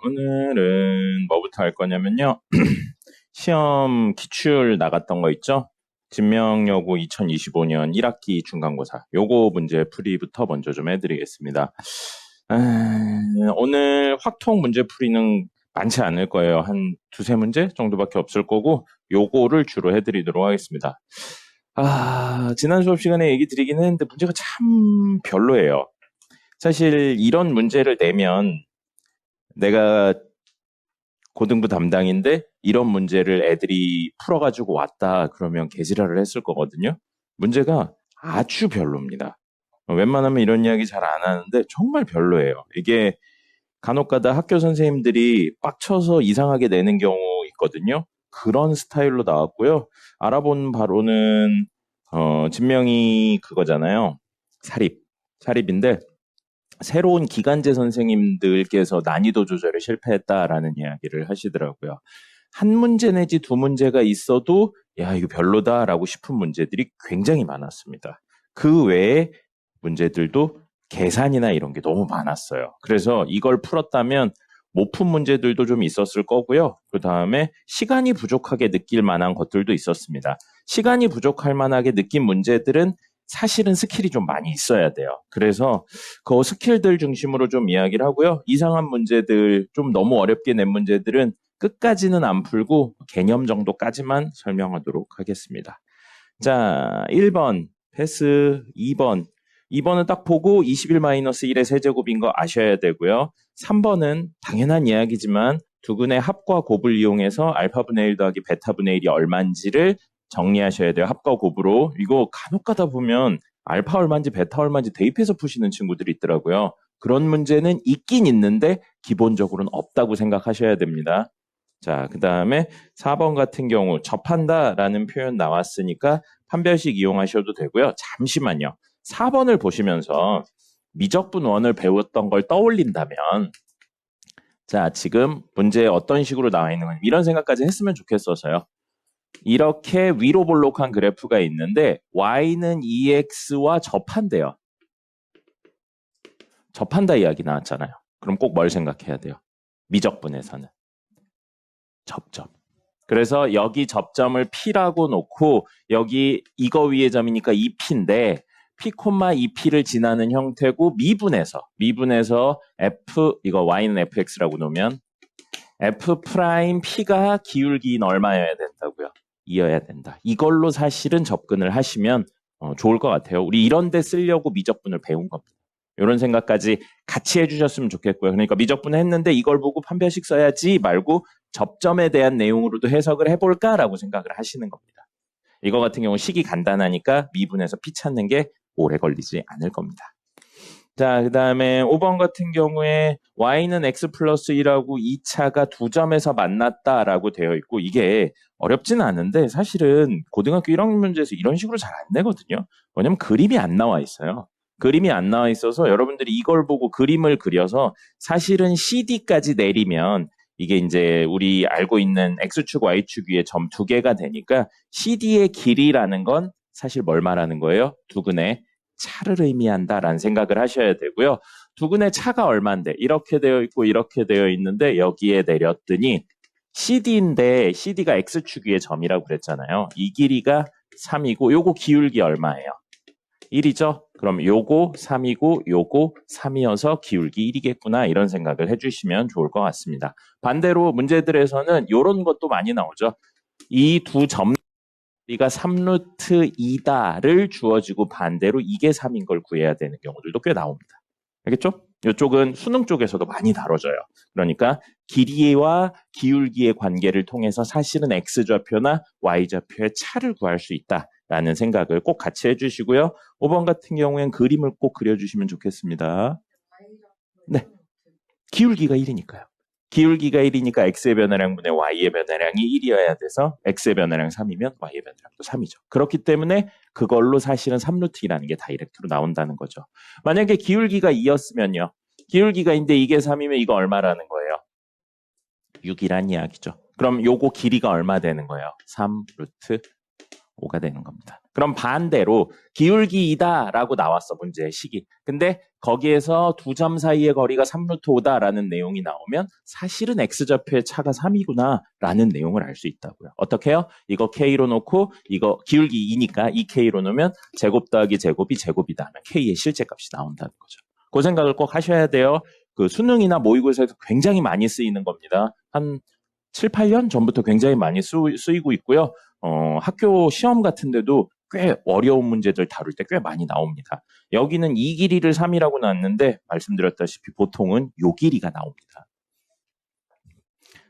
오늘은 뭐부터 할 거냐면요. 시험 기출 나갔던 거 있죠? 진명여고 2025년 1학기 중간고사. 요거 문제 풀이부터 먼저 좀 해드리겠습니다. 오늘 확통 문제 풀이는 많지 않을 거예요. 한 두세 문제 정도밖에 없을 거고, 요거를 주로 해드리도록 하겠습니다. 지난 수업 시간에 얘기 드리긴 했는데 문제가 참 별로예요. 사실 이런 문제를 내면 내가 고등부 담당인데 이런 문제를 애들이 풀어가지고 왔다 그러면 개지랄을 했을 거거든요. 문제가 아주 별로입니다. 웬만하면 이런 이야기 잘 안 하는데 정말 별로예요. 이게 간혹가다 학교 선생님들이 빡쳐서 이상하게 내는 경우 있거든요. 그런 스타일로 나왔고요. 알아본 바로는 진명이 그거잖아요. 사립인데 새로운 기간제 선생님들께서 난이도 조절에 실패했다라는 이야기를 하시더라고요. 한 문제 내지 두 문제가 있어도 야 이거 별로다라고 싶은 문제들이 굉장히 많았습니다. 그 외에 문제들도 계산이나 이런 게 너무 많았어요. 그래서 이걸 풀었다면 못 푼 문제들도 좀 있었을 거고요. 그 다음에 시간이 부족하게 느낄 만한 것들도 있었습니다. 시간이 부족할 만하게 느낀 문제들은 사실은 스킬이 좀 많이 있어야 돼요. 그래서 그 스킬들 중심으로 좀 이야기를 하고요. 이상한 문제들, 좀 너무 어렵게 낸 문제들은 끝까지는 안 풀고 개념 정도까지만 설명하도록 하겠습니다. 자, 1번 패스, 2번은 딱 보고 21-1의 세제곱인 거 아셔야 되고요. 3번은 당연한 이야기지만 두근의 합과 곱을 이용해서 알파분의 1 더하기 베타분의 1이 얼마인지를 정리하셔야 돼요. 합과 곱으로. 이거 간혹 가다 보면 알파 얼마인지 베타 얼마인지 대입해서 푸시는 친구들이 있더라고요. 그런 문제는 있긴 있는데 기본적으로는 없다고 생각하셔야 됩니다. 자, 그 다음에 4번 같은 경우 접한다라는 표현 나왔으니까 판별식 이용하셔도 되고요. 잠시만요. 4번을 보시면서 미적분 원을 배웠던 걸 떠올린다면 자, 지금 문제에 어떤 식으로 나와 있는 건지 이런 생각까지 했으면 좋겠어서요. 이렇게 위로 볼록한 그래프가 있는데 y는 2x와 접한대요. 접한다 이야기 나왔잖아요. 그럼 꼭 뭘 생각해야 돼요? 미적분에서는 접점. 그래서 여기 접점을 P라고 놓고 여기 이거 위의 점이니까 2P인데 P, 2P를 지나는 형태고 미분해서 F, 이거 Y는 FX라고 놓으면 F 프라임 P가 기울기는 얼마여야 된다고요? 2여야 된다. 이걸로 사실은 접근을 하시면 좋을 것 같아요. 우리 이런 데 쓰려고 미적분을 배운 겁니다. 이런 생각까지 같이 해주셨으면 좋겠고요. 그러니까 미적분을 했는데 이걸 보고 판별식 써야지 말고 접점에 대한 내용으로도 해석을 해볼까라고 생각을 하시는 겁니다. 이거 같은 경우 식이 간단하니까 미분해서 P 찾는 게 오래 걸리지 않을 겁니다. 자, 그 다음에 5번 같은 경우에 y는 x 플러스 1하고 2차가 두 점에서 만났다라고 되어 있고 이게 어렵지는 않은데 사실은 고등학교 1학년 문제에서 이런 식으로 잘 안 내거든요. 왜냐면 그림이 안 나와 있어요. 그림이 안 나와 있어서 여러분들이 이걸 보고 그림을 그려서 사실은 CD까지 내리면 이게 이제 우리 알고 있는 X축, Y축 위에 점 두 개가 되니까 CD의 길이라는 건 사실 뭘 말하는 거예요? 두근의 차를 의미한다라는 생각을 하셔야 되고요. 두근의 차가 얼마인데 이렇게 되어 있고 이렇게 되어 있는데 여기에 내렸더니 CD인데 CD가 X축 위의 점이라고 그랬잖아요. 이 길이가 3이고 요거 기울기 얼마예요? 1이죠? 그럼 요거 3이고 요거 3이어서 기울기 1이겠구나 이런 생각을 해주시면 좋을 것 같습니다. 반대로 문제들에서는 이런 것도 많이 나오죠. 이 두 점 우리가 3루트 2다를 주어지고 반대로 이게 3인 걸 구해야 되는 경우들도 꽤 나옵니다. 알겠죠? 이쪽은 수능 쪽에서도 많이 다뤄져요. 그러니까 길이와 기울기의 관계를 통해서 사실은 x좌표나 y좌표의 차를 구할 수 있다라는 생각을 꼭 같이 해주시고요. 5번 같은 경우엔 그림을 꼭 그려주시면 좋겠습니다. 네, 기울기가 1이니까요. 기울기가 1이니까 x의 변화량분의 y의 변화량이 1이어야 돼서 x의 변화량 3이면 y의 변화량도 3이죠. 그렇기 때문에 그걸로 사실은 3루트 2라는 게 다이렉트로 나온다는 거죠. 만약에 기울기가 2였으면요. 기울기가 2인데 이게 3이면 이거 얼마라는 거예요? 6이란 이야기죠. 그럼 요거 길이가 얼마 되는 거예요? 3루트 5가 되는 겁니다. 그럼 반대로 기울기 2다라고 나왔어, 문제의 식이. 근데 거기에서 두 점 사이의 거리가 3루트 5다라는 내용이 나오면 사실은 x좌표의 차가 3이구나라는 내용을 알 수 있다고요. 어떻게 해요? 이거 k로 놓고 이거 기울기 2니까 2k로 놓으면 제곱 더하기 제곱이 제곱이다 하면 k의 실제값이 나온다는 거죠. 그 생각을 꼭 하셔야 돼요. 그 수능이나 모의고사에서 굉장히 많이 쓰이는 겁니다. 한 7, 8년 전부터 굉장히 많이 쓰이고 있고요. 학교 시험 같은 데도 꽤 어려운 문제들 다룰 때 꽤 많이 나옵니다. 여기는 이 길이를 3이라고 나왔는데 말씀드렸다시피 보통은 요 길이가 나옵니다.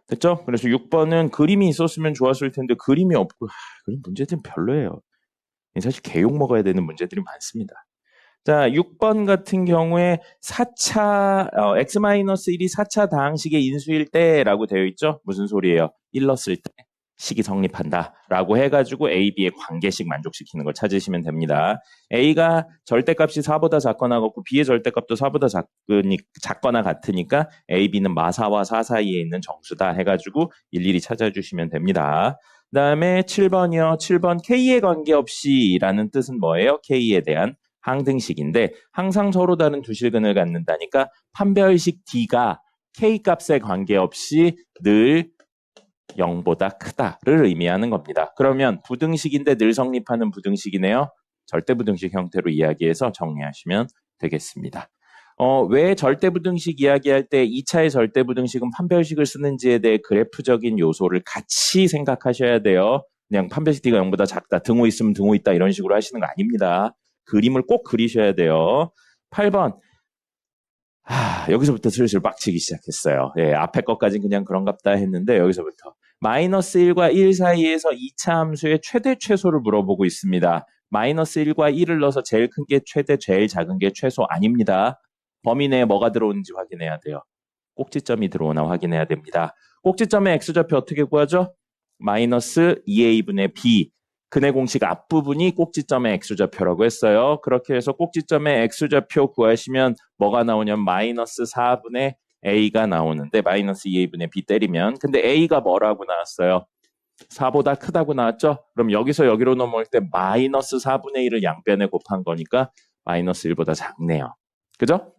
됐죠? 그래서 6번은 그림이 있었으면 좋았을 텐데 그림이 없고 그런 문제들은 별로예요. 사실 개욕 먹어야 되는 문제들이 많습니다. 자, 6번 같은 경우에 4차 x-1이 4차 다항식의 인수일 때라고 되어 있죠? 무슨 소리예요? 1 넣었을 때 식이 성립한다 라고 해가지고 A, B의 관계식 만족시키는 걸 찾으시면 됩니다. A가 절대값이 4보다 작거나 같고 B의 절대값도 4보다 작거나 같으니까 A, B는 마사와 4 사이에 있는 정수다 해가지고 일일이 찾아주시면 됩니다. 그 다음에 7번이요. 7번 K에 관계없이 라는 뜻은 뭐예요? K에 대한 항등식인데 항상 서로 다른 두 실근을 갖는다니까 판별식 D가 K 값에 관계없이 늘 0보다 크다를 의미하는 겁니다. 그러면 부등식인데 늘 성립하는 부등식이네요. 절대부등식 형태로 이야기해서 정리하시면 되겠습니다. 왜 절대부등식 이야기할 때 2차의 절대부등식은 판별식을 쓰는지에 대해 그래프적인 요소를 같이 생각하셔야 돼요. 그냥 판별식 D가 0보다 작다, 등호 있으면 등호 있다 이런 식으로 하시는 거 아닙니다. 그림을 꼭 그리셔야 돼요. 8번. 여기서부터 슬슬 빡치기 시작했어요. 예, 앞에 것까지는 그냥 그런갑다 했는데 여기서부터 마이너스 1과 1 사이에서 2차 함수의 최대 최소를 물어보고 있습니다. 마이너스 1과 1을 넣어서 제일 큰 게 최대, 제일 작은 게 최소 아닙니다. 범위 내에 뭐가 들어오는지 확인해야 돼요. 꼭지점이 들어오나 확인해야 됩니다. 꼭지점의 x좌표 어떻게 구하죠? 마이너스 2a분의 b. 근의 공식 앞부분이 꼭지점의 x좌표라고 했어요. 그렇게 해서 꼭지점의 x좌표 구하시면 뭐가 나오냐면 마이너스 4분의 a가 나오는데 마이너스 2a분의 b 때리면 근데 a가 뭐라고 나왔어요? 4보다 크다고 나왔죠? 그럼 여기서 여기로 넘어올 때 마이너스 4분의 1을 양변에 곱한 거니까 마이너스 1보다 작네요. 그죠?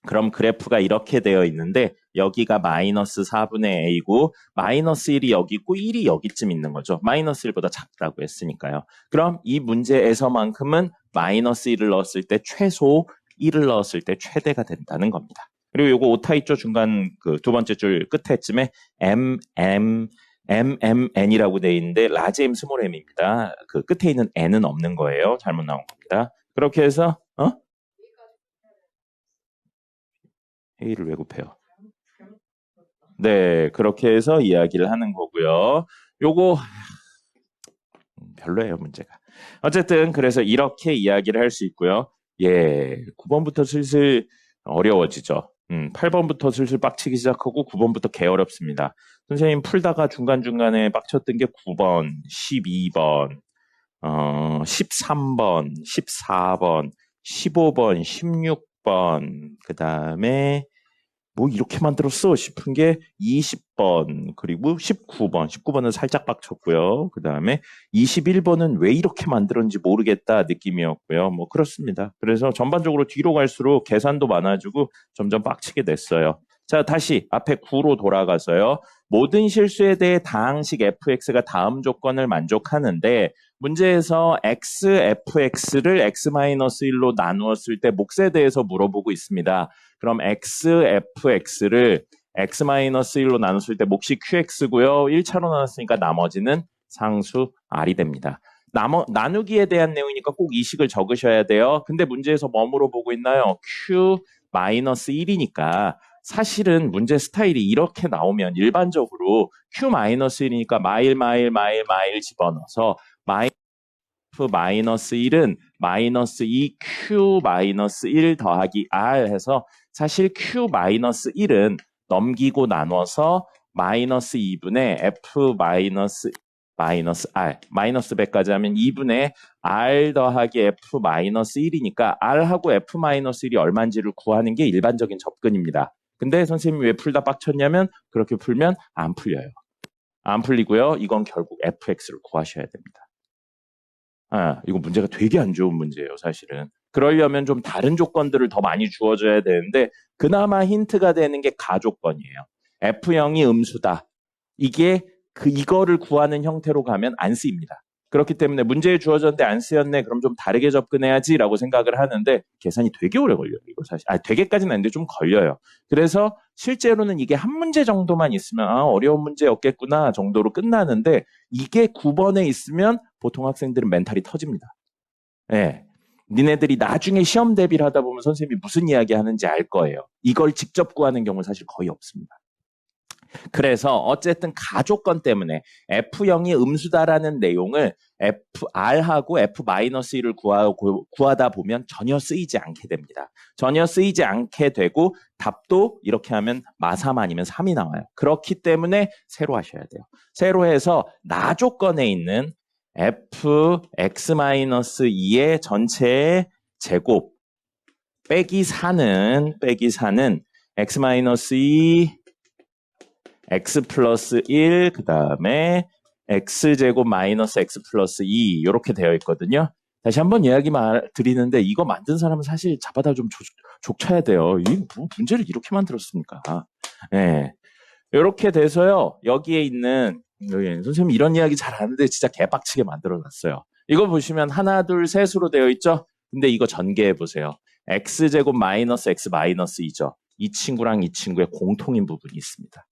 그럼 그래프가 이렇게 되어 있는데 여기가 마이너스 4분의 a고 마이너스 1이 여기 있고 1이 여기쯤 있는 거죠. 마이너스 1보다 작다고 했으니까요. 그럼 이 문제에서만큼은 마이너스 1을 넣었을 때 최소, 1을 넣었을 때 최대가 된다는 겁니다. 그리고 요거 오타 있죠? 중간 그 두 번째 줄 끝에쯤에 MMN이라고 되어 있는데 라지 M, 스몰 m입니다. 그 끝에 있는 N은 없는 거예요. 잘못 나온 겁니다. 그렇게 해서 A를 왜 곱해요? 네, 그렇게 해서 이야기를 하는 거고요. 요거 별로예요, 문제가. 어쨌든 그래서 이렇게 이야기를 할 수 있고요. 예, 9번부터 슬슬 어려워지죠. 8번부터 슬슬 빡치기 시작하고 9번부터 개 어렵습니다. 선생님 풀다가 중간중간에 빡쳤던 게 9번, 12번, 13번, 14번, 15번, 16번, 그 다음에 뭐 이렇게 만들었어 싶은 게 20번 그리고 19번 19번은 살짝 빡쳤고요. 그 다음에 21번은 왜 이렇게 만들었는지 모르겠다 느낌이었고요. 뭐 그렇습니다. 그래서 전반적으로 뒤로 갈수록 계산도 많아지고 점점 빡치게 됐어요. 자, 다시 앞에 9로 돌아가서요. 모든 실수에 대해 다항식 fx가 다음 조건을 만족하는데 문제에서 x, fx를 x-1로 나누었을 때 몫에 대해서 물어보고 있습니다. 그럼 x, fx를 x-1로 나눴을 때 몫이 qx고요. 1차로 나눴으니까 나머지는 상수 r이 됩니다. 나누기에 대한 내용이니까 꼭 이 식을 적으셔야 돼요. 근데 문제에서 뭐 물어보고 있나요? q-1이니까 사실은 문제 스타일이 이렇게 나오면 일반적으로 q-1이니까 마일 집어넣어서 f-1은 마이너스 2q-1 더하기 r 해서 사실 q-1은 넘기고 나눠서 마이너스 2분의 f-r 마이너스 100까지 하면 2분의 r 더하기 f-1이니까 r하고 f-1이 얼마인지를 구하는 게 일반적인 접근입니다. 근데 선생님이 왜 풀다 빡쳤냐면 그렇게 풀면 안 풀려요. 안 풀리고요. 이건 결국 fx를 구하셔야 됩니다. 이거 문제가 되게 안 좋은 문제예요, 사실은. 그러려면 좀 다른 조건들을 더 많이 주어줘야 되는데 그나마 힌트가 되는 게 가조건이에요. F0이 음수다. 이거를 구하는 형태로 가면 안 쓰입니다. 그렇기 때문에 문제에 주어졌는데 안 쓰였네. 그럼 좀 다르게 접근해야지라고 생각을 하는데 계산이 되게 오래 걸려요. 이거 사실 되게까지는 아닌데 좀 걸려요. 그래서 실제로는 이게 한 문제 정도만 있으면 어려운 문제였겠구나 정도로 끝나는데 이게 9번에 있으면 보통 학생들은 멘탈이 터집니다. 예. 니네들이 나중에 시험 대비를 하다 보면 선생님이 무슨 이야기 하는지 알 거예요. 이걸 직접 구하는 경우는 사실 거의 없습니다. 그래서 어쨌든 가조건 때문에 F0이 음수다라는 내용을 R하고 F-1을 구하다 보면 전혀 쓰이지 않게 됩니다. 전혀 쓰이지 않게 되고 답도 이렇게 하면 마3 아니면 3이 나와요. 그렇기 때문에 세로 하셔야 돼요. 세로 해서 나조건에 있는 Fx-2의 전체의 제곱 빼기 4는 x-2 x 플러스 1, 그 다음에 x제곱 마이너스 x 플러스 2 이렇게 되어 있거든요. 다시 한번 이야기 드리는데 이거 만든 사람은 사실 잡아다 좀 족쳐야 돼요. 뭐 문제를 이렇게 만들었습니까? 네. 이렇게 돼서요. 여기에 있는 선생님 이런 이야기 잘 하는데 진짜 개빡치게 만들어놨어요. 이거 보시면 하나, 둘, 셋으로 되어 있죠? 근데 이거 전개해 보세요. x제곱 마이너스 x 마이너스 2죠. 이 친구랑 이 친구의 공통인 부분이 있습니다.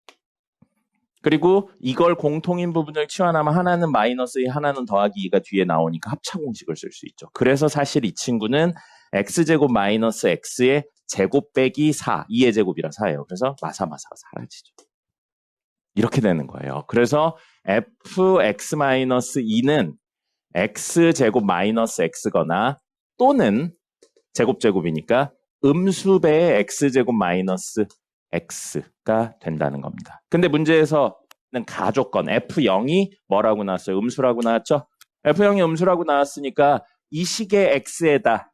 그리고 이걸 공통인 부분을 치환하면 하나는 마이너스 2, 하나는 더하기 2가 뒤에 나오니까 합차 공식을 쓸 수 있죠. 그래서 사실 이 친구는 x제곱 마이너스 x의 제곱 빼기 4, 2의 제곱이라 4예요. 그래서 마사가 사라지죠. 이렇게 되는 거예요. 그래서 fx-2는 x제곱 마이너스 x거나 또는 제곱이니까 음수배의 x제곱 마이너스 x가 된다는 겁니다. 근데 문제에서는 가조건 F0이 뭐라고 나왔어요? 음수라고 나왔죠? F0이 음수라고 나왔으니까 이 식의 x에다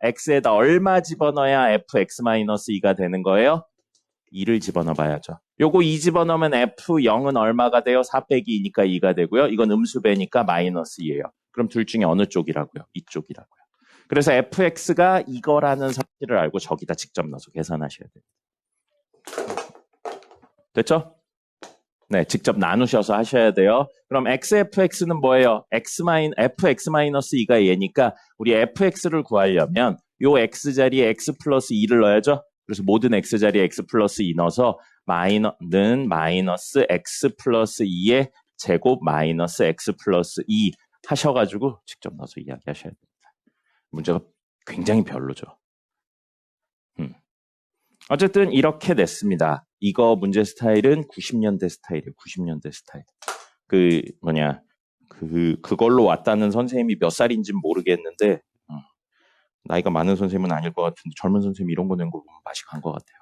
얼마 집어넣어야 fx-2가 되는 거예요? 2를 집어넣어 봐야죠. 요거 2 집어넣으면 F0은 얼마가 돼요? 4 빼기 2니까 2가 되고요. 이건 음수배니까 마이너스 2예요. 그럼 둘 중에 어느 쪽이라고요? 이쪽이라고요. 그래서 fx가 이거라는 사실을 알고 저기다 직접 넣어서 계산하셔야 돼요. 됐죠? 네, 직접 나누셔서 하셔야 돼요. 그럼 xfx는 뭐예요? fx-2가 얘니까 우리 fx를 구하려면 요 x 자리에 x 플러스 2를 넣어야죠. 그래서 모든 x자리에 x 플러스 2 넣어서 마이너스 x 플러스 2의 제곱 마이너스 x 플러스 2 하셔가지고 직접 넣어서 이야기하셔야 됩니다. 문제가 굉장히 별로죠. 어쨌든 이렇게 냈습니다. 이거 문제 스타일은 90년대 스타일이에요. 90년대 스타일. 그걸로 왔다는 선생님이 몇 살인지는 모르겠는데 나이가 많은 선생님은 아닐 것 같은데 젊은 선생님이 이런 거 낸 거 보면 맛이 간 것 같아요.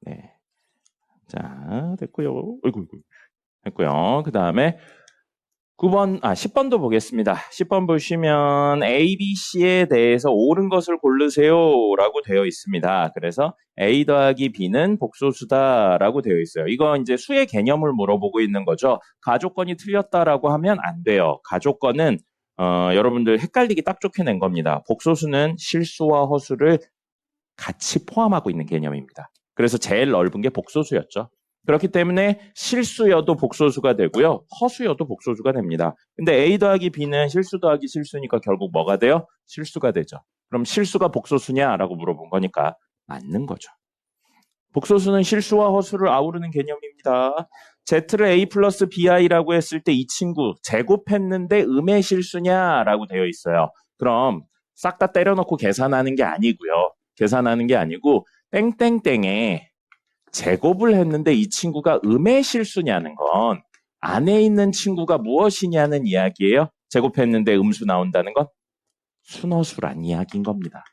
네. 자, 됐고요. 어이구. 됐고요. 그 다음에 10번도 보겠습니다. 10번 보시면 A, B, C에 대해서 옳은 것을 고르세요 라고 되어 있습니다. 그래서 A 더하기 B는 복소수다라고 되어 있어요. 이거 이제 수의 개념을 물어보고 있는 거죠. 가조건이 틀렸다라고 하면 안 돼요. 가조건은 여러분들 헷갈리기 딱 좋게 낸 겁니다. 복소수는 실수와 허수를 같이 포함하고 있는 개념입니다. 그래서 제일 넓은 게 복소수였죠. 그렇기 때문에 실수여도 복소수가 되고요. 허수여도 복소수가 됩니다. 근데 A 더하기 B는 실수 더하기 실수니까 결국 뭐가 돼요? 실수가 되죠. 그럼 실수가 복소수냐라고 물어본 거니까 맞는 거죠. 복소수는 실수와 허수를 아우르는 개념입니다. Z를 A 플러스 BI라고 했을 때 이 친구 제곱했는데 음의 실수냐라고 되어 있어요. 그럼 싹 다 때려넣고 계산하는 게 아니고요. 계산하는 게 아니고 땡땡땡에 제곱을 했는데 이 친구가 음의 실수냐는 건 안에 있는 친구가 무엇이냐는 이야기예요. 제곱했는데 음수 나온다는 건 순허수란 이야기인 겁니다.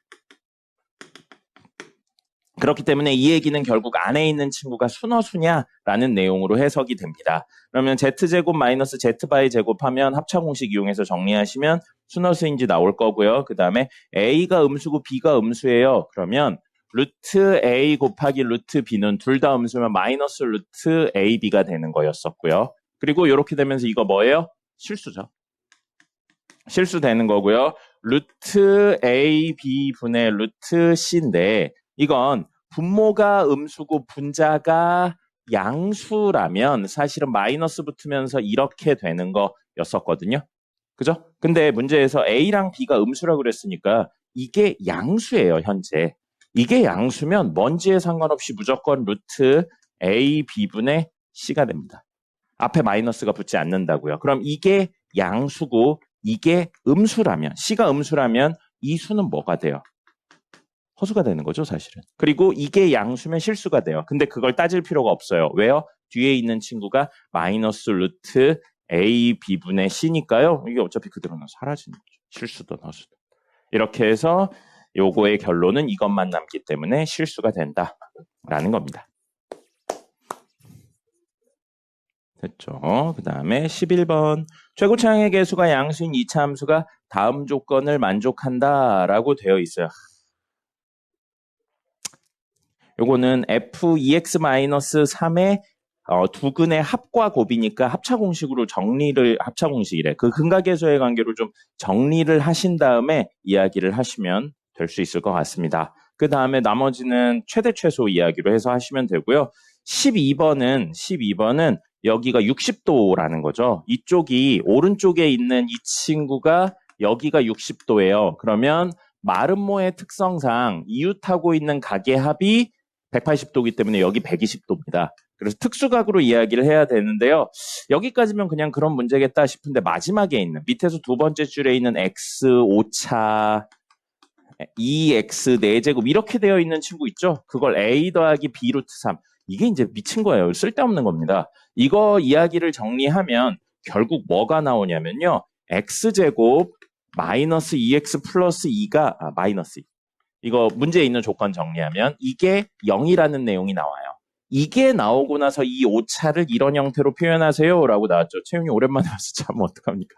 그렇기 때문에 이 얘기는 결국 안에 있는 친구가 순허수냐라는 내용으로 해석이 됩니다. 그러면 Z제곱 마이너스 Z바이 제곱하면 합차 공식 이용해서 정리하시면 순허수인지 나올 거고요. 그 다음에 A가 음수고 B가 음수예요. 그러면 루트 A 곱하기 루트 B는 둘 다 음수면 마이너스 루트 AB가 되는 거였었고요. 그리고 이렇게 되면서 이거 뭐예요? 실수죠. 실수되는 거고요. 루트 A, B 분의 루트 C인데 이건 분모가 음수고 분자가 양수라면 사실은 마이너스 붙으면서 이렇게 되는 거였었거든요. 그죠? 근데 문제에서 A랑 B가 음수라고 그랬으니까 이게 양수예요, 현재. 이게 양수면 먼지에 상관없이 무조건 루트 A, B분의 C가 됩니다. 앞에 마이너스가 붙지 않는다고요. 그럼 이게 양수고 이게 음수라면, C가 음수라면 이 수는 뭐가 돼요? 허수가 되는 거죠, 사실은. 그리고 이게 양수면 실수가 돼요. 근데 그걸 따질 필요가 없어요. 왜요? 뒤에 있는 친구가 마이너스 루트 A, B분의 C니까요. 이게 어차피 그대로는 사라지는 거죠. 실수든 허수든. 이렇게 해서 요거의 결론은 이것만 남기 때문에 실수가 된다라는 겁니다. 됐죠? 그 다음에 11번. 최고차항의 개수가 양수인 2차 함수가 다음 조건을 만족한다라고 되어 있어요. 요거는 f2x-3의 두 근의 합과 곱이니까 합차 공식으로 합차 공식이래. 그 근각계수의 관계로 좀 정리를 하신 다음에 이야기를 하시면 될 수 있을 것 같습니다. 그 다음에 나머지는 최대 최소 이야기로 해서 하시면 되고요. 12번은 여기가 60도라는 거죠. 이쪽이 오른쪽에 있는 이 친구가 여기가 60도예요. 그러면 마름모의 특성상 이웃하고 있는 각의 합이 180도이기 때문에 여기 120도입니다. 그래서 특수각으로 이야기를 해야 되는데요. 여기까지면 그냥 그런 문제겠다 싶은데 마지막에 있는 밑에서 두 번째 줄에 있는 x 5차 2x 4제곱 이렇게 되어 있는 친구 있죠? 그걸 a 더하기 b 루트 3 이게 이제 미친 거예요. 쓸데없는 겁니다. 이거 이야기를 정리하면 결국 뭐가 나오냐면요. x제곱 마이너스 2x 플러스 2가 마이너스 2. 이거 문제에 있는 조건 정리하면 이게 0이라는 내용이 나와요. 이게 나오고 나서 이 오차를 이런 형태로 표현하세요 라고 나왔죠. 채용이 오랜만에 와서 참 어떡합니까?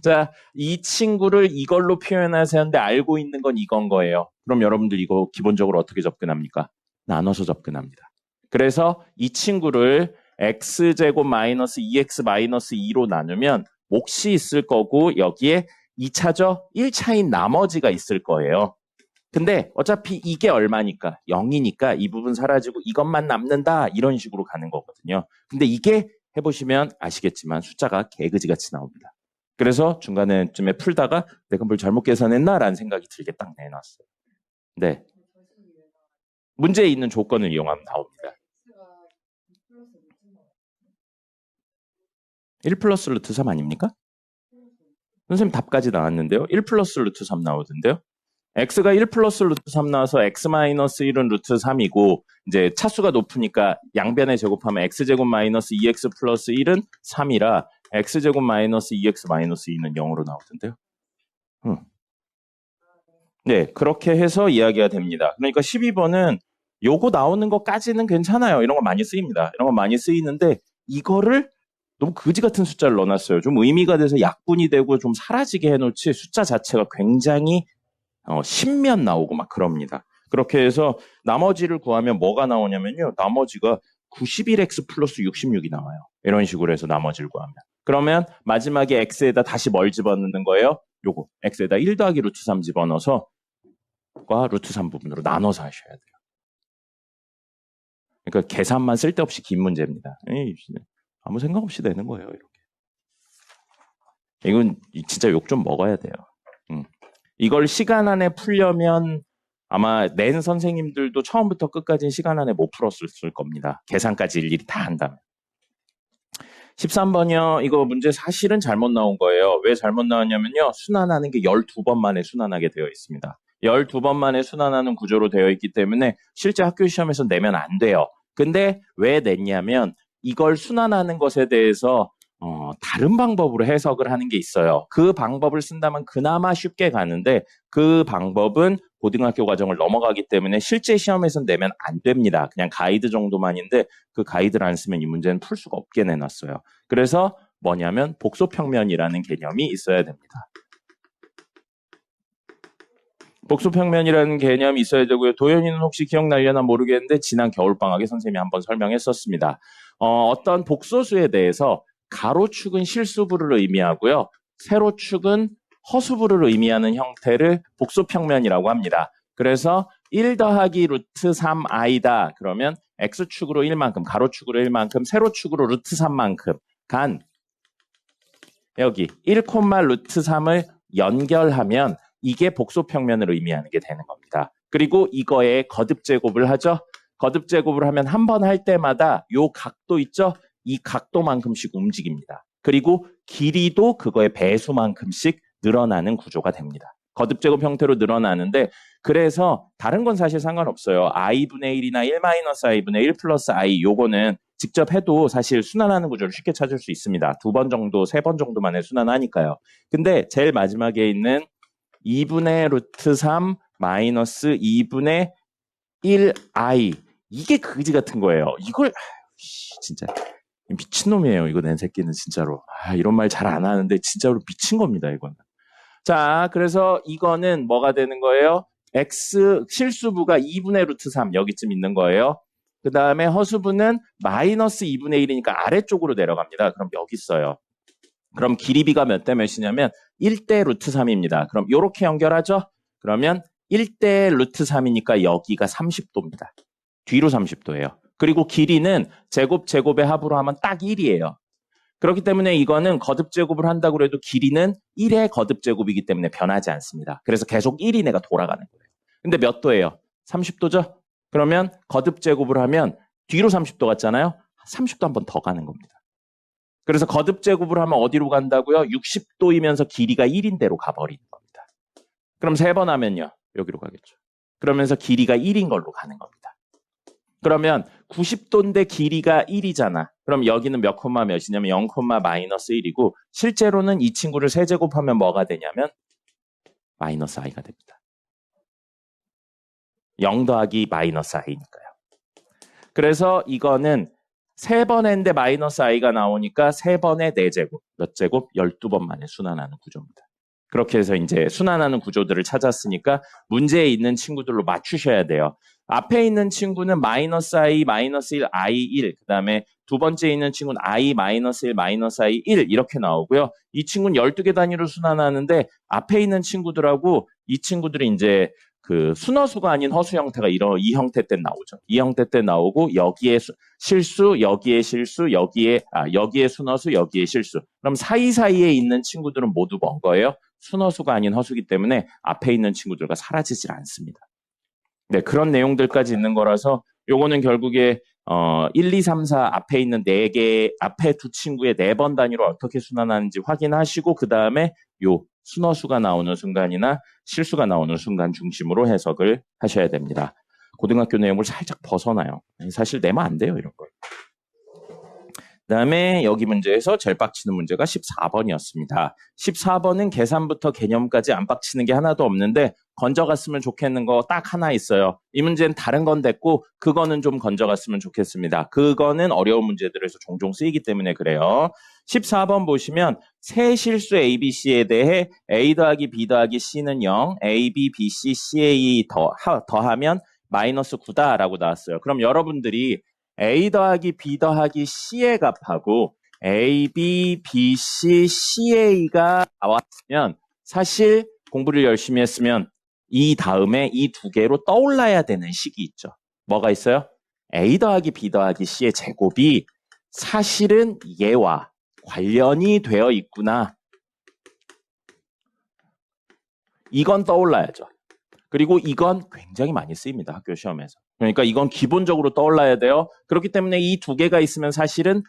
자, 이 친구를 이걸로 표현하세요 하는데 알고 있는 건 이건 거예요. 그럼 여러분들 이거 기본적으로 어떻게 접근합니까? 나눠서 접근합니다. 그래서 이 친구를 x제곱 마이너스 2x 마이너스 2로 나누면 몫이 있을 거고 여기에 2차죠? 1차인 나머지가 있을 거예요. 근데 어차피 이게 얼마니까 0이니까 이 부분 사라지고 이것만 남는다 이런 식으로 가는 거거든요. 근데 이게 해보시면 아시겠지만 숫자가 개그지같이 나옵니다. 그래서 중간에쯤에 풀다가 내가 뭘 잘못 계산했나 라는 생각이 들게 딱 내놨어요. 네. 문제에 있는 조건을 이용하면 나옵니다. 1 플러스 루트 3 아닙니까? 선생님 답까지 나왔는데요. 1 플러스 루트 3 나오던데요. x가 1 플러스 루트 3 나와서 x 마이너스 1은 루트 3이고 이제 차수가 높으니까 양변에 제곱하면 x제곱 마이너스 2x 플러스 1은 3이라 x제곱 마이너스 2x 마이너스 2는 0으로 나오던데요. 네, 그렇게 해서 이야기가 됩니다. 그러니까 12번은 요거 나오는 것까지는 괜찮아요. 이런 거 많이 쓰입니다. 이런 거 많이 쓰이는데 이거를 너무 그지 같은 숫자를 넣어놨어요. 좀 의미가 돼서 약분이 되고 좀 사라지게 해놓지 숫자 자체가 굉장히 10면 나오고 막 그럽니다. 그렇게 해서 나머지를 구하면 뭐가 나오냐면요. 나머지가 91x 플러스 66이 나와요. 이런 식으로 해서 나머지를 구하면. 그러면 마지막에 x에다 다시 뭘 집어넣는 거예요? 요거 x에다 1 더하기 루트 3 집어넣어서 과 루트 3 부분으로 나눠서 하셔야 돼요. 그러니까 계산만 쓸데없이 긴 문제입니다. 아무 생각 없이 되는 거예요. 이렇게. 이건 진짜 욕 좀 먹어야 돼요. 이걸 시간 안에 풀려면 아마 낸 선생님들도 처음부터 끝까지 시간 안에 못 풀었을 겁니다. 계산까지 일일이 다 한다면. 13번이요. 이거 문제 사실은 잘못 나온 거예요. 왜 잘못 나왔냐면요. 순환하는 게 12번 만에 순환하게 되어 있습니다. 12번 만에 순환하는 구조로 되어 있기 때문에 실제 학교 시험에서 내면 안 돼요. 근데 왜 냈냐면 이걸 순환하는 것에 대해서 다른 방법으로 해석을 하는 게 있어요. 그 방법을 쓴다면 그나마 쉽게 가는데 그 방법은 고등학교 과정을 넘어가기 때문에 실제 시험에서는 내면 안 됩니다. 그냥 가이드 정도만인데 그 가이드를 안 쓰면 이 문제는 풀 수가 없게 내놨어요. 그래서 뭐냐면 복소평면이라는 개념이 있어야 됩니다. 복소평면이라는 개념이 있어야 되고요. 도현이는 혹시 기억나려나 모르겠는데 지난 겨울방학에 선생님이 한번 설명했었습니다. 어떤 복소수에 대해서 가로축은 실수부를 의미하고요. 세로축은 허수부를 의미하는 형태를 복소평면이라고 합니다. 그래서 1 더하기 루트 3i다. 그러면 x축으로 1만큼, 가로축으로 1만큼, 세로축으로 루트 3만큼 간 여기 1, 루트 3을 연결하면 이게 복소평면을 의미하는 게 되는 겁니다. 그리고 이거에 거듭제곱을 하죠. 거듭제곱을 하면 한 번 할 때마다 요 각도 있죠? 이 각도만큼씩 움직입니다. 그리고 길이도 그거의 배수만큼씩 늘어나는 구조가 됩니다. 거듭제곱 형태로 늘어나는데 그래서 다른 건 사실 상관없어요. i분의 1이나 1-i분의 1 플러스 i 요거는 직접 해도 사실 순환하는 구조를 쉽게 찾을 수 있습니다. 2번 정도, 3번 정도만에 순환하니까요. 근데 제일 마지막에 있는 2분의 루트 3 마이너스 2분의 1i 이게 그지 같은 거예요. 이걸 진짜 미친놈이에요. 이거 낸 새끼는 진짜로. 이런 말 잘 안 하는데 진짜로 미친 겁니다. 이거는. 자, 그래서 이거는 뭐가 되는 거예요? x 실수부가 2분의 루트 3 여기쯤 있는 거예요. 그 다음에 허수부는 마이너스 2분의 1이니까 아래쪽으로 내려갑니다. 그럼 여기 있어요. 그럼 길이비가 몇 대 몇이냐면 1대 루트 3입니다. 그럼 이렇게 연결하죠? 그러면 1대 루트 3이니까 여기가 30도입니다. 뒤로 30도예요. 그리고 길이는 제곱의 합으로 하면 딱 1이에요. 그렇기 때문에 이거는 거듭제곱을 한다고 해도 길이는 1의 거듭제곱이기 때문에 변하지 않습니다. 그래서 계속 1이 내가 돌아가는 거예요. 근데 몇 도예요? 30도죠? 그러면 거듭제곱을 하면 뒤로 30도 갔잖아요? 30도 한 번 더 가는 겁니다. 그래서 거듭제곱을 하면 어디로 간다고요? 60도이면서 길이가 1인 대로 가버리는 겁니다. 그럼 3번 하면요? 여기로 가겠죠. 그러면서 길이가 1인 걸로 가는 겁니다. 그러면 90도인데 길이가 1이잖아. 그럼 여기는 몇 콤마 몇이냐면 0 마이너스 1이고 실제로는 이 친구를 세제곱하면 뭐가 되냐면 마이너스 i가 됩니다. 0 더하기 마이너스 i니까요. 그래서 이거는 3번 했는데 마이너스 i가 나오니까 3번의 4제곱, 몇 제곱? 12번 만에 순환하는 구조입니다. 그렇게 해서 이제 순환하는 구조들을 찾았으니까 문제에 있는 친구들로 맞추셔야 돼요. 앞에 있는 친구는 마이너스 i, 마이너스 1, i1, 그 다음에 두 번째 있는 친구는 i, 마이너스 1, 마이너스 i, 1 이렇게 나오고요. 이 친구는 12개 단위로 순환하는데 앞에 있는 친구들하고 이 친구들이 이제 그 순허수가 아닌 허수 형태가 이 형태 때 나오죠. 이 형태 때 나오고 여기에 실수, 여기에 실수, 여기에 순허수, 여기에 실수. 그럼 사이사이에 있는 친구들은 모두 뭔 거예요? 순허수가 아닌 허수기 때문에 앞에 있는 친구들과 사라지질 않습니다. 네, 그런 내용들까지 있는 거라서 요거는 결국에 1, 2, 3, 4 앞에 있는 4개, 앞에 두 친구의 4번 단위로 어떻게 순환하는지 확인하시고 그 다음에 요 순허수가 나오는 순간이나 실수가 나오는 순간 중심으로 해석을 하셔야 됩니다. 고등학교 내용을 살짝 벗어나요. 사실 내면 안 돼요, 이런 걸. 그 다음에 여기 문제에서 제일 빡치는 문제가 14번이었습니다. 14번은 계산부터 개념까지 안 빡치는 게 하나도 없는데 건져갔으면 좋겠는 거 딱 하나 있어요. 이 문제는 다른 건 됐고 그거는 좀 건져갔으면 좋겠습니다. 그거는 어려운 문제들에서 종종 쓰이기 때문에 그래요. 14번 보시면 세 실수 A, B, C에 대해 A 더하기 B 더하기 C는 0, A, B, B, C, CA 더하면 마이너스 9다라고 나왔어요. 그럼 여러분들이 A 더하기 B 더하기 C의 값하고 A, B, B, C, CA가 나왔으면 사실 공부를 열심히 했으면 이 다음에 이 두 개로 떠올라야 되는 식이 있죠. 뭐가 있어요? A 더하기 B 더하기 C의 제곱이 사실은 얘와 관련이 되어 있구나. 이건 떠올라야죠. 그리고 이건 굉장히 많이 쓰입니다. 학교 시험에서. 그러니까 이건 기본적으로 떠올라야 돼요. 그렇기 때문에 이 두 개가 있으면 사실은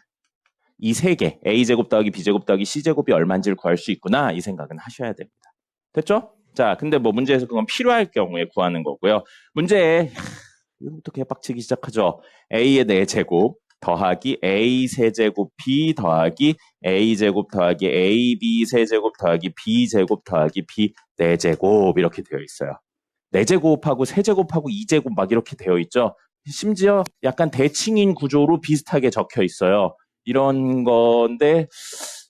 이 세 개, A제곱 더하기 B제곱 더하기 C제곱이 얼마인지를 구할 수 있구나. 이 생각은 하셔야 됩니다. 됐죠? 자, 근데 뭐 문제에서 그건 필요할 경우에 구하는 거고요. 문제에 이거부터 개빡치기 시작하죠. A의 4제곱 더하기 A 세제곱 B 더하기 A제곱 더하기 AB 세제곱 더하기 B제곱 더하기 B 4제곱 이렇게 되어 있어요. 4제곱하고 세제곱하고 2제곱 막 이렇게 되어 있죠. 심지어 약간 대칭인 구조로 비슷하게 적혀 있어요. 이런 건데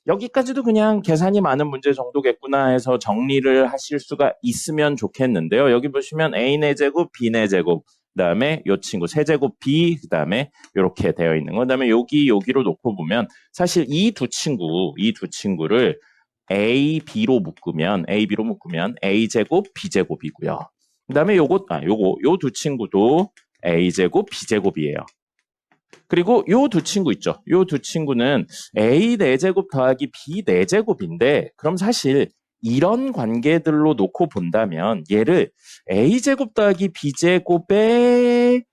여기까지도 그냥 계산이 많은 문제 정도겠구나 해서 정리를 하실 수가 있으면 좋겠는데요. 여기 보시면 A 4제곱, B 4제곱, 그 다음에 요 친구 세제곱 B, 그 다음에 이렇게 되어 있는 거. 그 다음에 여기로 놓고 보면 사실 이 두 친구를 A, B로 묶으면 A제곱, B제곱이고요. 그 다음에 요 두 친구도 A제곱, B제곱이에요. 그리고 요 두 친구 있죠. 요 두 친구는 A 4제곱 더하기 B 4제곱인데 그럼 사실 이런 관계들로 놓고 본다면 얘를 A제곱 더하기 B제곱의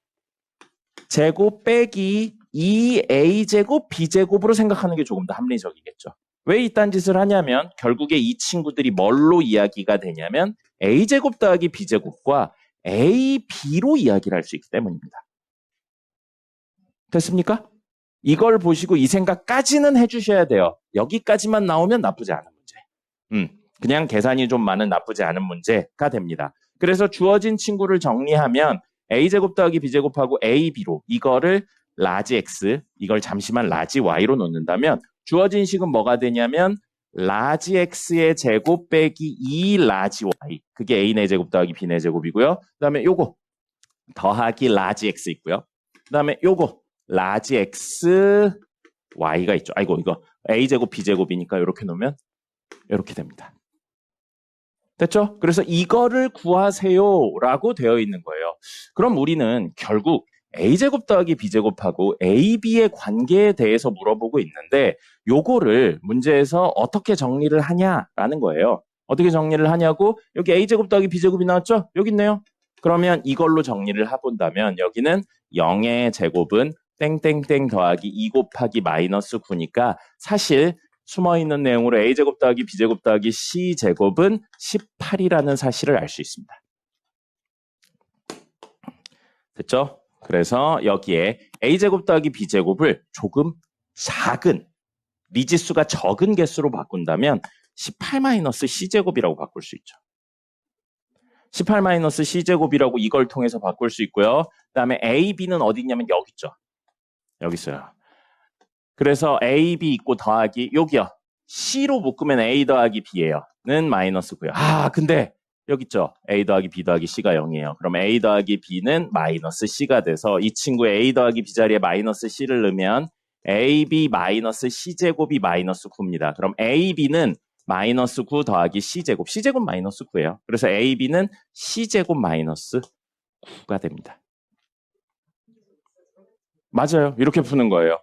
제곱 빼기 2A제곱 B제곱으로 생각하는 게 조금 더 합리적이겠죠. 왜 이딴 짓을 하냐면 결국에 이 친구들이 뭘로 이야기가 되냐면 A제곱 더하기 B제곱과 AB로 이야기를 할 수 있기 때문입니다. 됐습니까? 이걸 보시고 이 생각까지는 해주셔야 돼요. 여기까지만 나오면 나쁘지 않은 문제. 그냥 계산이 좀 많은 나쁘지 않은 문제가 됩니다. 그래서 주어진 친구를 정리하면 A제곱 더하기 B제곱하고 AB로 이거를 라지 X, 이걸 잠시만 라지 Y로 놓는다면 주어진 식은 뭐가 되냐면 라지 X의 제곱 빼기 2 라지 Y. 그게 A 4제곱 더하기 B 4제곱이고요. 그 다음에 요거 더하기 라지 X 있고요. 그 다음에 요거 라지 X Y가 있죠. 아이고 이거 A제곱 B제곱이니까 이렇게 놓으면 이렇게 됩니다. 됐죠? 그래서 이거를 구하세요라고 되어 있는 거예요. 그럼 우리는 결국 A제곱 더하기 B제곱하고 AB의 관계에 대해서 물어보고 있는데 요거를 문제에서 어떻게 정리를 하냐라는 거예요. 어떻게 정리를 하냐고 여기 A제곱 더하기 B제곱이 나왔죠? 여기 있네요. 그러면 이걸로 정리를 해본다면 여기는 0의 제곱은 땡땡땡 더하기 2 곱하기 마이너스 9니까 사실 숨어있는 내용으로 A제곱 더하기 B제곱 더하기 C제곱은 18이라는 사실을 알 수 있습니다. 됐죠? 그래서 여기에 A제곱 더하기 B제곱을 조금 작은 미지수가 적은 개수로 바꾼다면 18-C제곱이라고 바꿀 수 있죠. 18-C제곱이라고 이걸 통해서 바꿀 수 있고요. 그 다음에 A, B는 어디 있냐면 여기 있죠. 여기 있어요. 그래서 A, B 있고 더하기 여기요. C로 묶으면 A 더하기 B예요. 는 마이너스 9요. 근데 여기 있죠. A 더하기 B 더하기 C가 0이에요. 그럼 A 더하기 B는 마이너스 C가 돼서 이 친구의 A 더하기 B 자리에 마이너스 C를 넣으면 AB 마이너스 C제곱이 마이너스 9입니다. 그럼 AB는 마이너스 9 더하기 C제곱. C제곱 마이너스 9예요. 그래서 AB는 C제곱 마이너스 9가 됩니다. 맞아요. 이렇게 푸는 거예요.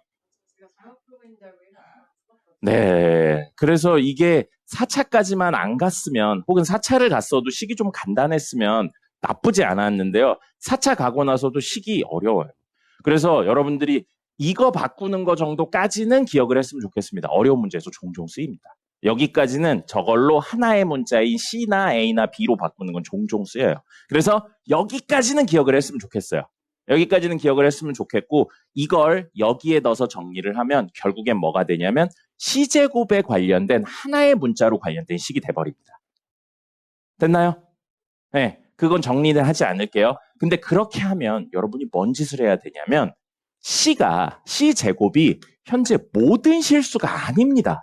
네. 그래서 이게 4차까지만 안 갔으면 혹은 4차를 갔어도 식이 좀 간단했으면 나쁘지 않았는데요. 4차 가고 나서도 식이 어려워요. 그래서 여러분들이 이거 바꾸는 거 정도까지는 기억을 했으면 좋겠습니다. 어려운 문제에서 종종 쓰입니다. 여기까지는 저걸로 하나의 문자인 C나 A나 B로 바꾸는 건 종종 쓰여요. 그래서 여기까지는 기억을 했으면 좋겠어요. 여기까지는 기억을 했으면 좋겠고 이걸 여기에 넣어서 정리를 하면 결국엔 뭐가 되냐면 C제곱에 관련된 하나의 문자로 관련된 식이 돼버립니다. 됐나요? 네, 그건 정리는 하지 않을게요. 근데 그렇게 하면 여러분이 뭔 짓을 해야 되냐면 C제곱이 현재 모든 실수가 아닙니다.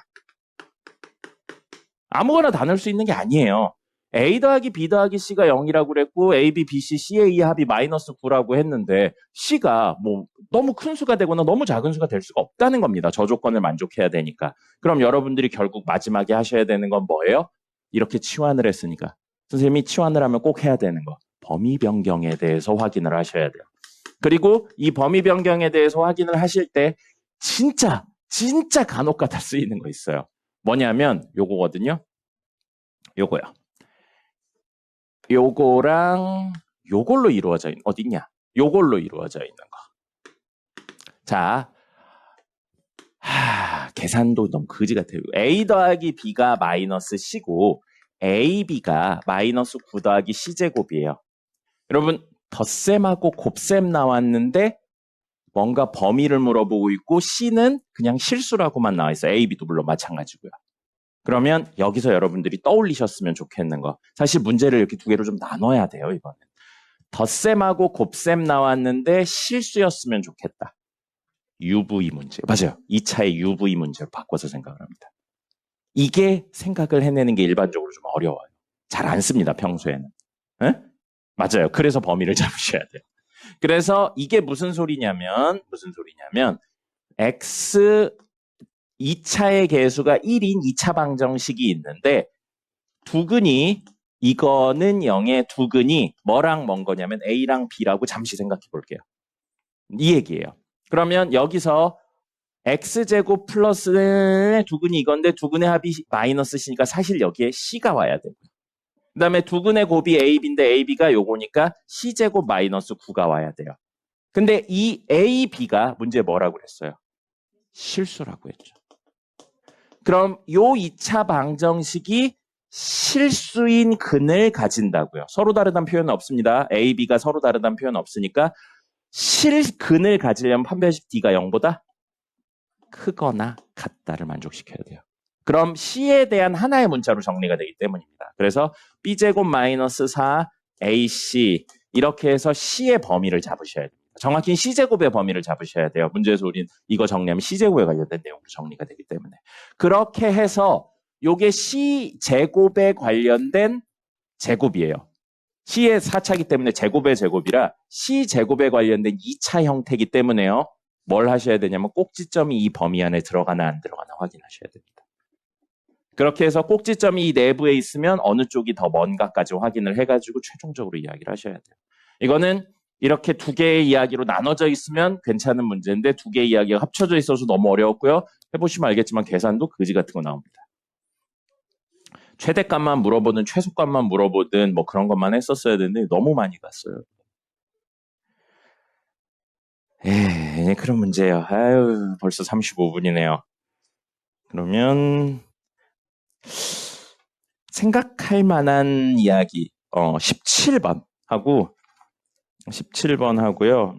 아무거나 다 넣을 수 있는 게 아니에요. A 더하기 B 더하기 C가 0이라고 그랬고 A, B, B, C, C의 합이 마이너스 9라고 했는데 C가 뭐 너무 큰 수가 되거나 너무 작은 수가 될 수가 없다는 겁니다. 저 조건을 만족해야 되니까. 그럼 여러분들이 결국 마지막에 하셔야 되는 건 뭐예요? 이렇게 치환을 했으니까. 선생님이 치환을 하면 꼭 해야 되는 거. 범위 변경에 대해서 확인을 하셔야 돼요. 그리고 이 범위 변경에 대해서 확인을 하실 때 진짜 간혹가다 쓰이는 거 있어요. 뭐냐면 요거거든요. 요거요. 요거랑 요걸로 이루어져 있는 어딨냐? 요걸로 이루어져 있는 거. 자, 계산도 너무 거지 같아요. A 더하기 B가 마이너스 C고 AB가 마이너스 9 더하기 C제곱이에요. 여러분 덧셈하고 곱셈 나왔는데 뭔가 범위를 물어보고 있고 C는 그냥 실수라고만 나와 있어요. A, B도 물론 마찬가지고요. 그러면 여기서 여러분들이 떠올리셨으면 좋겠는 거. 사실 문제를 이렇게 두 개로 좀 나눠야 돼요, 이번엔. 덧셈하고 곱셈 나왔는데 실수였으면 좋겠다. UV 문제. 맞아요. 2차의 UV 문제로 바꿔서 생각을 합니다. 이게 생각을 해내는 게 일반적으로 좀 어려워요. 잘 안 씁니다, 평소에는. 에? 맞아요. 그래서 범위를 잡으셔야 돼요. 그래서 이게 무슨 소리냐면 X 2차의 개수가 1인 2차 방정식이 있는데 두근이 이거는 0의 두근이 뭐랑 뭔 거냐면 A랑 B라고 잠시 생각해 볼게요. 이 얘기예요. 그러면 여기서 X제곱 플러스 두근이 이건데 두근의 합이 마이너스 C니까 사실 여기에 C가 와야 되고요. 그 다음에 두근의 곱이 AB인데 AB가 요거니까 C제곱 마이너스 9가 와야 돼요. 근데 이 AB가 문제에 뭐라고 그랬어요? 실수라고 했죠. 그럼 요 2차 방정식이 실수인 근을 가진다고요. 서로 다르다는 표현은 없습니다. A, B가 서로 다르다는 표현은 없으니까 실근을 가지려면 판별식 D가 0보다 크거나 같다를 만족시켜야 돼요. 그럼 C에 대한 하나의 문자로 정리가 되기 때문입니다. 그래서 B제곱 마이너스 4 AC 이렇게 해서 C의 범위를 잡으셔야 됩니다. 정확히 C제곱의 범위를 잡으셔야 돼요. 문제에서 우린 이거 정리하면 C제곱에 관련된 내용으로 정리가 되기 때문에. 그렇게 해서 요게 C제곱에 관련된 제곱이에요. C의 4차이기 때문에 제곱의 제곱이라 C제곱에 관련된 2차 형태이기 때문에요. 뭘 하셔야 되냐면 꼭지점이 이 범위 안에 들어가나 안 들어가나 확인하셔야 됩니다. 그렇게 해서 꼭지점이 이 내부에 있으면 어느 쪽이 더 먼가까지 확인을 해가지고 최종적으로 이야기를 하셔야 돼요. 이거는 이렇게 두 개의 이야기로 나눠져 있으면 괜찮은 문제인데 두 개의 이야기가 합쳐져 있어서 너무 어려웠고요. 해보시면 알겠지만 계산도 그지 같은 거 나옵니다. 최대값만 물어보든 최소값만 물어보든 뭐 그런 것만 했었어야 되는데 너무 많이 갔어요. 그런 문제예요. 아유, 벌써 35분이네요. 그러면 생각할 만한 이야기 17번 하고 17번 하고요.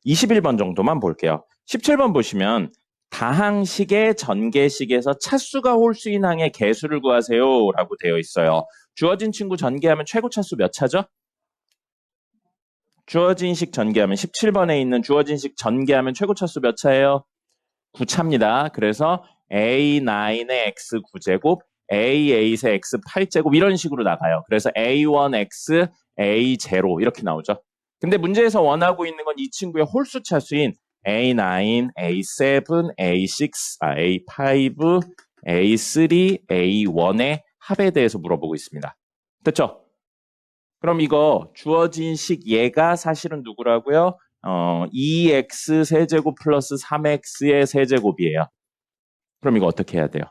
21번 정도만 볼게요. 17번 보시면 다항식의 전개식에서 차수가 홀수인 항의 개수를 구하세요 라고 되어 있어요. 주어진 친구 전개하면 최고 차수 몇 차죠? 주어진 식 전개하면 17번에 있는 주어진 식 전개하면 최고 차수 몇 차예요? 9차입니다. 그래서 A9의 X9제곱, A8의 X8제곱 이런 식으로 나가요. 그래서 A1X, A0 이렇게 나오죠. 근데 문제에서 원하고 있는 건 이 친구의 홀수 차수인 A9, A7, A6, A5, A3, A1의 합에 대해서 물어보고 있습니다. 됐죠? 그럼 이거 주어진 식 얘가 사실은 누구라고요? 2x 세제곱 플러스 3x의 세제곱이에요. 그럼 이거 어떻게 해야 돼요?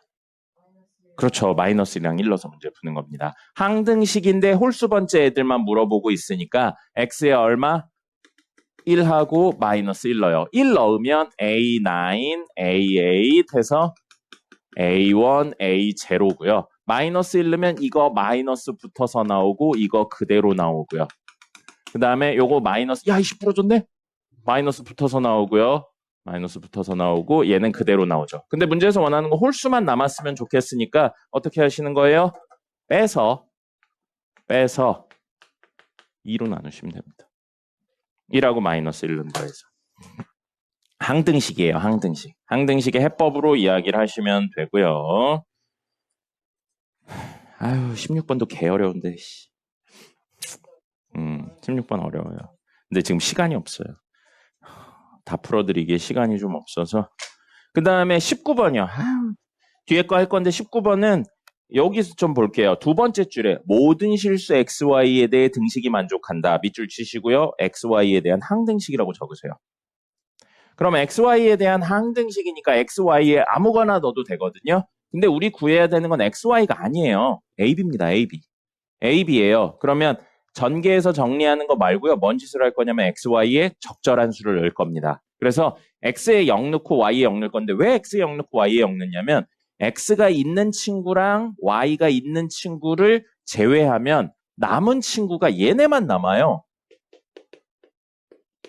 그렇죠. 마이너스 1이랑 1 넣어서 문제 푸는 겁니다. 항등식인데 홀수 번째 애들만 물어보고 있으니까 x에 얼마? 1하고 마이너스 1 넣어요. 1 넣으면 A9, A8 해서 A1, A0고요. 마이너스 1 넣으면 이거 마이너스 붙어서 나오고 이거 그대로 나오고요. 그 다음에 요거 마이너스, 야, 20 부러졌네? 마이너스 붙어서 나오고요. 마이너스 붙어서 나오고 얘는 그대로 나오죠. 근데 문제에서 원하는 거 홀수만 남았으면 좋겠으니까 어떻게 하시는 거예요? 빼서 2로 나누시면 됩니다. 1하고 마이너스 1 넣은 거에서. 항등식이에요. 항등식. 항등식의 해법으로 이야기를 하시면 되고요. 아유, 16번도 개 어려운데. 16번 어려워요. 근데 지금 시간이 없어요. 다 풀어드리기에 시간이 좀 없어서. 그 다음에 19번이요. 뒤에 거 할 건데 19번은 여기서 좀 볼게요. 두 번째 줄에 모든 실수 XY에 대해 등식이 만족한다. 밑줄 치시고요. XY에 대한 항등식이라고 적으세요. 그럼 XY에 대한 항등식이니까 XY에 아무거나 넣어도 되거든요. 근데 우리 구해야 되는 건 XY가 아니에요. AB입니다. AB예요. 그러면 전개해서 정리하는 거 말고요. 뭔 짓을 할 거냐면 XY에 적절한 수를 넣을 겁니다. 그래서 X에 0 넣고 Y에 0 넣을 건데 왜 X에 0 넣고 Y에 0 넣냐면 X가 있는 친구랑 Y가 있는 친구를 제외하면 남은 친구가 얘네만 남아요.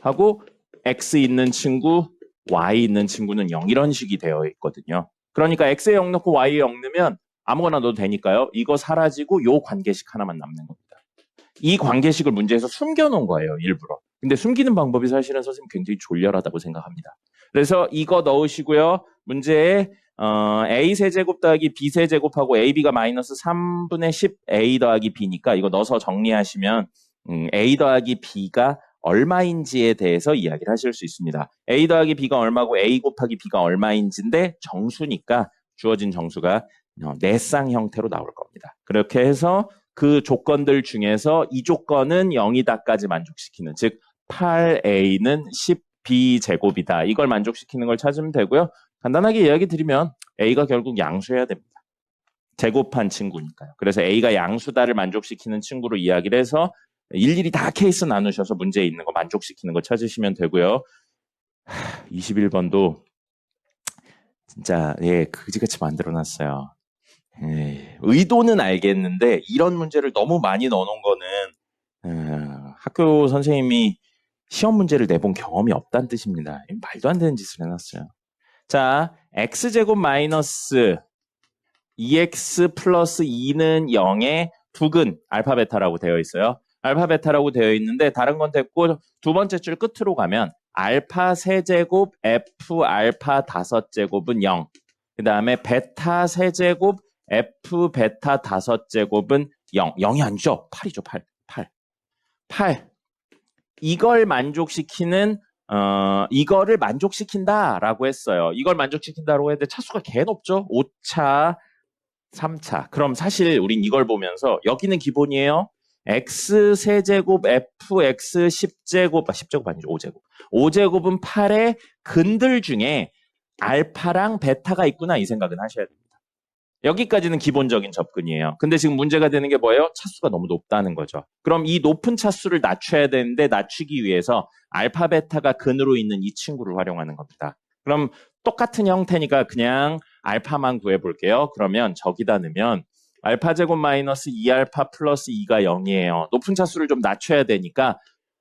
하고 X 있는 친구, Y 있는 친구는 0 이런 식이 되어 있거든요. 그러니까 X에 0 넣고 Y에 0 넣으면 아무거나 넣어도 되니까요. 이거 사라지고 요 관계식 하나만 남는 겁니다. 이 관계식을 문제에서 숨겨놓은 거예요. 일부러. 근데 숨기는 방법이 사실은 선생님 굉장히 졸렬하다고 생각합니다. 그래서 이거 넣으시고요. 문제에 A 세제곱 더하기 B 세제곱하고 AB가 마이너스 3분의 10 A 더하기 B니까 이거 넣어서 정리하시면 A 더하기 B가 얼마인지에 대해서 이야기를 하실 수 있습니다. A 더하기 B가 얼마고 A 곱하기 B가 얼마인지인데 정수니까 주어진 정수가 내쌍 형태로 나올 겁니다. 그렇게 해서 그 조건들 중에서 이 조건은 0이다까지 만족시키는, 즉 8A는 10B제곱이다. 이걸 만족시키는 걸 찾으면 되고요. 간단하게 이야기 드리면 A가 결국 양수해야 됩니다. 제곱한 친구니까요. 그래서 A가 양수다를 만족시키는 친구로 이야기를 해서 일일이 다 케이스 나누셔서 문제에 있는 거 만족시키는 거 찾으시면 되고요. 21번도 진짜 그지같이 만들어놨어요. 의도는 알겠는데 이런 문제를 너무 많이 넣어놓은 거는 학교 선생님이 시험 문제를 내본 경험이 없다는 뜻입니다. 말도 안 되는 짓을 해놨어요. 자, x제곱 마이너스 2x 플러스 2는 0의 두근 알파 베타라고 되어 있어요. 알파 베타라고 되어 있는데 다른 건 됐고 두 번째 줄 끝으로 가면 알파 세제곱 f 알파 다섯 제곱은 0. 그 다음에 베타 세제곱 f 베타 다섯 제곱은 0. 0이 아니죠. 8이죠. 8. 이걸 만족시키는 이거를 만족시킨다라고 했어요. 이걸 만족시킨다라고 했는데 차수가 개 높죠. 5차, 3차. 그럼 사실 우린 이걸 보면서 여기는 기본이에요. x 세제곱 fx 10제곱, 10제곱 아니죠. 5제곱. 5제곱은 8의 근들 중에 알파랑 베타가 있구나 이 생각은 하셔야 됩니다. 여기까지는 기본적인 접근이에요. 근데 지금 문제가 되는 게 뭐예요? 차수가 너무 높다는 거죠. 그럼 이 높은 차수를 낮춰야 되는데 낮추기 위해서 알파 베타가 근으로 있는 이 친구를 활용하는 겁니다. 그럼 똑같은 형태니까 그냥 알파만 구해볼게요. 그러면 저기다 넣으면 알파 제곱 마이너스 2알파 플러스 2가 0이에요. 높은 차수를 좀 낮춰야 되니까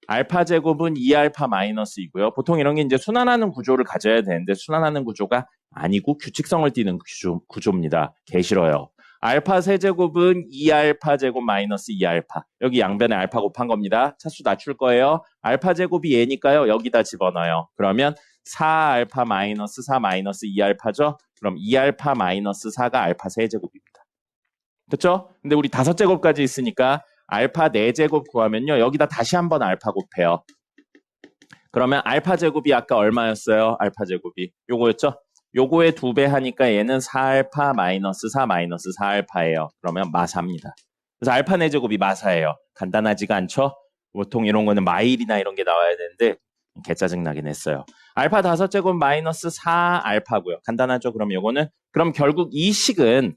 알파 제곱은 2알파 마이너스이고요. 보통 이런 게 이제 순환하는 구조를 가져야 되는데 순환하는 구조가 아니고 규칙성을 띠는 구조입니다. 개 싫어요. 알파 세제곱은 2알파 제곱 마이너스 2알파. 여기 양변에 알파 곱한 겁니다. 차수 낮출 거예요. 알파 제곱이 얘니까요. 여기다 집어넣어요. 그러면 4알파 마이너스 4 마이너스 2알파죠. 그럼 2알파 마이너스 4가 알파 세제곱입니다. 됐죠? 근데 우리 5제곱까지 있으니까 알파 4제곱 구하면요. 여기다 다시 한번 알파 곱해요. 그러면 알파 제곱이 아까 얼마였어요? 알파 제곱이. 요거였죠? 요거의 2배 하니까 얘는 4알파 마이너스 4 마이너스 4알파예요. 그러면 마사입니다. 그래서 알파 4제곱이 마사예요. 간단하지가 않죠? 보통 이런 거는 마일이나 이런 게 나와야 되는데 개짜증나긴 했어요. 알파 5제곱 마이너스 4알파고요. 간단하죠? 그럼 요거는 그럼 결국 이 식은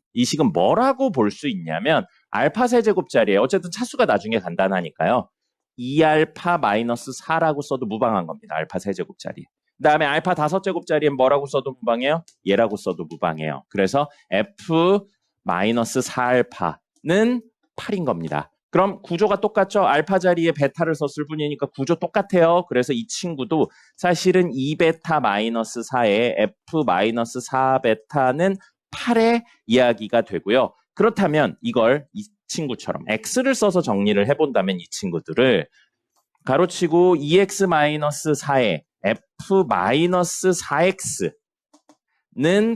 뭐라고 볼 수 있냐면 알파 세제곱짜리예요. 어쨌든 차수가 나중에 간단하니까요. 2알파 마이너스 4라고 써도 무방한 겁니다. 알파 세제곱짜리. 그 다음에 알파 5제곱짜리엔 뭐라고 써도 무방해요? 얘라고 써도 무방해요. 그래서 f 마이너스 4알파는 8인 겁니다. 그럼 구조가 똑같죠? 알파 자리에 베타를 썼을 뿐이니까 구조 똑같아요. 그래서 이 친구도 사실은 2베타 마이너스 4에 f 마이너스 4베타는 8의 이야기가 되고요. 그렇다면 이걸 이 친구처럼 x를 써서 정리를 해본다면 이 친구들을 가로치고 2x 마이너스 4에 f 마이너스 4x는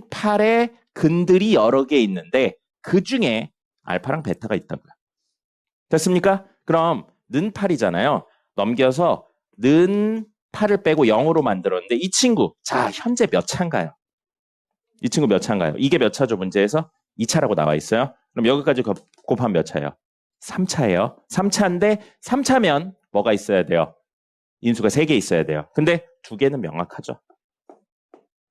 8의 근들이 여러 개 있는데 그 중에 알파랑 베타가 있다고요. 됐습니까? 그럼 는 8이잖아요. 넘겨서 는 8을 빼고 0으로 만들었는데 이 친구, 자 현재 몇 차인가요? 이 친구 몇 차인가요? 이게 몇 차죠? 문제에서 2차라고 나와 있어요. 그럼 여기까지 곱하면 몇 차예요? 3차예요. 3차인데 3차면 뭐가 있어야 돼요? 인수가 3개 있어야 돼요. 근데 2개는 명확하죠.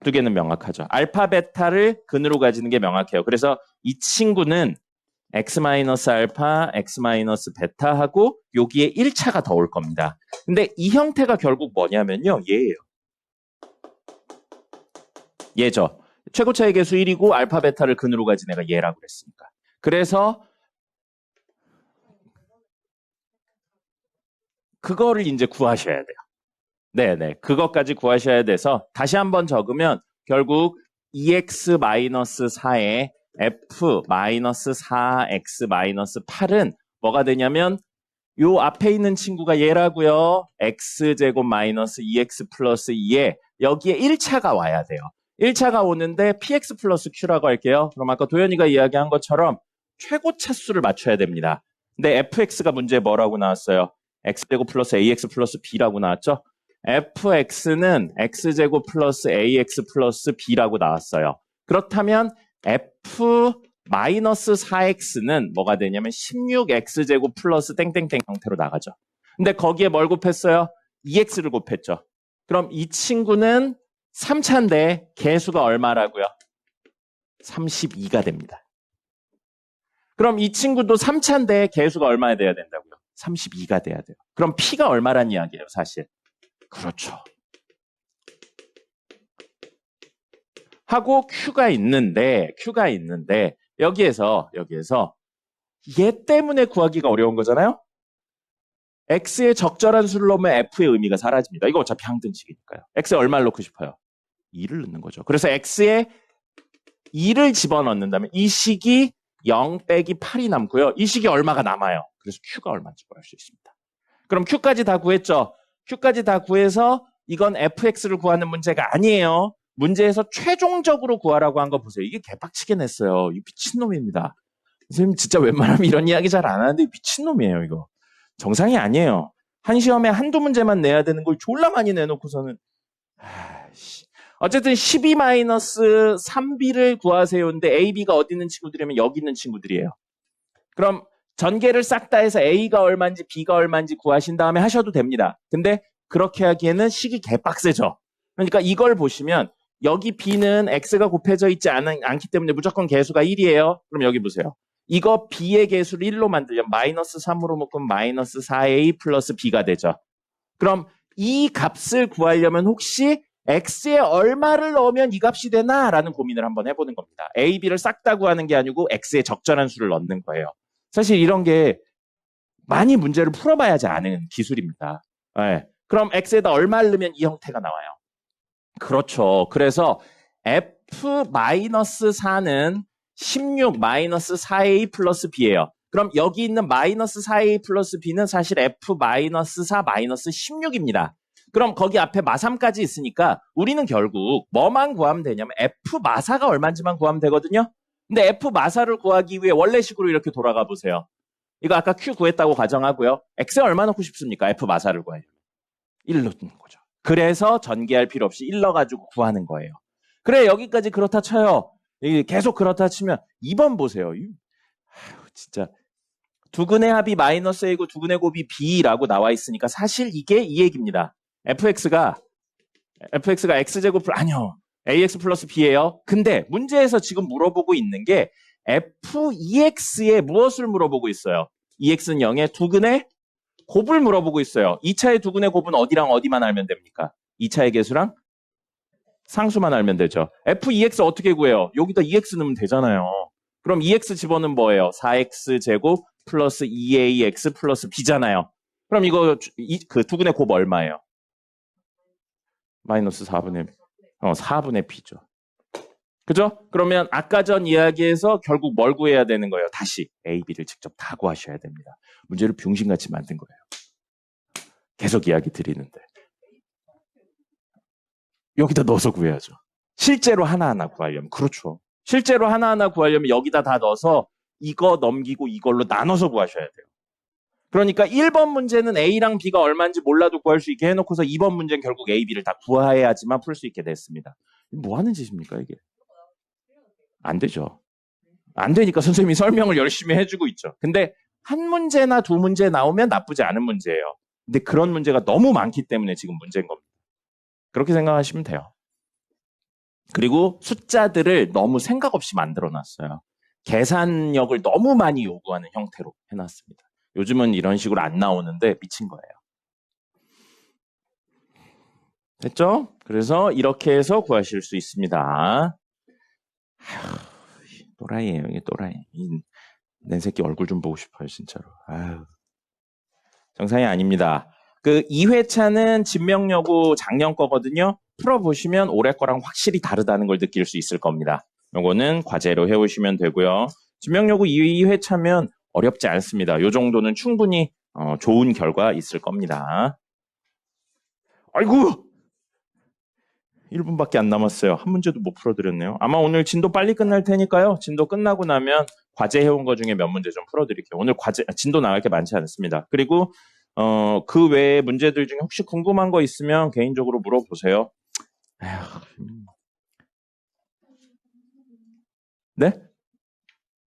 2개는 명확하죠. 알파 베타를 근으로 가지는 게 명확해요. 그래서 이 친구는 x-알파, x-베타하고 여기에 1차가 더 올 겁니다. 근데 이 형태가 결국 뭐냐면요. 얘예요. 얘죠. 최고차의 개수 1이고 알파, 베타를 근으로 가진 애가 얘라고 그랬으니까. 그래서 그거를 이제 구하셔야 돼요. 네네. 그것까지 구하셔야 돼서 다시 한번 적으면 결국 2x-4에 f-4x-8은 뭐가 되냐면 요 앞에 있는 친구가 얘라고요. x제곱 마이너스 2x 플러스 2에 여기에 1차가 와야 돼요. 1차가 오는데 px 플러스 q라고 할게요. 그럼 아까 도현이가 이야기한 것처럼 최고 차수를 맞춰야 됩니다. 근데 fx가 문제에 뭐라고 나왔어요? x제곱 플러스 ax 플러스 b라고 나왔죠? fx는 x제곱 플러스 ax 플러스 b라고 나왔어요. 그렇다면 f 마이너스 4x는 뭐가 되냐면 16x제곱 플러스 땡땡땡 형태로 나가죠. 근데 거기에 뭘 곱했어요? 2x를 곱했죠. 그럼 이 친구는 3차인데 개수가 얼마라고요? 32가 됩니다. 그럼 이 친구도 3차인데 개수가 얼마나 돼야 된다고요? 32가 돼야 돼요. 그럼 P가 얼마란 이야기예요, 사실? 그렇죠. 하고 Q가 있는데 여기에서 얘 때문에 구하기가 어려운 거잖아요? X의 적절한 수를 넣으면 F의 의미가 사라집니다. 이거 어차피 항등식이니까요. X에 얼마를 넣고 싶어요? 2를 넣는 거죠. 그래서 X에 2를 집어넣는다면 이 식이 0 빼기 8이 남고요. 이 식이 얼마가 남아요. 그래서 Q가 얼마인지 구할 수 있습니다. 그럼 Q까지 다 구했죠. Q까지 다 구해서 이건 fx를 구하는 문제가 아니에요. 문제에서 최종적으로 구하라고 한 거 보세요. 이게 개빡치게 냈어요. 이 미친놈입니다. 선생님 진짜 웬만하면 이런 이야기 잘 안 하는데 미친놈이에요. 이거. 정상이 아니에요. 한 시험에 한두 문제만 내야 되는 걸 졸라 많이 내놓고서는 어쨌든 12-3b를 구하세요인데 a, b가 어디 있는 친구들이면 여기 있는 친구들이에요. 그럼 전개를 싹 다 해서 a가 얼마인지 b가 얼마인지 구하신 다음에 하셔도 됩니다. 근데 그렇게 하기에는 식이 개빡세죠. 그러니까 이걸 보시면 여기 b는 x가 곱해져 있지 않기 때문에 무조건 개수가 1이에요. 그럼 여기 보세요. 이거 b의 개수를 1로 만들려면 마이너스 3으로 묶으면 마이너스 4a 플러스 b가 되죠. 그럼 이 값을 구하려면 혹시 x에 얼마를 넣으면 이 값이 되나? 라는 고민을 한번 해보는 겁니다. a, b를 싹 다 구하는 게 아니고 x에 적절한 수를 넣는 거예요. 사실 이런 게 많이 문제를 풀어봐야지 아는 기술입니다. 네. 그럼 x에다 얼마를 넣으면 이 형태가 나와요. 그렇죠. 그래서 f-4는 16-4a 플러스 b예요. 그럼 여기 있는 마이너스 4a 플러스 b는 사실 f-4-16입니다. 그럼 거기 앞에 마3까지 있으니까 우리는 결국 뭐만 구하면 되냐면 f-4가 얼마인지만 구하면 되거든요. 근데 f-4를 구하기 위해 원래식으로 이렇게 돌아가 보세요. 이거 아까 q 구했다고 가정하고요. x에 얼마 넣고 싶습니까? f-4를 구하려면. 1 넣는 거죠. 그래서 전개할 필요 없이 1 넣어가지고 구하는 거예요. 그래 여기까지 그렇다 쳐요. 계속 그렇다 치면 2번 보세요. 진짜 두근의 합이 마이너스 a고 두근의 곱이 b라고 나와 있으니까 사실 이게 이 얘기입니다. fx가 x제곱 아니요. ax 플러스 b예요. 근데 문제에서 지금 물어보고 있는 게 f2x에 무엇을 물어보고 있어요? 2x는 0에 두근의 곱을 물어보고 있어요. 2차의 두근의 곱은 어디랑 어디만 알면 됩니까? 2차의 개수랑 상수만 알면 되죠. f2x 어떻게 구해요? 여기다 2x 넣으면 되잖아요. 그럼 2x 집어넣으면 뭐예요? 4x 제곱 플러스 2ax 플러스 b잖아요. 그럼 이거 그 두근의 곱 얼마예요? 마이너스 4분의 b죠. 그죠? 그러면 아까 전 이야기에서 결국 뭘 구해야 되는 거예요? 다시 a, b를 직접 다 구하셔야 됩니다. 문제를 병신같이 만든 거예요. 계속 이야기 드리는데. 여기다 넣어서 구해야죠. 실제로 하나하나 구하려면. 그렇죠. 실제로 하나하나 구하려면 여기다 다 넣어서 이거 넘기고 이걸로 나눠서 구하셔야 돼요. 그러니까 1번 문제는 A랑 B가 얼마인지 몰라도 구할 수 있게 해놓고서 2번 문제는 결국 A, B를 다 구해야지만 풀 수 있게 됐습니다. 뭐 하는 짓입니까 이게? 안 되죠. 안 되니까 선생님이 설명을 열심히 해주고 있죠. 근데 한 문제나 두 문제 나오면 나쁘지 않은 문제예요. 근데 그런 문제가 너무 많기 때문에 지금 문제인 겁니다. 그렇게 생각하시면 돼요. 그리고 숫자들을 너무 생각 없이 만들어놨어요. 계산력을 너무 많이 요구하는 형태로 해놨습니다. 요즘은 이런 식으로 안 나오는데 미친 거예요. 됐죠? 그래서 이렇게 해서 구하실 수 있습니다. 또라이예요, 이게 또라이. 내 새끼 얼굴 좀 보고 싶어요, 진짜로. 아유. 정상이 아닙니다. 그 2회차는 진명여고 작년 거거든요. 풀어보시면 올해 거랑 확실히 다르다는 걸 느낄 수 있을 겁니다. 요거는 과제로 해오시면 되고요. 진명여고 2회차면 어렵지 않습니다. 요 정도는 충분히 좋은 결과 있을 겁니다. 아이고! 1분밖에 안 남았어요. 한 문제도 못 풀어드렸네요. 아마 오늘 진도 빨리 끝날 테니까요. 진도 끝나고 나면 과제 해온 거 중에 몇 문제 좀 풀어드릴게요. 오늘 진도 나갈 게 많지 않습니다. 그리고 그 외에 문제들 중에 혹시 궁금한 거 있으면 개인적으로 물어보세요. 에휴, 네?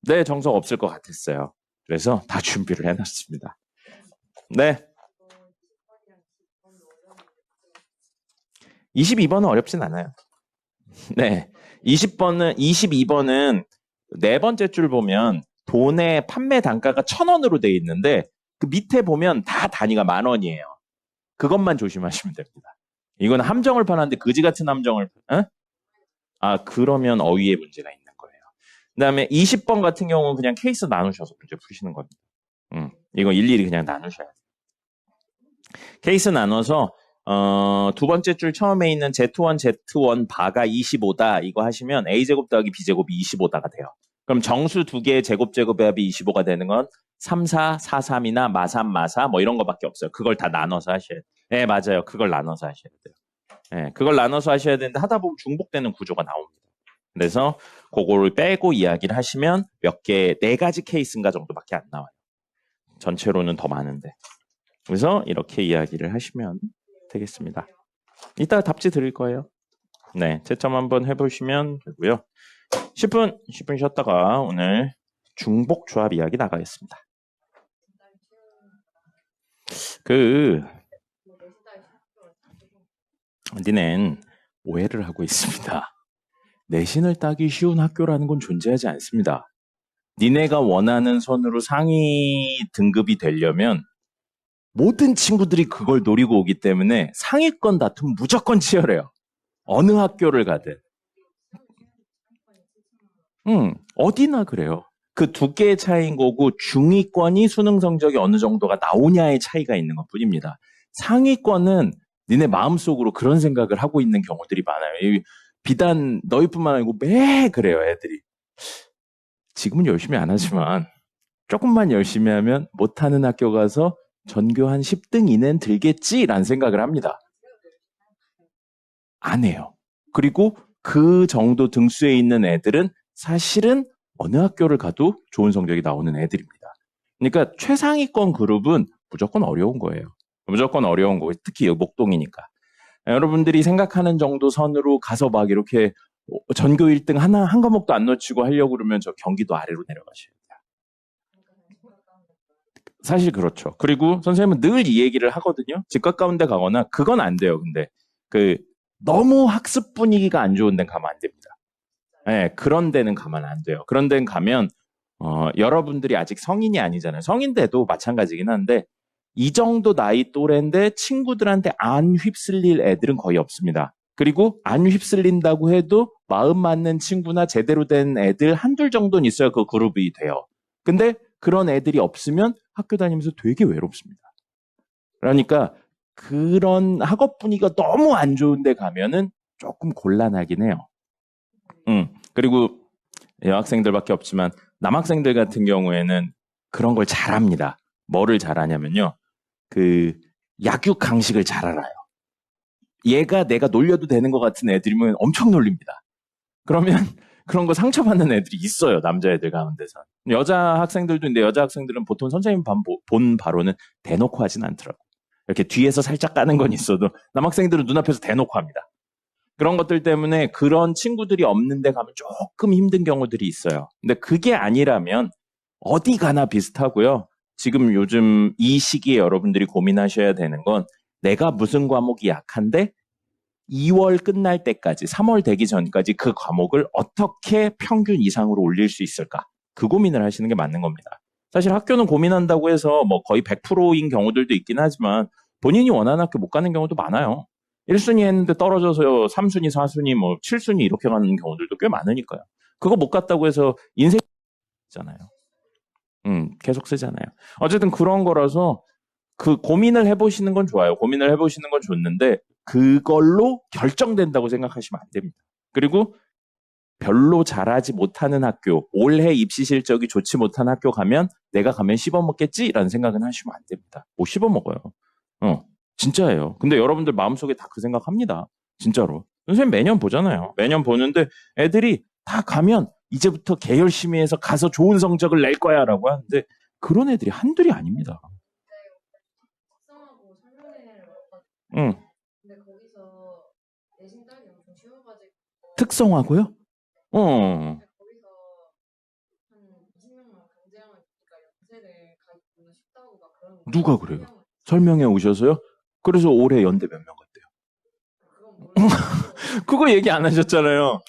네, 정석 없을 것 같았어요. 그래서 다 준비를 해놨습니다. 네. 22번은 어렵진 않아요. 네. 22번은 네 번째 줄 보면 돈의 판매 단가가 1,000원으로 돼 있는데 그 밑에 보면 다 단위가 10,000원이에요. 그것만 조심하시면 됩니다. 이건 함정을 파는데 그지 같은 함정을, 어? 그러면 어휘에 문제가 있는 거예요. 그 다음에 20번 같은 경우는 그냥 케이스 나누셔서 문제 푸시는 겁니다. 이거 일일이 그냥 나누셔야 돼요. 케이스 나눠서 두 번째 줄 처음에 있는 Z1, Z1 바가 25다 이거 하시면 A제곱 더하기 B제곱이 25다가 돼요. 그럼 정수 두 개의 제곱제곱의 합이 25가 되는 건 3, 4, 4, 3이나 마3, 마4 뭐 이런 거밖에 없어요. 그걸 다 나눠서 하셔야 돼요. 네, 맞아요. 그걸 나눠서 하셔야 돼요. 네, 그걸 나눠서 하셔야 되는데 하다 보면 중복되는 구조가 나옵니다. 그래서 그거를 빼고 이야기를 하시면 몇 개, 4가지 케이스인가 정도밖에 안 나와요. 전체로는 더 많은데. 그래서 이렇게 이야기를 하시면 되겠습니다. 이따 답지 드릴 거예요. 네, 채점 한번 해보시면 되고요. 10분 쉬었다가 오늘 중복 조합 이야기 나가겠습니다. 니넨 오해를 하고 있습니다. 내신을 따기 쉬운 학교라는 건 존재하지 않습니다. 니네가 원하는 선으로 상위 등급이 되려면 모든 친구들이 그걸 노리고 오기 때문에 상위권 다툼 무조건 치열해요. 어느 학교를 가든. 어디나 그래요. 그 두 개의 차이인 거고 중위권이 수능 성적이 어느 정도가 나오냐의 차이가 있는 것 뿐입니다. 상위권은 니네 마음속으로 그런 생각을 하고 있는 경우들이 많아요. 비단 너희뿐만 아니고 매 그래요, 애들이. 지금은 열심히 안 하지만 조금만 열심히 하면 못하는 학교 가서 전교 한 10등 이내는 들겠지라는 생각을 합니다. 안 해요. 그리고 그 정도 등수에 있는 애들은 사실은 어느 학교를 가도 좋은 성적이 나오는 애들입니다. 그러니까 최상위권 그룹은 무조건 어려운 거예요. 무조건 어려운 거고 특히 목동이니까. 여러분들이 생각하는 정도 선으로 가서 막 이렇게 전교 1등 한 과목도 안 놓치고 하려고 그러면 저 경기도 아래로 내려가셔야 돼요. 사실 그렇죠. 그리고 선생님은 늘 이 얘기를 하거든요. 집 가까운 데 가거나 그건 안 돼요. 근데 너무 학습 분위기가 안 좋은 데는 가면 안 됩니다. 네, 그런 데는 가면 안 돼요. 그런 데는 가면 여러분들이 아직 성인이 아니잖아요. 성인돼도 마찬가지긴 한데 이 정도 나이 또래인데 친구들한테 안 휩쓸릴 애들은 거의 없습니다. 그리고 안 휩쓸린다고 해도 마음 맞는 친구나 제대로 된 애들 한둘 정도는 있어야 그 그룹이 돼요. 근데 그런 애들이 없으면 학교 다니면서 되게 외롭습니다. 그러니까 그런 학업 분위기가 너무 안 좋은데 가면은 조금 곤란하긴 해요. 그리고 여학생들밖에 없지만 남학생들 같은 경우에는 그런 걸 잘합니다. 뭐를 잘하냐면요. 약육 강식을 잘 알아요. 얘가 내가 놀려도 되는 것 같은 애들이면 엄청 놀립니다. 그러면 그런 거 상처받는 애들이 있어요. 남자애들 가운데서. 여자 학생들도 있는데 여자 학생들은 보통 선생님 본 바로는 대놓고 하진 않더라고. 이렇게 뒤에서 살짝 까는 건 있어도 남학생들은 눈앞에서 대놓고 합니다. 그런 것들 때문에 그런 친구들이 없는데 가면 조금 힘든 경우들이 있어요. 근데 그게 아니라면 어디 가나 비슷하고요. 지금 요즘 이 시기에 여러분들이 고민하셔야 되는 건 내가 무슨 과목이 약한데 2월 끝날 때까지 3월 되기 전까지 그 과목을 어떻게 평균 이상으로 올릴 수 있을까? 그 고민을 하시는 게 맞는 겁니다. 사실 학교는 고민한다고 해서 뭐 거의 100%인 경우들도 있긴 하지만 본인이 원하는 학교 못 가는 경우도 많아요. 1순위 했는데 떨어져서 3순위, 4순위, 뭐 7순위 이렇게 가는 경우들도 꽤 많으니까요. 그거 못 갔다고 해서 인생 있잖아요. 계속 쓰잖아요. 어쨌든 그런 거라서 그 고민을 해보시는 건 좋아요. 고민을 해보시는 건 좋는데 그걸로 결정된다고 생각하시면 안 됩니다. 그리고 별로 잘하지 못하는 학교, 올해 입시 실적이 좋지 못한 학교 가면 내가 가면 씹어먹겠지라는 생각은 하시면 안 됩니다. 못 씹어먹어요. 진짜예요. 근데 여러분들 마음속에 다 그 생각합니다. 진짜로. 선생님 매년 보잖아요. 매년 보는데 애들이 다 가면 이제부터 개 열심히 해서 가서 좋은 성적을 낼 거야 라고 하는데 그런 애들이 한둘이 아닙니다. 응. 근데 거기서 내신 딸이 엄청 쉬워가지고 특성화고요? 어. 거기서 한 20명만 강제하면 되니까 연세를 가기가 쉽다고 막 그런 거 누가 그래요? 설명해 오셔서요? 그래서 올해 연대 몇 명 갔대요? 그건 몰라요. 그거 얘기 안 하셨잖아요.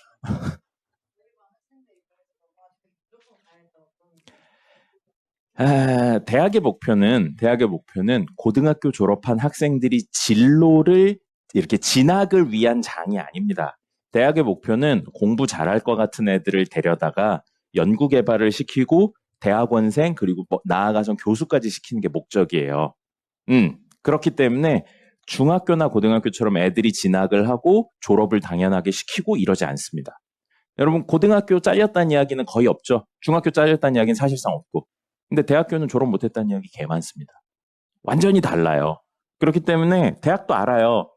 대학의 목표는 고등학교 졸업한 학생들이 진로를 이렇게 진학을 위한 장이 아닙니다. 대학의 목표는 공부 잘할 것 같은 애들을 데려다가 연구 개발을 시키고 대학원생 그리고 나아가서 교수까지 시키는 게 목적이에요. 그렇기 때문에 중학교나 고등학교처럼 애들이 진학을 하고 졸업을 당연하게 시키고 이러지 않습니다. 여러분 고등학교 잘렸다는 이야기는 거의 없죠. 중학교 잘렸다는 이야기는 사실상 없고. 근데 대학교는 졸업 못했다는 이야기 개 많습니다. 완전히 달라요. 그렇기 때문에 대학도 알아요.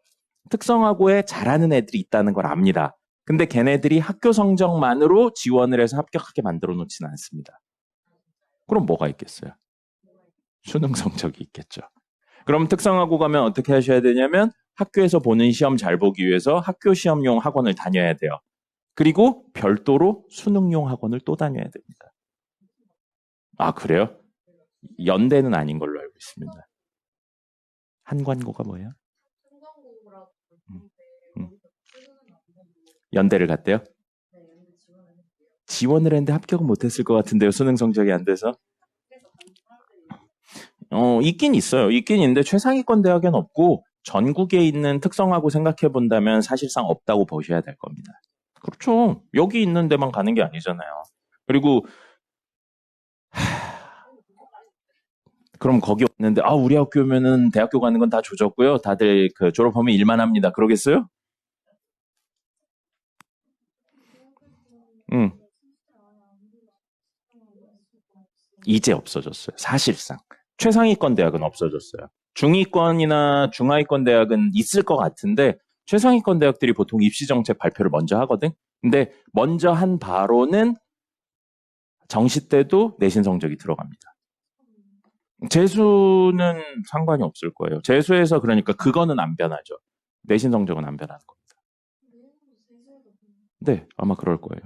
특성화고에 잘하는 애들이 있다는 걸 압니다. 근데 걔네들이 학교 성적만으로 지원을 해서 합격하게 만들어 놓지는 않습니다. 그럼 뭐가 있겠어요? 수능 성적이 있겠죠. 그럼 특성화고 가면 어떻게 하셔야 되냐면 학교에서 보는 시험 잘 보기 위해서 학교 시험용 학원을 다녀야 돼요. 그리고 별도로 수능용 학원을 또 다녀야 됩니다. 아, 그래요? 연대는 아닌 걸로 알고 있습니다. 한관고가 뭐예요? 연대를 갔대요? 지원을 했는데 합격은 못했을 것 같은데요. 수능 성적이 안 돼서. 있긴 있어요. 있긴 있는데 최상위권 대학엔 없고 전국에 있는 특성화고 생각해 본다면 사실상 없다고 보셔야 될 겁니다. 그렇죠. 여기 있는 데만 가는 게 아니잖아요. 그리고 그럼 거기 없는데 우리 학교면은 대학교 가는 건 다 조졌고요. 다들 그 졸업하면 일만 합니다. 그러겠어요? 이제 없어졌어요. 사실상. 최상위권 대학은 없어졌어요. 중위권이나 중하위권 대학은 있을 것 같은데 최상위권 대학들이 보통 입시 정책 발표를 먼저 하거든. 근데 먼저 한 바로는 정시 때도 내신 성적이 들어갑니다. 재수는 상관이 없을 거예요. 재수에서 그러니까 그거는 안 변하죠. 내신 성적은 안 변하는 겁니다. 네, 아마 그럴 거예요.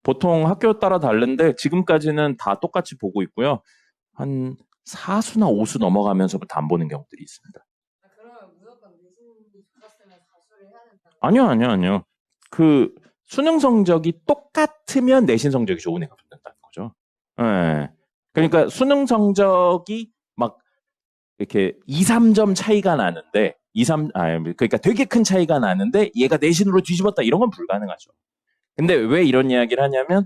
보통 학교 따라 다른데 지금까지는 다 똑같이 보고 있고요. 한 4수나 5수 넘어가면서부터 안 보는 경우들이 있습니다. 그러면 무조건 내신이 좋았으면 4수를 해야 아니요, 된다. 아니요. 그 수능 성적이 똑같으면 내신 성적이 좋은 애가 붙는다는 거죠. 네. 그러니까 수능 성적이 막 이렇게 2, 3점 차이가 나는데 그러니까 되게 큰 차이가 나는데 얘가 내신으로 뒤집었다 이런 건 불가능하죠. 근데 왜 이런 이야기를 하냐면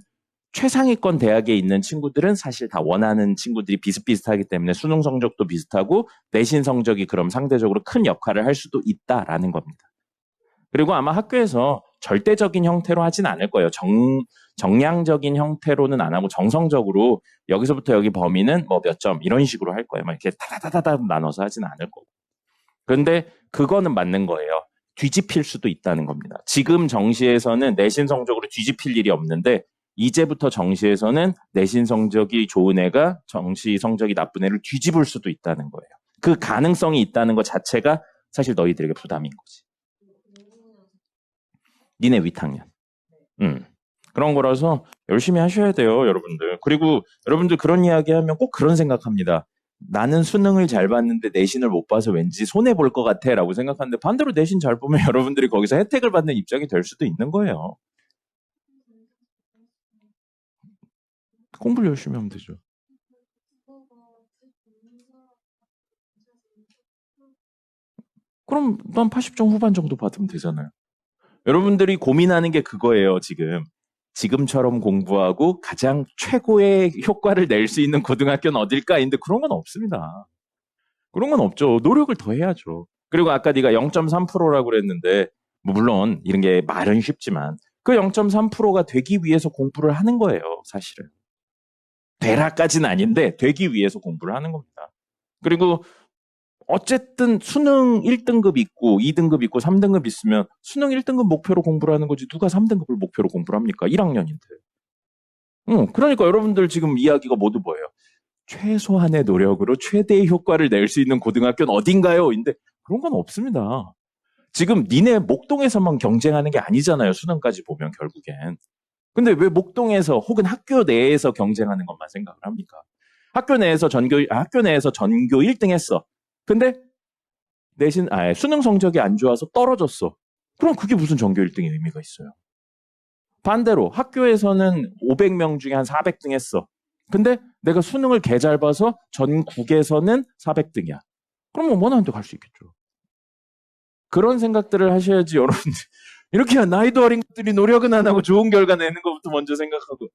최상위권 대학에 있는 친구들은 사실 다 원하는 친구들이 비슷비슷하기 때문에 수능 성적도 비슷하고 내신 성적이 그럼 상대적으로 큰 역할을 할 수도 있다라는 겁니다. 그리고 아마 학교에서 절대적인 형태로 하진 않을 거예요. 정량적인 형태로는 안 하고 정성적으로 여기서부터 여기 범위는 뭐 몇 점 이런 식으로 할 거예요. 막 이렇게 타다다다다 나눠서 하진 않을 거고. 그런데 그거는 맞는 거예요. 뒤집힐 수도 있다는 겁니다. 지금 정시에서는 내신 성적으로 뒤집힐 일이 없는데 이제부터 정시에서는 내신 성적이 좋은 애가 정시 성적이 나쁜 애를 뒤집을 수도 있다는 거예요. 그 가능성이 있다는 것 자체가 사실 너희들에게 부담인 거지. 니네 윗학년. 그런 거라서 열심히 하셔야 돼요, 여러분들. 그리고 여러분들 그런 이야기 하면 꼭 그런 생각합니다. 나는 수능을 잘 봤는데 내신을 못 봐서 왠지 손해볼 것 같아 라고 생각하는데 반대로 내신 잘 보면 여러분들이 거기서 혜택을 받는 입장이 될 수도 있는 거예요. 공부를 열심히 하면 되죠. 그럼 난 80점 후반 정도 받으면 되잖아요. 여러분들이 고민하는 게 그거예요, 지금. 지금처럼 공부하고 가장 최고의 효과를 낼 수 있는 고등학교는 어딜까인데 그런 건 없습니다. 그런 건 없죠. 노력을 더 해야죠. 그리고 아까 네가 0.3%라고 그랬는데 물론 이런 게 말은 쉽지만 그 0.3%가 되기 위해서 공부를 하는 거예요, 사실은. 되라까지는 아닌데 되기 위해서 공부를 하는 겁니다. 그리고 어쨌든 수능 1등급 있고 2등급 있고 3등급 있으면 수능 1등급 목표로 공부를 하는 거지 누가 3등급을 목표로 공부를 합니까? 1학년인데. 그러니까 여러분들 지금 이야기가 모두 뭐예요? 최소한의 노력으로 최대의 효과를 낼 수 있는 고등학교는 어딘가요? 근데 그런 건 없습니다. 지금 니네 목동에서만 경쟁하는 게 아니잖아요. 수능까지 보면 결국엔. 근데 왜 목동에서 혹은 학교 내에서 경쟁하는 것만 생각을 합니까? 학교 내에서 전교 1등 했어. 근데 수능 성적이 안 좋아서 떨어졌어. 그럼 그게 무슨 전교 1등의 의미가 있어요? 반대로 학교에서는 500명 중에 한 400등 했어. 근데 내가 수능을 개 잘 봐서 전국에서는 400등이야. 그러면 원하는 데 갈 수 있겠죠. 그런 생각들을 하셔야지 여러분들. 이렇게 나이도 어린 것들이 노력은 안 하고 좋은 결과 내는 것부터 먼저 생각하고.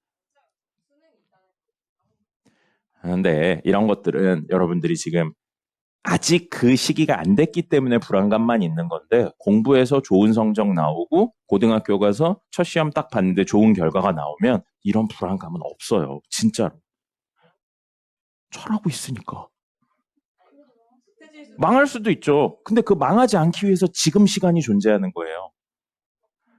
그런데 이런 것들은 여러분들이 지금 아직 그 시기가 안 됐기 때문에 불안감만 있는 건데 공부해서 좋은 성적 나오고 고등학교 가서 첫 시험 딱 봤는데 좋은 결과가 나오면 이런 불안감은 없어요. 진짜로. 잘하고 있으니까. 망할 수도 있죠. 근데 그 망하지 않기 위해서 지금 시간이 존재하는 거예요.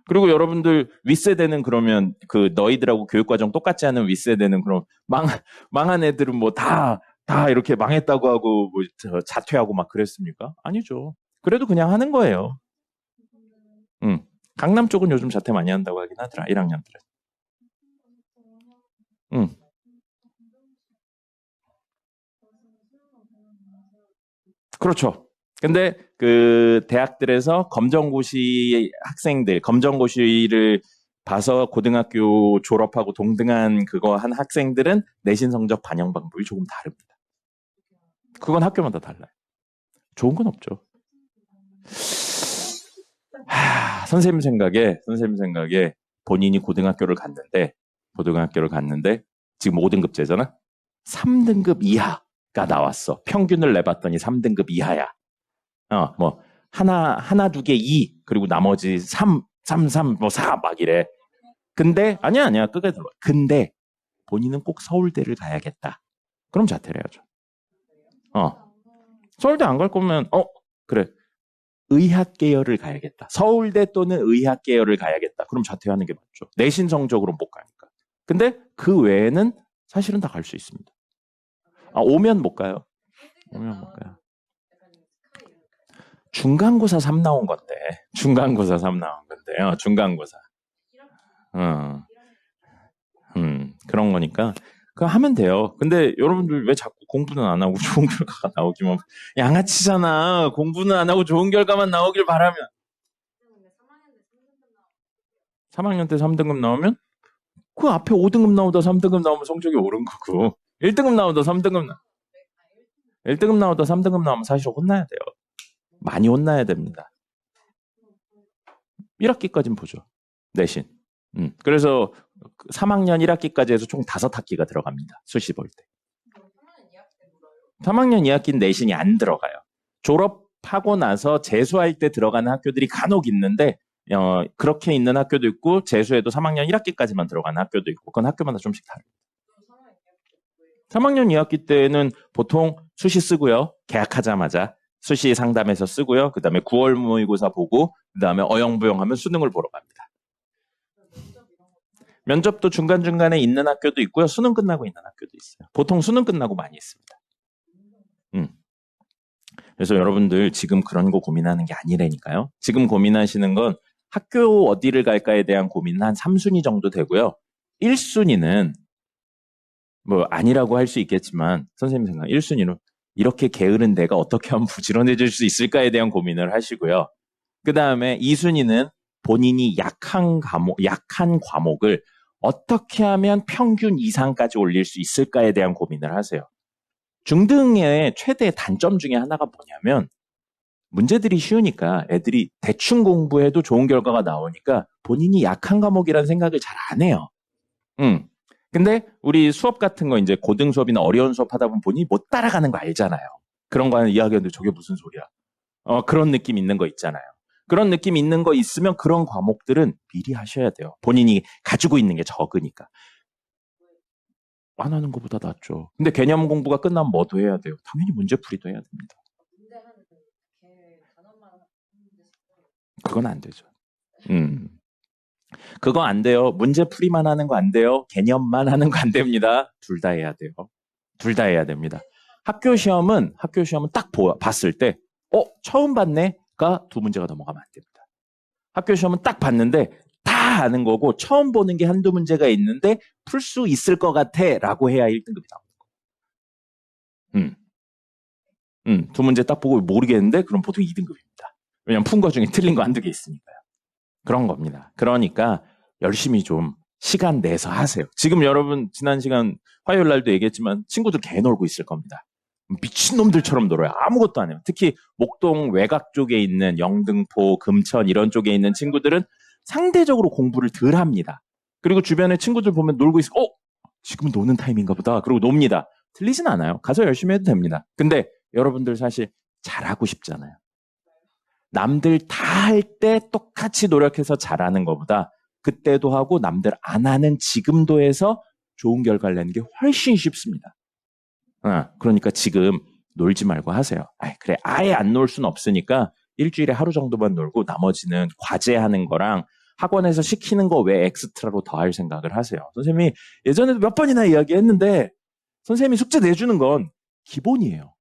그리고 여러분들 윗세대는 그러면 그 너희들하고 교육과정 똑같지 않은 윗세대는 그럼 망한 애들은 뭐 다 이렇게 망했다고 하고 뭐 자퇴하고 막 그랬습니까? 아니죠. 그래도 그냥 하는 거예요. 강남 쪽은 요즘 자퇴 많이 한다고 하긴 하더라. 1학년들은. 그렇죠. 근데 그 대학들에서 검정고시를 봐서 고등학교 졸업하고 동등한 그거 한 학생들은 내신 성적 반영 방법이 조금 다릅니다. 그건 학교마다 달라요. 좋은 건 없죠. 선생님 생각에 본인이 고등학교를 갔는데 지금 5등급제잖아? 3등급 이하가 나왔어. 평균을 내봤더니 3등급 이하야. 뭐 하나 두 개 2, 그리고 나머지 3, 뭐 4 막 이래. 근데 아니야. 끝까지 들어봐. 근데 본인은 꼭 서울대를 가야겠다. 그럼 자퇴를 해야죠. 서울대 안 갈 거면 그래. 의학 계열을 가야겠다. 서울대 또는 의학 계열을 가야겠다. 그럼 자퇴하는 게 맞죠. 내신 성적으로 못 가니까. 근데 그 외에는 사실은 다 갈 수 있습니다. 오면 못 가요. 중간고사 3 나온 건데. 중간고사. 그런 거니까. 그거 하면 돼요. 근데 여러분들 왜 자꾸 공부는 안 하고 좋은 결과가 나오기만. 양아치잖아. 공부는 안 하고 좋은 결과만 나오길 바라면. 3학년 때 3등급 나오면 그 앞에 5등급 나오다 3등급 나오면 성적이 오른 거고 1등급 나오다 3등급 나오면 사실 혼나야 돼요. 많이 혼나야 됩니다. 1학기까지는 보죠. 내신. 그래서 3학년 1학기까지 해서 총 5학기가 들어갑니다. 수시 볼 때. 3학년 2학기는 내신이 안 들어가요. 졸업하고 나서 재수할 때 들어가는 학교들이 간혹 있는데 그렇게 있는 학교도 있고 재수해도 3학년 1학기까지만 들어가는 학교도 있고 그건 학교마다 좀씩 다릅니다. 3학년 2학기 때는 보통 수시 쓰고요. 개학하자마자 수시 상담해서 쓰고요. 그 다음에 9월 모의고사 보고 그 다음에 어영부영하면 수능을 보러 갑니다. 면접도 중간중간에 있는 학교도 있고요. 수능 끝나고 있는 학교도 있어요. 보통 수능 끝나고 많이 있습니다. 그래서 여러분들 지금 그런 거 고민하는 게 아니라니까요. 지금 고민하시는 건 학교 어디를 갈까에 대한 고민은 한 3순위 정도 되고요. 1순위는 뭐 아니라고 할 수 있겠지만 선생님 생각 1순위는 이렇게 게으른 내가 어떻게 하면 부지런해질 수 있을까에 대한 고민을 하시고요. 그 다음에 2순위는 본인이 약한 과목을 어떻게 하면 평균 이상까지 올릴 수 있을까에 대한 고민을 하세요. 중등의 최대 단점 중에 하나가 뭐냐면 문제들이 쉬우니까 애들이 대충 공부해도 좋은 결과가 나오니까 본인이 약한 과목이라는 생각을 잘 안 해요. 근데 우리 수업 같은 거 이제 고등 수업이나 어려운 수업 하다 보면 본인이 못 따라가는 거 알잖아요. 그런 거 이야기하는데 저게 무슨 소리야. 그런 느낌 있는 거 있잖아요. 그런 느낌 있는 거 있으면 그런 과목들은 미리 하셔야 돼요. 본인이 가지고 있는 게 적으니까. 안 하는 것보다 낫죠. 근데 개념 공부가 끝나면 뭐도 해야 돼요? 당연히 문제풀이도 해야 됩니다. 그건 안 되죠. 그거 안 돼요. 문제풀이만 하는 거 안 돼요. 개념만 하는 거 안 됩니다. 둘 다 해야 돼요. 둘 다 해야 됩니다. 학교 시험은 딱 봤을 때 처음 봤네가 두 문제가 넘어가면 안 됩니다. 학교 시험은 딱 봤는데 다 아는 거고 처음 보는 게 한두 문제가 있는데 풀 수 있을 것 같아 라고 해야 1등급이 나오는 거예요. 두 문제 딱 보고 모르겠는데 그럼 보통 2등급입니다. 왜냐면 푼 거 중에 틀린 거 한두 개 있으니까요. 그런 겁니다. 그러니까 열심히 좀 시간 내서 하세요. 지금 여러분 지난 시간 화요일 날도 얘기했지만 친구들 개 놀고 있을 겁니다. 미친놈들처럼 놀아요. 아무것도 안 해요. 특히 목동 외곽 쪽에 있는 영등포, 금천 이런 쪽에 있는 친구들은 상대적으로 공부를 덜 합니다. 그리고 주변에 친구들 보면 놀고 있어. 지금은 노는 타임인가 보다. 그러고 놉니다. 틀리진 않아요. 가서 열심히 해도 됩니다. 근데 여러분들 사실 잘하고 싶잖아요. 남들 다 할 때 똑같이 노력해서 잘하는 것보다 그때도 하고 남들 안 하는 지금도 해서 좋은 결과를 내는 게 훨씬 쉽습니다. 그러니까 지금 놀지 말고 하세요. 그래, 아예 안 놀 수는 없으니까 일주일에 하루 정도만 놀고 나머지는 과제하는 거랑 학원에서 시키는 거 외에 엑스트라로 더 할 생각을 하세요. 선생님이 예전에도 몇 번이나 이야기했는데 선생님이 숙제 내주는 건 기본이에요.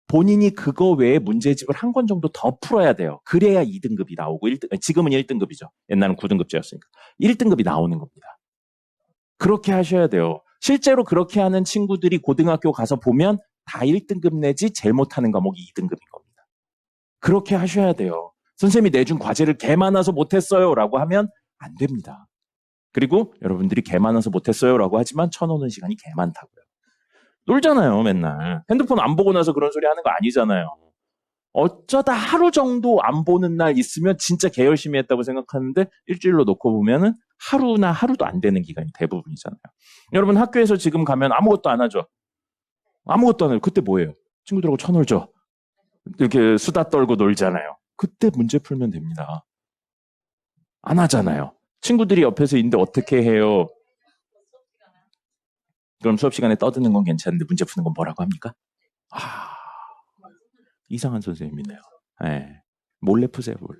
본인이 그거 외에 문제집을 한 권 정도 더 풀어야 돼요. 그래야 2등급이 나오고 지금은 1등급이죠. 옛날은 9등급제였으니까. 1등급이 나오는 겁니다. 그렇게 하셔야 돼요. 실제로 그렇게 하는 친구들이 고등학교 가서 보면 다 1등급 내지 제일 못하는 과목이 2등급인 겁니다. 그렇게 하셔야 돼요. 선생님이 내준 과제를 개 많아서 못했어요 라고 하면 안 됩니다. 그리고 여러분들이 개 많아서 못했어요 라고 하지만 쳐노는 시간이 개 많다고요. 놀잖아요, 맨날. 핸드폰 안 보고 나서 그런 소리 하는 거 아니잖아요. 어쩌다 하루 정도 안 보는 날 있으면 진짜 개 열심히 했다고 생각하는데 일주일로 놓고 보면은 하루나 하루도 안 되는 기간이 대부분이잖아요. 여러분 학교에서 지금 가면 아무것도 안 하죠. 아무것도 안 해요. 그때 뭐예요? 친구들하고 쳐놀죠. 이렇게 수다 떨고 놀잖아요. 그때 문제 풀면 됩니다. 안 하잖아요. 친구들이 옆에서 있는데 어떻게 해요? 그럼 수업 시간에 떠드는 건 괜찮은데 문제 푸는 건 뭐라고 합니까? 이상한 선생님이네요. 네. 몰래 푸세요, 몰래.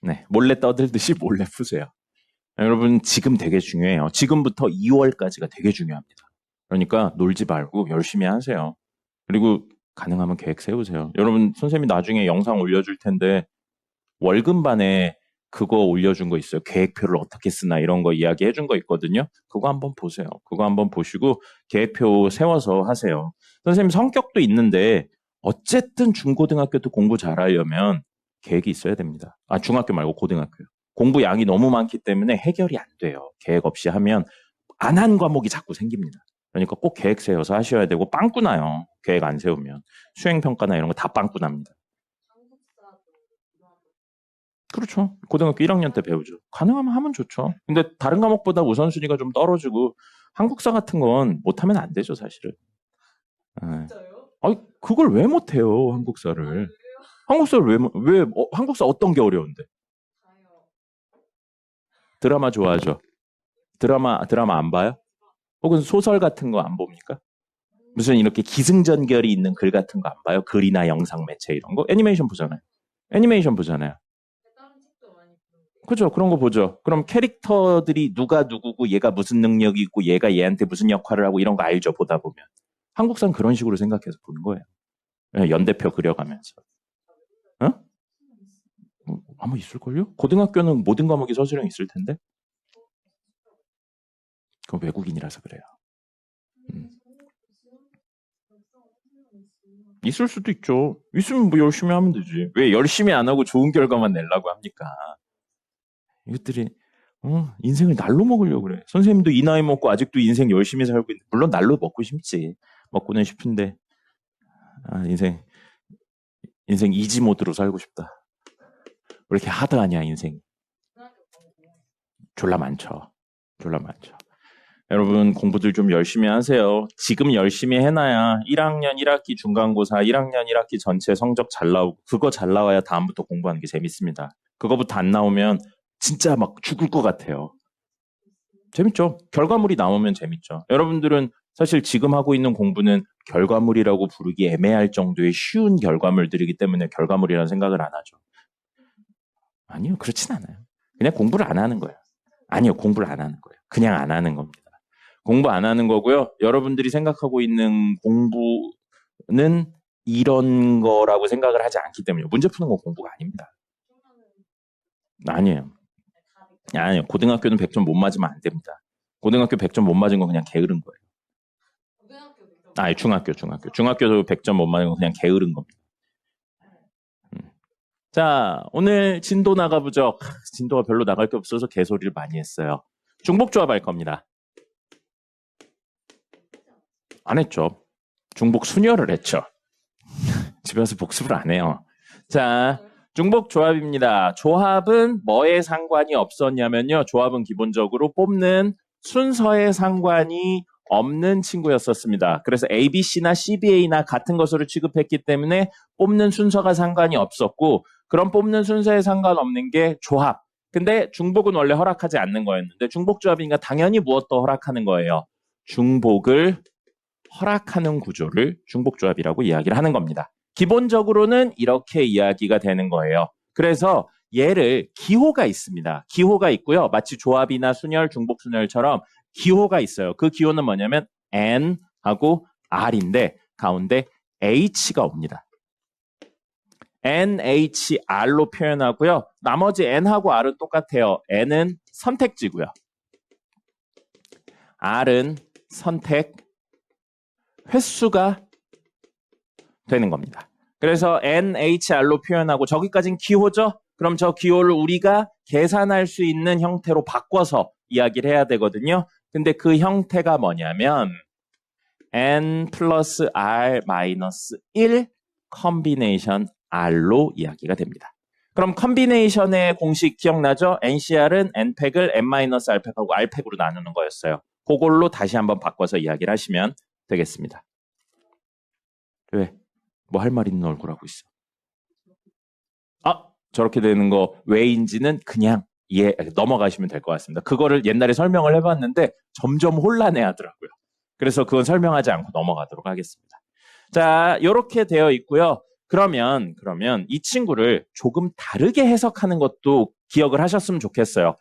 네. 몰래 떠들듯이 몰래 푸세요. 여러분, 지금 되게 중요해요. 지금부터 2월까지가 되게 중요합니다. 그러니까 놀지 말고 열심히 하세요. 그리고 가능하면 계획 세우세요. 여러분, 선생님이 나중에 영상 올려줄 텐데 월급반에 그거 올려준 거 있어요. 계획표를 어떻게 쓰나 이런 거 이야기해 준 거 있거든요. 그거 한번 보세요. 그거 한번 보시고 계획표 세워서 하세요. 선생님 성격도 있는데 어쨌든 중고등학교 때 공부 잘하려면 계획이 있어야 됩니다. 중학교 말고 고등학교요. 공부 양이 너무 많기 때문에 해결이 안 돼요. 계획 없이 하면 안 한 과목이 자꾸 생깁니다. 그러니까 꼭 계획 세워서 하셔야 되고 빵꾸 나요. 계획 안 세우면. 수행평가나 이런 거 다 빵꾸 납니다. 그렇죠. 고등학교 1학년 때 배우죠. 가능하면 하면 좋죠. 근데 다른 과목보다 우선순위가 좀 떨어지고 한국사 같은 건 못하면 안 되죠, 사실은. 진짜요? 그걸 왜 못해요, 한국사를. 한국사를 한국사 어떤 게 어려운데? 드라마 좋아하죠? 드라마 안 봐요? 혹은 소설 같은 거 안 봅니까? 무슨 이렇게 기승전결이 있는 글 같은 거 안 봐요? 글이나 영상 매체 이런 거? 애니메이션 보잖아요. 그죠? 그런 거 보죠. 그럼 캐릭터들이 누가 누구고 얘가 무슨 능력이 있고 얘가 얘한테 무슨 역할을 하고 이런 거 알죠? 보다 보면. 한국사는 그런 식으로 생각해서 보는 거예요. 연대표 그려가면서. 아마 있을걸요? 고등학교는 모든 과목이 서술형 있을 텐데. 그건 외국인이라서 그래요. 있을 수도 있죠. 있으면 뭐 열심히 하면 되지. 왜 열심히 안 하고 좋은 결과만 내려고 합니까? 이것들이 인생을 날로 먹으려고 그래. 선생님도 이 나이 먹고 아직도 인생 열심히 살고 있는데 물론 날로 먹고 싶지. 먹고는 싶은데 인생 이지 모드로 살고 싶다. 왜 이렇게 하드하냐 인생. 졸라 많죠. 여러분 공부들 좀 열심히 하세요. 지금 열심히 해놔야 1학년 1학기 중간고사 1학년 1학기 전체 성적 잘 나오고 그거 잘 나와야 다음부터 공부하는 게 재밌습니다. 그거부터 안 나오면 진짜 막 죽을 것 같아요. 재밌죠. 결과물이 나오면 재밌죠. 여러분들은 사실 지금 하고 있는 공부는 결과물이라고 부르기 애매할 정도의 쉬운 결과물들이기 때문에 결과물이라는 생각을 안 하죠. 아니요. 그렇진 않아요. 그냥 공부를 안 하는 거예요. 아니요. 공부를 안 하는 거예요. 그냥 안 하는 겁니다. 공부 안 하는 거고요. 여러분들이 생각하고 있는 공부는 이런 거라고 생각을 하지 않기 때문에 문제 푸는 건 공부가 아닙니다. 아니에요. 아니요. 고등학교는 100점 못 맞으면 안 됩니다. 고등학교 100점 못 맞은 건 그냥 게으른 거예요. 고등학교 100점. 아니, 중학교도 100점 못 맞은 건 그냥 게으른 겁니다. 자, 오늘 진도 나가보죠. 진도가 별로 나갈 게 없어서 개소리를 많이 했어요. 중복조합 할 겁니다. 안 했죠. 중복 순열을 했죠. 집에서 복습을 안 해요. 자, 중복조합입니다. 조합은 뭐에 상관이 없었냐면요. 조합은 기본적으로 뽑는 순서에 상관이 없는 친구였었습니다. 그래서 ABC나 CBA나 같은 것으로 취급했기 때문에 뽑는 순서가 상관이 없었고, 그런 뽑는 순서에 상관없는 게 조합. 근데 중복은 원래 허락하지 않는 거였는데 중복조합이니까 당연히 무엇도 허락하는 거예요. 중복을 허락하는 구조를 중복조합이라고 이야기를 하는 겁니다. 기본적으로는 이렇게 이야기가 되는 거예요. 그래서 얘를 기호가 있습니다. 기호가 있고요. 마치 조합이나 순열, 중복순열처럼 기호가 있어요. 그 기호는 뭐냐면 N하고 R인데 가운데 H가 옵니다. NHR로 표현하고요. 나머지 N하고 R은 똑같아요. N은 선택지고요. R은 선택 횟수가 되는 겁니다. 그래서 NHR로 표현하고 저기까지는 기호죠? 그럼 저 기호를 우리가 계산할 수 있는 형태로 바꿔서 이야기를 해야 되거든요. 근데 그 형태가 뭐냐면 N 플러스 R 마이너스 1 컨비네이션 R로 이야기가 됩니다. 그럼 컨비네이션의 공식 기억나죠? NCR은 N팩을 N-R팩하고 R팩으로 나누는 거였어요. 그걸로 다시 한번 바꿔서 이야기를 하시면 되겠습니다. 왜? 뭐 할 말 있는 얼굴 하고 있어. 아, 저렇게 되는 거 왜인지는 그냥 넘어가시면 될 것 같습니다. 그거를 옛날에 설명을 해봤는데 점점 혼란해 하더라고요. 그래서 그건 설명하지 않고 넘어가도록 하겠습니다. 자, 이렇게 되어 있고요. 그러면 이 친구를 조금 다르게 해석하는 것도 기억을 하셨으면 좋겠어요.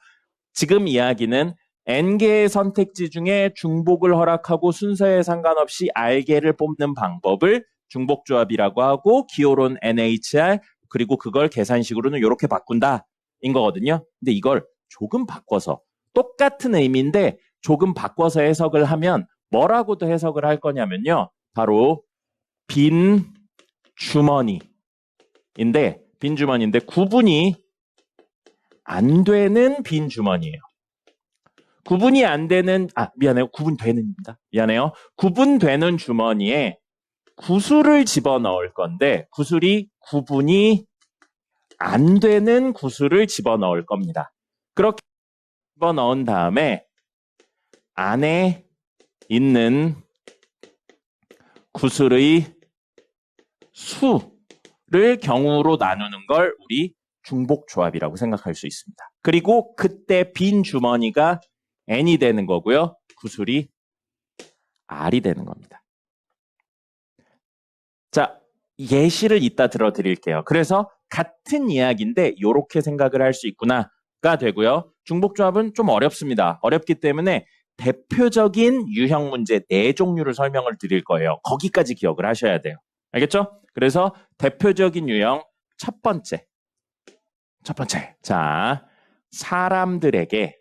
지금 이야기는 N개의 선택지 중에 중복을 허락하고 순서에 상관없이 R개를 뽑는 방법을 중복조합이라고 하고 기호로는 NHR 그리고 그걸 계산식으로는 이렇게 바꾼다 인 거거든요. 근데 이걸 조금 바꿔서 똑같은 의미인데 조금 바꿔서 해석을 하면 뭐라고도 해석을 할 거냐면요. 바로 빈 주머니인데 구분이 안 되는 빈 주머니예요. 구분이 안 되는 구분되는입니다. 미안해요. 구분되는 주머니에 구슬을 집어넣을 건데 구슬이 구분이 안 되는 구슬을 집어넣을 겁니다. 그렇게 집어넣은 다음에 안에 있는 구슬의 수를 경우로 나누는 걸 우리 중복조합이라고 생각할 수 있습니다. 그리고 그때 빈 주머니가 N이 되는 거고요. 구슬이 R이 되는 겁니다. 자, 예시를 이따 들어드릴게요. 그래서 같은 이야기인데 이렇게 생각을 할 수 있구나가 되고요. 중복조합은 좀 어렵습니다. 어렵기 때문에 대표적인 유형 문제 4종류를 설명을 드릴 거예요. 거기까지 기억을 하셔야 돼요. 알겠죠? 그래서 대표적인 유형 첫 번째. 자, 사람들에게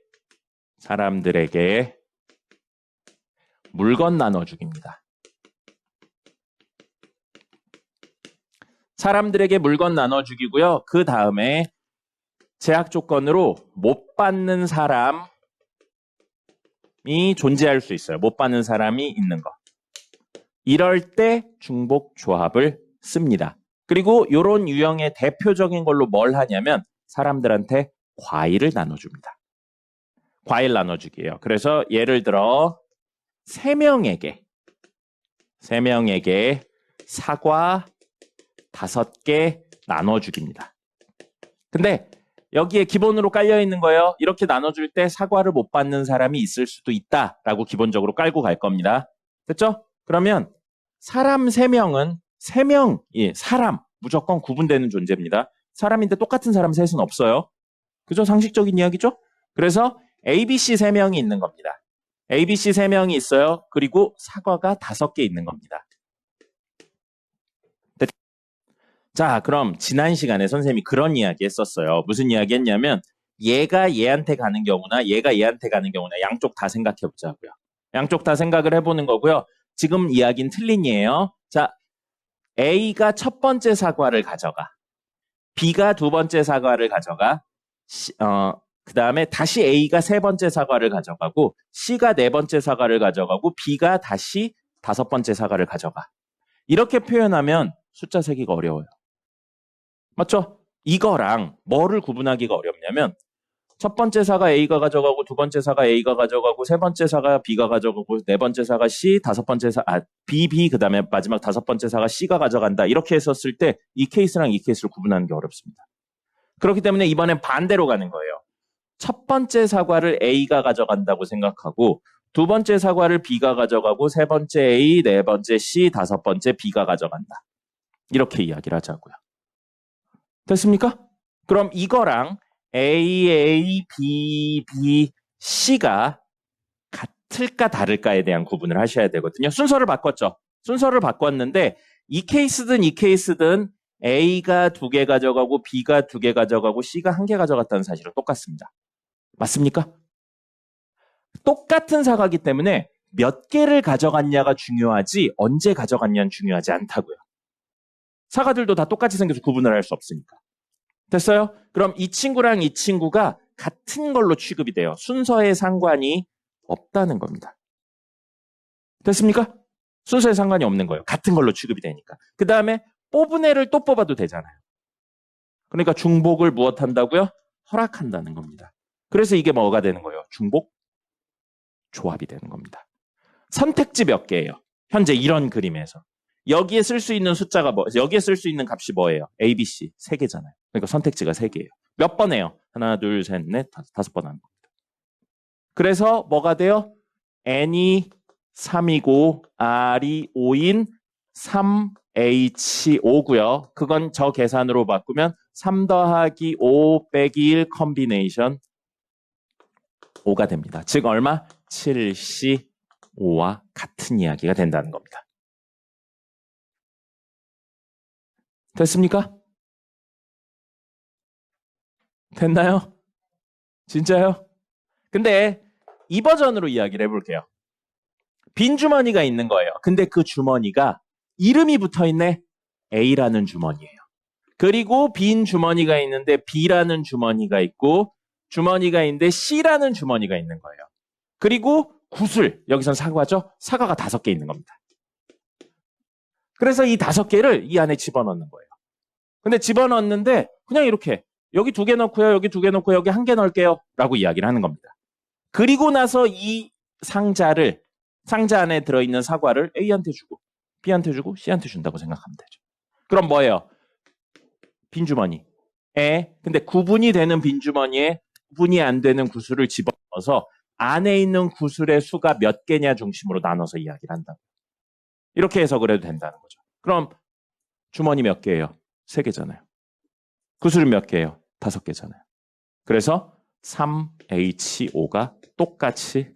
물건 나눠주기입니다. 사람들에게 물건 나눠주기고요. 그 다음에 제약 조건으로 못 받는 사람이 존재할 수 있어요. 못 받는 사람이 있는 거. 이럴 때 중복조합을 씁니다. 그리고 이런 유형의 대표적인 걸로 뭘 하냐면 사람들한테 과일을 나눠줍니다. 과일 나눠주기예요. 그래서 예를 들어 3명에게 사과 5개 나눠주기입니다. 근데 여기에 기본으로 깔려있는 거예요. 이렇게 나눠줄 때 사과를 못 받는 사람이 있을 수도 있다라고 기본적으로 깔고 갈 겁니다. 됐죠? 그러면 사람 3명은 사람 무조건 구분되는 존재입니다. 사람인데 똑같은 사람 셋은 없어요. 그죠? 상식적인 이야기죠? 그래서 ABC 3명이 있는 겁니다. ABC 3명이 있어요. 그리고 사과가 5개 있는 겁니다. 자, 그럼 지난 시간에 선생님이 그런 이야기 했었어요. 무슨 이야기 했냐면 얘가 얘한테 가는 경우나 얘가 얘한테 가는 경우나 양쪽 다 생각해 보자고요. 양쪽 다 생각을 해보는 거고요. 지금 이야기는 틀린 예예요. 자, A가 첫 번째 사과를 가져가. B가 두 번째 사과를 가져가. 그 다음에 다시 A가 세 번째 사과를 가져가고 C가 네 번째 사과를 가져가고 B가 다시 다섯 번째 사과를 가져가. 이렇게 표현하면 숫자 세기가 어려워요. 맞죠? 이거랑 뭐를 구분하기가 어렵냐면 첫 번째 사과 A가 가져가고 두 번째 사과 A가 가져가고 세 번째 사과 B가 가져가고 네 번째 사과 C, 다섯 번째 사과 B, 그 다음에 마지막 다섯 번째 사과 C가 가져간다. 이렇게 했었을 때 이 케이스랑 이 케이스를 구분하는 게 어렵습니다. 그렇기 때문에 이번엔 반대로 가는 거예요. 첫 번째 사과를 A가 가져간다고 생각하고 두 번째 사과를 B가 가져가고 세 번째 A, 네 번째 C, 다섯 번째 B가 가져간다. 이렇게 이야기를 하자고요. 됐습니까? 그럼 이거랑 A, B, C가 같을까 다를까에 대한 구분을 하셔야 되거든요. 순서를 바꿨죠. 순서를 바꿨는데 이 케이스든 이 케이스든 A가 두 개 가져가고 B가 두 개 가져가고 C가 한 개 가져갔다는 사실은 똑같습니다. 맞습니까? 똑같은 사과이기 때문에 몇 개를 가져갔냐가 중요하지 언제 가져갔냐는 중요하지 않다고요. 사과들도 다 똑같이 생겨서 구분을 할 수 없으니까. 됐어요? 그럼 이 친구랑 이 친구가 같은 걸로 취급이 돼요. 순서에 상관이 없다는 겁니다. 됐습니까? 순서에 상관이 없는 거예요. 같은 걸로 취급이 되니까. 그 다음에 뽑은 애를 또 뽑아도 되잖아요. 그러니까 중복을 무엇한다고요? 허락한다는 겁니다. 그래서 이게 뭐가 되는 거예요? 중복 조합이 되는 겁니다. 선택지 몇 개예요? 현재 이런 그림에서. 여기에 쓸 수 있는 숫자가 여기에 쓸 수 있는 값이 뭐예요? A, B, C. 3개잖아요. 그러니까 선택지가 3개예요. 몇 번 해요? 하나, 둘, 셋, 넷, 다섯 번 하는 겁니다. 그래서 뭐가 돼요? N이 3이고 R이 5인 3H5고요. 그건 저 계산으로 바꾸면 3 더하기 5 빼기 1 컴비네이션 5가 됩니다. 즉 얼마? 7C5와 같은 이야기가 된다는 겁니다. 됐습니까? 됐나요? 진짜요? 근데 이 버전으로 이야기를 해볼게요. 빈 주머니가 있는 거예요. 근데 그 주머니가 이름이 붙어있네. A라는 주머니예요. 그리고 빈 주머니가 있는데 B라는 주머니가 있고 주머니가 있는데 C라는 주머니가 있는 거예요. 그리고 구슬, 여기선 사과죠? 사과가 5개 있는 겁니다. 그래서 이 5개를 이 안에 집어넣는 거예요. 근데 집어넣는데 그냥 이렇게 여기 2개 넣고요. 여기 2개 넣고 여기 1개 넣을게요. 라고 이야기를 하는 겁니다. 그리고 나서 이 상자 안에 들어있는 사과를 A한테 주고 B한테 주고 C한테 준다고 생각하면 되죠. 그럼 뭐예요? 빈주머니. 근데 구분이 되는 빈주머니에 구분이 안 되는 구슬을 집어넣어서 안에 있는 구슬의 수가 몇 개냐 중심으로 나눠서 이야기를 한다. 이렇게 해석을 해도 된다는 거죠. 그럼 주머니 몇 개예요? 3개잖아요. 구슬은 몇 개예요? 5개잖아요. 그래서 3H5가 똑같이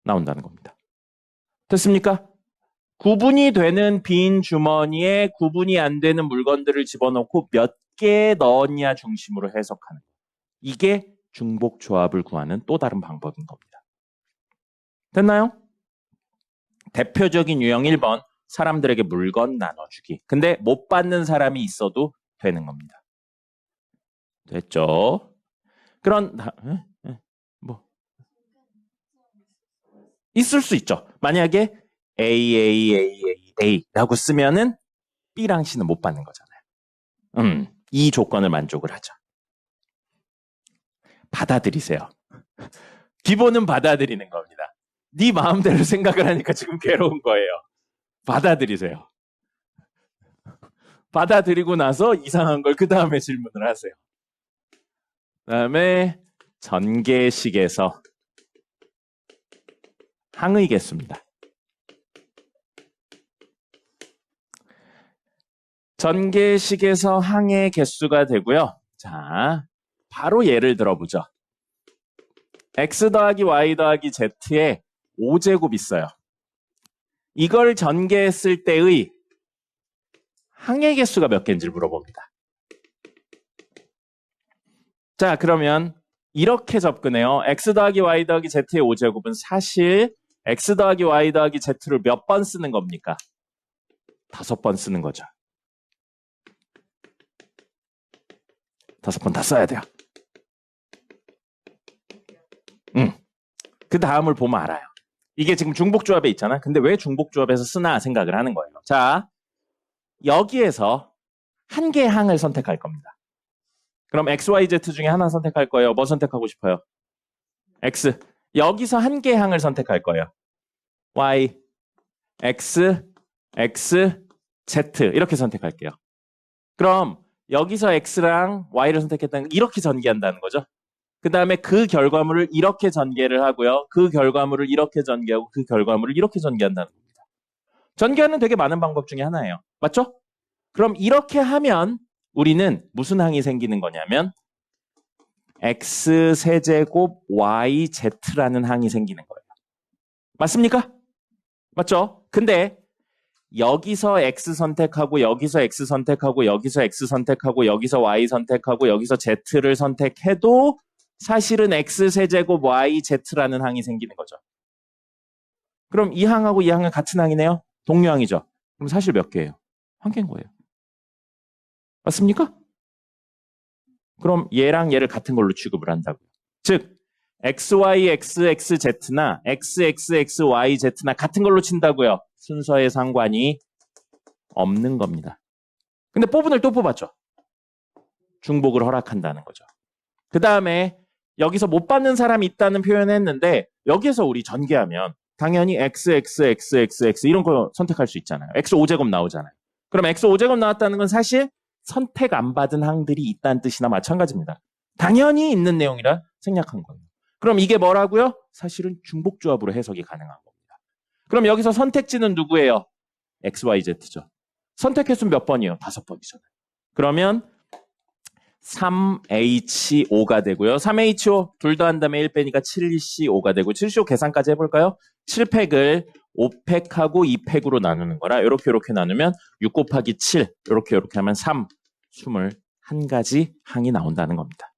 나온다는 겁니다. 됐습니까? 구분이 되는 빈 주머니에 구분이 안 되는 물건들을 집어넣고 몇 개 넣었냐 중심으로 해석하는 거예요. 이게 중복 조합을 구하는 또 다른 방법인 겁니다. 됐나요? 대표적인 유형 1번, 사람들에게 물건 나눠주기. 근데 못 받는 사람이 있어도 되는 겁니다. 됐죠? 그런 있을 수 있죠. 만약에 A라고 쓰면은 B랑 C는 못 받는 거잖아요. 이 조건을 만족을 하죠. 받아들이세요. 기본은 받아들이는 겁니다. 네 마음대로 생각을 하니까 지금 괴로운 거예요. 받아들이세요. 받아들이고 나서 이상한 걸 그 다음에 질문을 하세요. 그 다음에 전개식에서 항의 개수입니다. 전개식에서 항의 개수가 되고요. 자, 바로 예를 들어보죠. x 더하기 y 더하기 z에 5제곱 있어요. 이걸 전개했을 때의 항의 개수가 몇 개인지를 물어봅니다. 자, 그러면 이렇게 접근해요. x 더하기 y 더하기 z의 5제곱은 사실 x 더하기 y 더하기 z를 몇 번 쓰는 겁니까? 5번 쓰는 거죠. 5번 다 써야 돼요. 그 다음을 보면 알아요. 이게 지금 중복조합에 있잖아. 근데 왜 중복조합에서 쓰나 생각을 하는 거예요. 자, 여기에서 한 개의 항을 선택할 겁니다. 그럼 x, y, z 중에 하나 선택할 거예요. 뭐 선택하고 싶어요? x. 여기서 한 개의 항을 선택할 거예요. y, x, x, z 이렇게 선택할게요. 그럼 여기서 x랑 y를 선택했다는 건 이렇게 전개한다는 거죠. 그 다음에 그 결과물을 이렇게 전개를 하고요. 그 결과물을 이렇게 전개하고 그 결과물을 이렇게 전개한다는 겁니다. 전개하는 되게 많은 방법 중에 하나예요. 맞죠? 그럼 이렇게 하면 우리는 무슨 항이 생기는 거냐면 x 세제곱 y z라는 항이 생기는 거예요. 맞습니까? 맞죠? 근데 여기서 x 선택하고 여기서 x 선택하고 여기서 x 선택하고 여기서 y 선택하고 여기서 z를 선택해도 사실은 x 세제곱 y z라는 항이 생기는 거죠. 그럼 이 항하고 이 항은 같은 항이네요? 동류항이죠. 그럼 사실 몇 개예요? 한 개인 거예요. 맞습니까? 그럼 얘랑 얘를 같은 걸로 취급을 한다고요. 즉 xy, xxz나 xxxyz나 같은 걸로 친다고요. 순서에 상관이 없는 겁니다. 근데 뽑은을 또 뽑았죠. 중복을 허락한다는 거죠. 그 다음에 여기서 못 받는 사람이 있다는 표현을 했는데 여기에서 우리 전개하면 당연히 xxxxx 이런 거 선택할 수 있잖아요. x 5제곱 나오잖아요. 그럼 x 5제곱 나왔다는 건 사실 선택 안 받은 항들이 있다는 뜻이나 마찬가지입니다. 당연히 있는 내용이라 생략한 거예요. 그럼 이게 뭐라고요? 사실은 중복조합으로 해석이 가능한 겁니다. 그럼 여기서 선택지는 누구예요? x, y, z죠. 선택 횟수는 몇 번이에요? 5번이잖아요. 그러면 3H5가 되고요. 3H5 둘 더 한다음에 1 빼니까 7C5가 되고 7C5 계산까지 해볼까요? 7팩을 5팩하고 2팩으로 나누는 거라 이렇게 나누면 6 곱하기 7 이렇게 하면 3, 21가지 항이 나온다는 겁니다.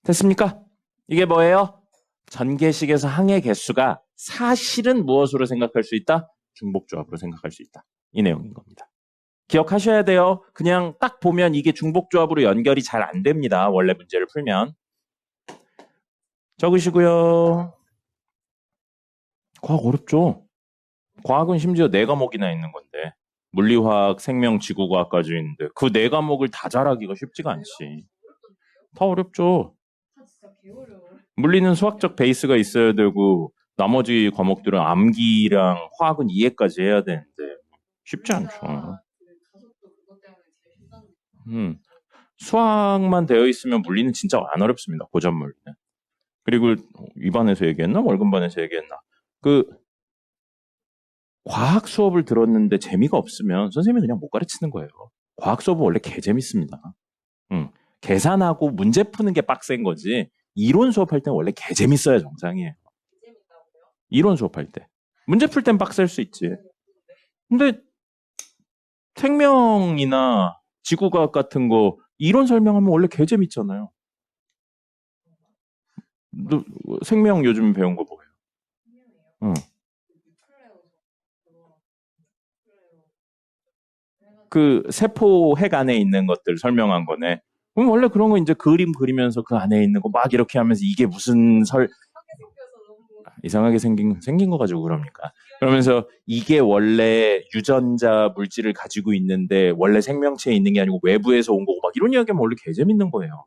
됐습니까? 이게 뭐예요? 전개식에서 항의 개수가 사실은 무엇으로 생각할 수 있다? 중복조합으로 생각할 수 있다. 이 내용인 겁니다. 기억하셔야 돼요. 그냥 딱 보면 이게 중복조합으로 연결이 잘 안 됩니다. 원래 문제를 풀면. 적으시고요. 과학 어렵죠? 과학은 심지어 4과목이나 있는 건데 물리화학, 생명, 지구과학까지 있는데 그 4과목을 다 잘하기가 쉽지가 않지. 다 어렵죠. 진짜 개어려워. 물리는 수학적 베이스가 있어야 되고 나머지 과목들은 암기랑 화학은 이해까지 해야 되는데 쉽지 않죠. 수학만 되어 있으면 물리는 진짜 안 어렵습니다. 고전 물리는. 그리고 위반에서 얘기했나? 월급반에서 얘기했나? 그 과학 수업을 들었는데 재미가 없으면 선생님이 그냥 못 가르치는 거예요. 과학 수업은 원래 개 재밌습니다. 계산하고 문제 푸는 게 빡센 거지. 이론 수업할 때는 원래 개 재밌어야 정상이에요. 이론 수업할 때. 문제 풀 땐 빡셀 수 있지. 근데 생명이나 지구과학 같은 거 이론 설명하면 원래 개 재밌잖아요. 너 생명 요즘 배운 거 뭐예요? 응. 그 세포 핵 안에 있는 것들 설명한 거네. 그럼 원래 그런 거 이제 그림 그리면서 그 안에 있는 거 막 이렇게 하면서 이게 무슨 이상하게 생긴 거 가지고 그럽니까? 그러면서 이게 원래 유전자 물질을 가지고 있는데 원래 생명체에 있는 게 아니고 외부에서 온 거고 막 이런 이야기하면 원래 개 재밌는 거예요.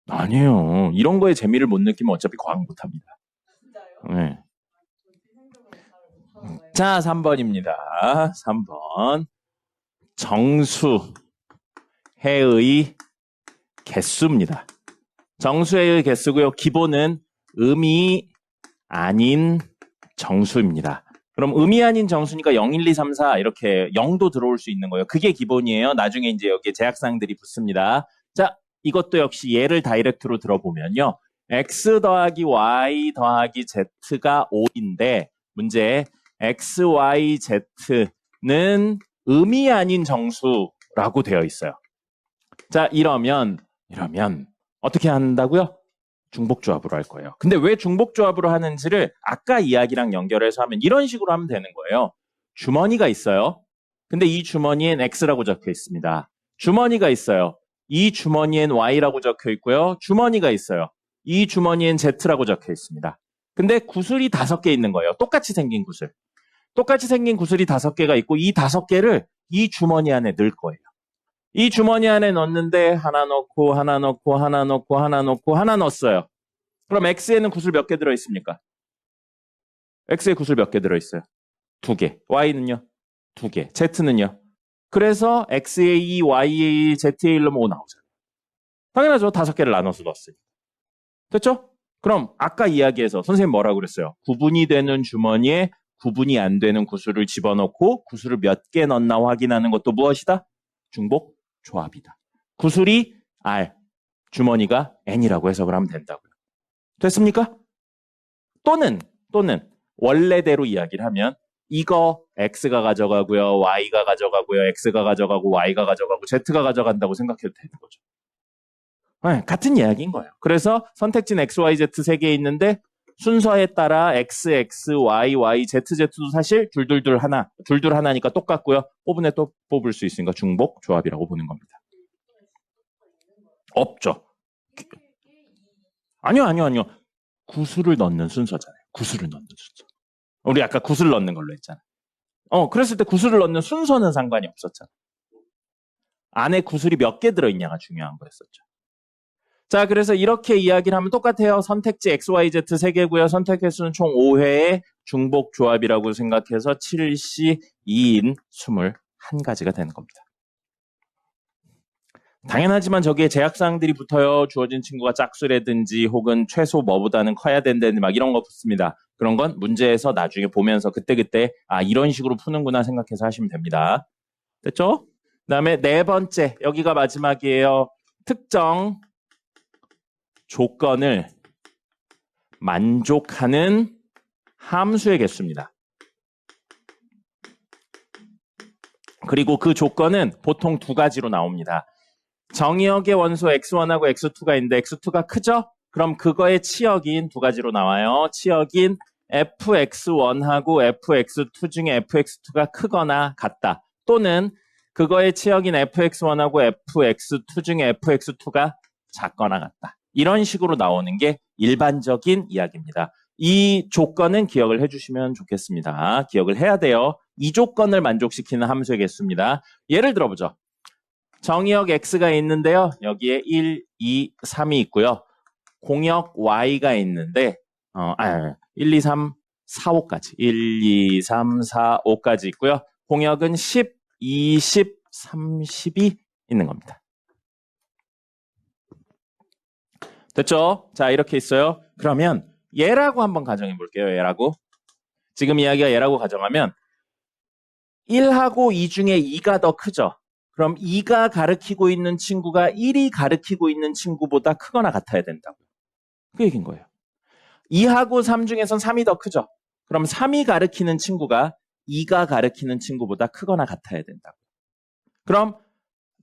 아니에요. 이런 거에 재미를 못 느끼면 어차피 과학 못 합니다. 네. 자, 3번입니다. 3번. 정수해의 개수입니다. 정수해의 개수고요. 기본은 음이 아닌 정수입니다. 그럼 음이 아닌 정수니까 0, 1, 2, 3, 4 이렇게 0도 들어올 수 있는 거예요. 그게 기본이에요. 나중에 이제 여기에 제약사항들이 붙습니다. 자, 이것도 역시 얘를 다이렉트로 들어보면요. x 더하기 y 더하기 z가 5인데 문제 x, y, z Z는 음이 아닌 정수라고 되어 있어요. 자, 이러면 어떻게 한다고요? 중복조합으로 할 거예요. 근데 왜 중복조합으로 하는지를 아까 이야기랑 연결해서 하면 이런 식으로 하면 되는 거예요. 주머니가 있어요. 근데 이 주머니엔 X라고 적혀 있습니다. 주머니가 있어요. 이 주머니엔 Y라고 적혀 있고요. 주머니가 있어요. 이 주머니엔 Z라고 적혀 있습니다. 근데 구슬이 5개 있는 거예요. 똑같이 생긴 구슬. 똑같이 생긴 구슬이 5개가 있고 이 5개를 이 주머니 안에 넣을 거예요. 이 주머니 안에 넣는데 하나 넣고 하나 넣고 하나 넣고 하나 넣고 하나 넣었어요. 그럼 X에는 구슬 몇 개 들어있습니까? X에 구슬 몇 개 들어있어요? 2개. Y는요? 2개. Z는요? 그래서 X에 2, Y에 2, Z에 1 넣으면 5 나오잖아요. 당연하죠. 5개를 나눠서 넣었어요. 됐죠? 그럼 아까 이야기에서 선생님 뭐라고 그랬어요? 구분이 되는 주머니에 구분이 안 되는 구슬을 집어넣고 구슬을 몇 개 넣나 확인하는 것도 무엇이다? 중복 조합이다. 구슬이 R, 주머니가 N이라고 해석을 하면 된다고요. 됐습니까? 또는 원래대로 이야기를 하면 이거 X가 가져가고요, Y가 가져가고요, X가 가져가고 Y가 가져가고 Z가 가져간다고 생각해도 되는 거죠. 네, 같은 이야기인 거예요. 그래서 선택지는 X, Y, Z 3개 있는데 순서에 따라 X, X, Y, Y, Z, Z도 사실 둘 하나니까 똑같고요. 뽑은 애 또 뽑을 수 있으니까 중복 조합이라고 보는 겁니다. 없죠. 아니요. 구슬을 넣는 순서잖아요. 구슬을 넣는 순서. 우리 아까 구슬 넣는 걸로 했잖아. 그랬을 때 구슬을 넣는 순서는 상관이 없었잖아. 안에 구슬이 몇 개 들어있냐가 중요한 거였었죠. 자, 그래서 이렇게 이야기를 하면 똑같아요. 선택지 X, Y, Z 3개고요. 선택 횟수는 총 5회의 중복 조합이라고 생각해서 7C 2인 21가지가 되는 겁니다. 당연하지만 저기에 제약사항들이 붙어요. 주어진 친구가 짝수라든지 혹은 최소 뭐보다는 커야 된다든지 막 이런 거 붙습니다. 그런 건 문제에서 나중에 보면서 그때그때 이런 식으로 푸는구나 생각해서 하시면 됩니다. 됐죠? 그 다음에 4번째, 여기가 마지막이에요. 특정 조건을 만족하는 함수의 개수입니다. 그리고 그 조건은 보통 2가지로 나옵니다. 정의역의 원소 x1하고 x2가 있는데 x2가 크죠? 그럼 그거의 치역인 2가지로 나와요. 치역인 fx1하고 fx2 중에 fx2가 크거나 같다. 또는 그거의 치역인 fx1하고 fx2 중에 fx2가 작거나 같다. 이런 식으로 나오는 게 일반적인 이야기입니다. 이 조건은 기억을 해주시면 좋겠습니다. 기억을 해야 돼요. 이 조건을 만족시키는 함수의 개수입니다. 예를 들어보죠. 정의역 x가 있는데요. 여기에 1, 2, 3이 있고요. 공역 y가 있는데 1, 2, 3, 4, 5까지 1, 2, 3, 4, 5까지 있고요. 공역은 10, 20, 30이 있는 겁니다. 됐죠? 자, 이렇게 있어요. 그러면 얘라고 한번 가정해 볼게요. 얘라고. 지금 이야기가 얘라고 가정하면 1하고 2 중에 2가 더 크죠? 그럼 2가 가리키고 있는 친구가 1이 가리키고 있는 친구보다 크거나 같아야 된다고요. 그 얘기인 거예요. 2하고 3 중에선 3이 더 크죠? 그럼 3이 가리키는 친구가 2가 가리키는 친구보다 크거나 같아야 된다고요. 그럼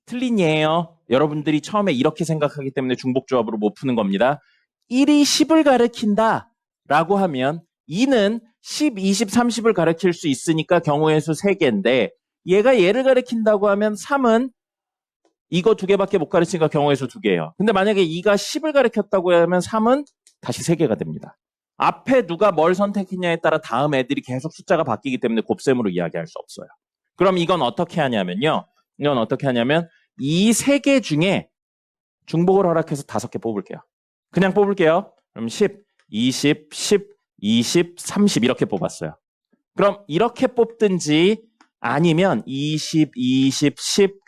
틀린 예예요. 여러분들이 처음에 이렇게 생각하기 때문에 중복조합으로 못 푸는 겁니다. 1이 10을 가리킨다 라고 하면 2는 10, 20, 30을 가리킬 수 있으니까 경우의 수 3개인데 얘가 얘를 가리킨다고 하면 3은 이거 2개밖에 못 가리치니까 경우의 수 2개예요. 근데 만약에 2가 10을 가리켰다고 하면 3은 다시 3개가 됩니다. 앞에 누가 뭘 선택했냐에 따라 다음 애들이 계속 숫자가 바뀌기 때문에 곱셈으로 이야기할 수 없어요. 그럼 이건 어떻게 하냐면요. 이 3개 중에 중복을 허락해서 5개 뽑을게요. 그냥 뽑을게요. 그럼 10, 20, 10, 20, 30 이렇게 뽑았어요. 그럼 이렇게 뽑든지 아니면 20, 20, 10,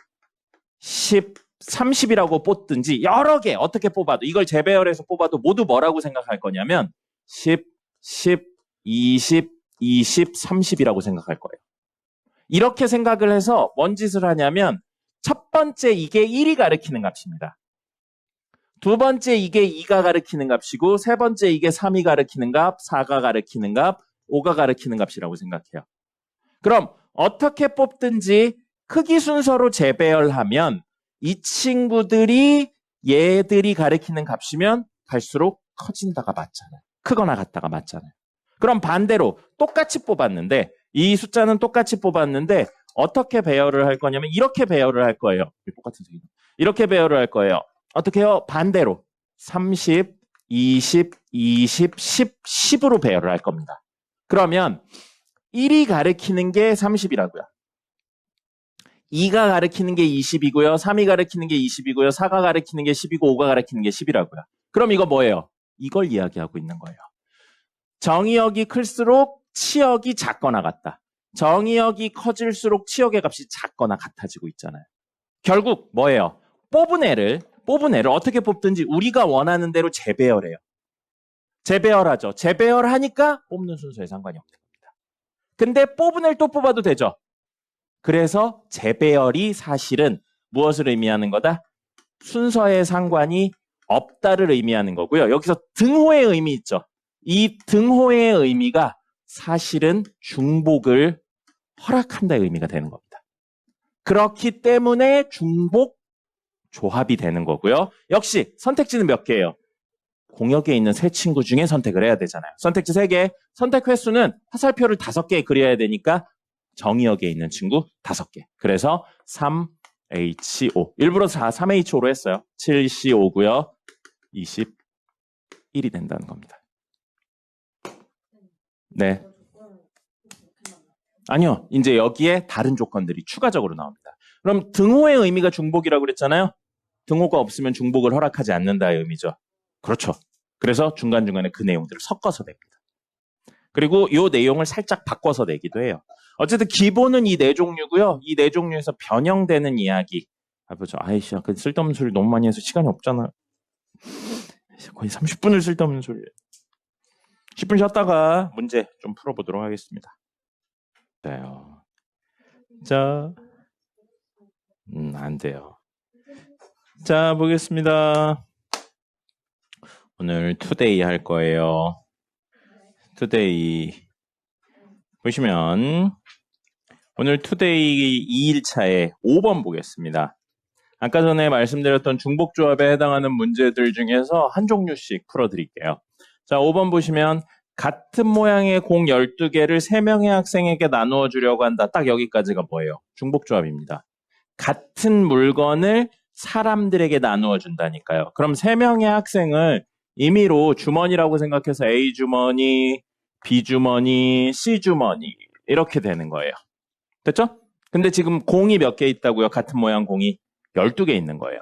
10, 30이라고 뽑든지 여러 개 어떻게 뽑아도 이걸 재배열해서 뽑아도 모두 뭐라고 생각할 거냐면 10, 10, 20, 20, 30이라고 생각할 거예요. 이렇게 생각을 해서 뭔 짓을 하냐면 첫 번째 이게 1이 가리키는 값입니다. 두 번째 이게 2가 가리키는 값이고 세 번째 이게 3이 가리키는 값, 4가 가리키는 값, 5가 가리키는 값이라고 생각해요. 그럼 어떻게 뽑든지 크기 순서로 재배열하면 이 친구들이 얘들이 가리키는 값이면 갈수록 커진다가 맞잖아요. 크거나 같다가 맞잖아요. 그럼 반대로 똑같이 뽑았는데 이 숫자는 똑같이 뽑았는데 어떻게 배열을 할 거냐면 이렇게 배열을 할 거예요. 똑같은 색이다. 이렇게 배열을 할 거예요. 어떻게 해요? 반대로 30, 20, 20, 10, 10으로 배열을 할 겁니다. 그러면 1이 가리키는 게 30이라고요. 2가 가리키는 게 20이고요. 3이 가리키는 게 20이고요. 4가 가리키는 게 10이고 5가 가리키는 게 10이라고요. 그럼 이거 뭐예요? 이걸 이야기하고 있는 거예요. 정의역이 클수록 치역이 작거나 같다. 정의역이 커질수록 치역의 값이 작거나 같아지고 있잖아요. 결국 뭐예요? 뽑은 애를 어떻게 뽑든지 우리가 원하는 대로 재배열해요. 재배열하죠. 재배열하니까 뽑는 순서에 상관이 없는 겁니다. 근데 뽑은 애를 또 뽑아도 되죠. 그래서 재배열이 사실은 무엇을 의미하는 거다? 순서에 상관이 없다를 의미하는 거고요. 여기서 등호의 의미 있죠. 이 등호의 의미가 사실은 중복을 허락한다의 의미가 되는 겁니다. 그렇기 때문에 중복 조합이 되는 거고요. 역시 선택지는 몇 개예요? 공역에 있는 세 친구 중에 선택을 해야 되잖아요. 선택지 3개, 선택 횟수는 화살표를 5개 그려야 되니까 정의역에 있는 친구 5개. 그래서 3H5. 일부러 3H5로 했어요. 7C5고요. 21이 된다는 겁니다. 네. 아니요. 이제 여기에 다른 조건들이 추가적으로 나옵니다. 그럼 등호의 의미가 중복이라고 그랬잖아요. 등호가 없으면 중복을 허락하지 않는다의 의미죠. 그렇죠. 그래서 중간중간에 그 내용들을 섞어서 냅니다. 그리고 이 내용을 살짝 바꿔서 내기도 해요. 어쨌든 기본은 이 네 종류고요. 이 네 종류에서 변형되는 이야기. 보죠. 아이씨, 그 쓸데없는 소리 너무 많이 해서 시간이 없잖아. 거의 30분을 쓸데없는 소리. 10분 쉬었다가 문제 좀 풀어보도록 하겠습니다. 돼요. 자, 안 돼요. 자, 보겠습니다. 오늘 투데이 할 거예요. 투데이. 보시면 오늘 투데이 2일차에 5번 보겠습니다. 아까 전에 말씀드렸던 중복조합에 해당하는 문제들 중에서 한 종류씩 풀어드릴게요. 자, 5번 보시면 같은 모양의 공 12개를 3명의 학생에게 나누어 주려고 한다. 딱 여기까지가 뭐예요? 중복조합입니다. 같은 물건을 사람들에게 나누어 준다니까요. 그럼 3명의 학생을 임의로 주머니라고 생각해서 A 주머니, B 주머니, C 주머니 이렇게 되는 거예요. 됐죠? 근데 지금 공이 몇 개 있다고요? 같은 모양 공이 12개 있는 거예요.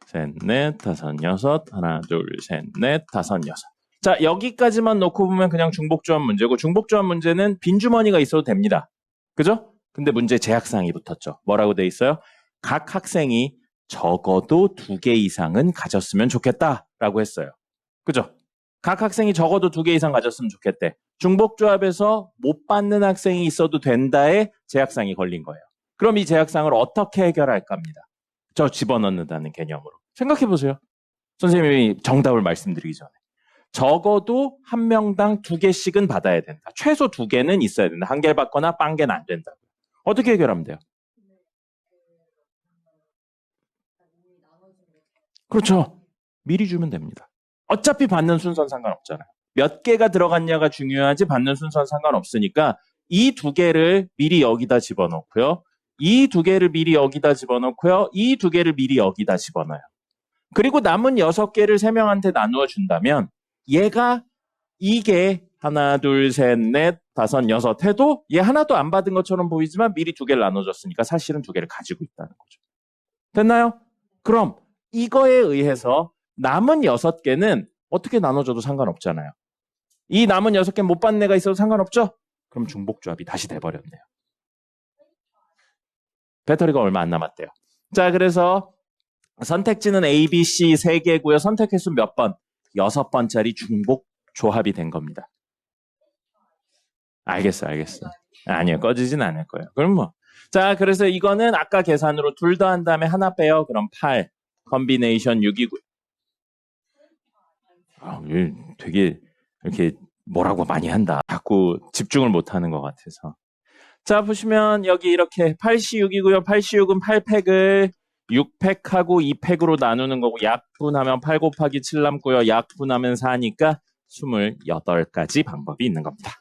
셋, 넷, 다섯, 여섯. 하나, 둘, 셋, 넷, 다섯, 여섯. 자, 여기까지만 놓고 보면 그냥 중복조합 문제고 중복조합 문제는 빈 주머니가 있어도 됩니다. 그죠? 근데 문제 제약사항이 붙었죠. 뭐라고 돼 있어요? 각 학생이 적어도 2개 이상은 가졌으면 좋겠다라고 했어요. 그죠? 각 학생이 적어도 2개 이상 가졌으면 좋겠대. 중복조합에서 못 받는 학생이 있어도 된다에 제약사항이 걸린 거예요. 그럼 이 제약사항을 어떻게 해결할까 합니다. 저 집어넣는다는 개념으로. 생각해 보세요. 선생님이 정답을 말씀드리기 전에. 적어도 한 명당 2개씩은 받아야 된다. 최소 2개는 있어야 된다. 1개를 받거나 빤 개는 안 된다. 어떻게 해결하면 돼요? 그렇죠. 미리 주면 됩니다. 어차피 받는 순서는 상관없잖아요. 몇 개가 들어갔냐가 중요하지 받는 순서는 상관없으니까 이 2개를 미리 여기다 집어넣고요. 이 2개를 미리 여기다 집어넣고요. 이 2개를 미리 여기다 집어넣어요. 그리고 남은 6개를 3명한테 나누어 준다면 얘가 이게 하나, 둘, 셋, 넷, 다섯, 여섯 해도 얘 하나도 안 받은 것처럼 보이지만 미리 2개를 나눠줬으니까 사실은 2개를 가지고 있다는 거죠. 됐나요? 그럼 이거에 의해서 남은 6개는 어떻게 나눠줘도 상관없잖아요. 이 남은 6개 못 받는 애가 있어도 상관없죠? 그럼 중복조합이 다시 돼버렸네요. 배터리가 얼마 안 남았대요. 자, 그래서 선택지는 A, B, C 3개고요. 선택 횟수 몇 번? 6번짜리 중복조합이 된 겁니다. 알겠어. 아니요, 꺼지진 않을 거예요. 그럼 뭐. 자, 그래서 이거는 아까 계산으로 둘 더한 다음에 하나 빼요. 그럼 8. 컨비네이션 6이고요. 되게 이렇게 뭐라고 많이 한다. 자꾸 집중을 못하는 것 같아서. 자, 보시면 여기 이렇게 8C6이고요. 8C6은 8팩을 6팩하고 2팩으로 나누는 거고 약분하면 8 곱하기 7 남고요. 약분하면 4니까 28가지 방법이 있는 겁니다.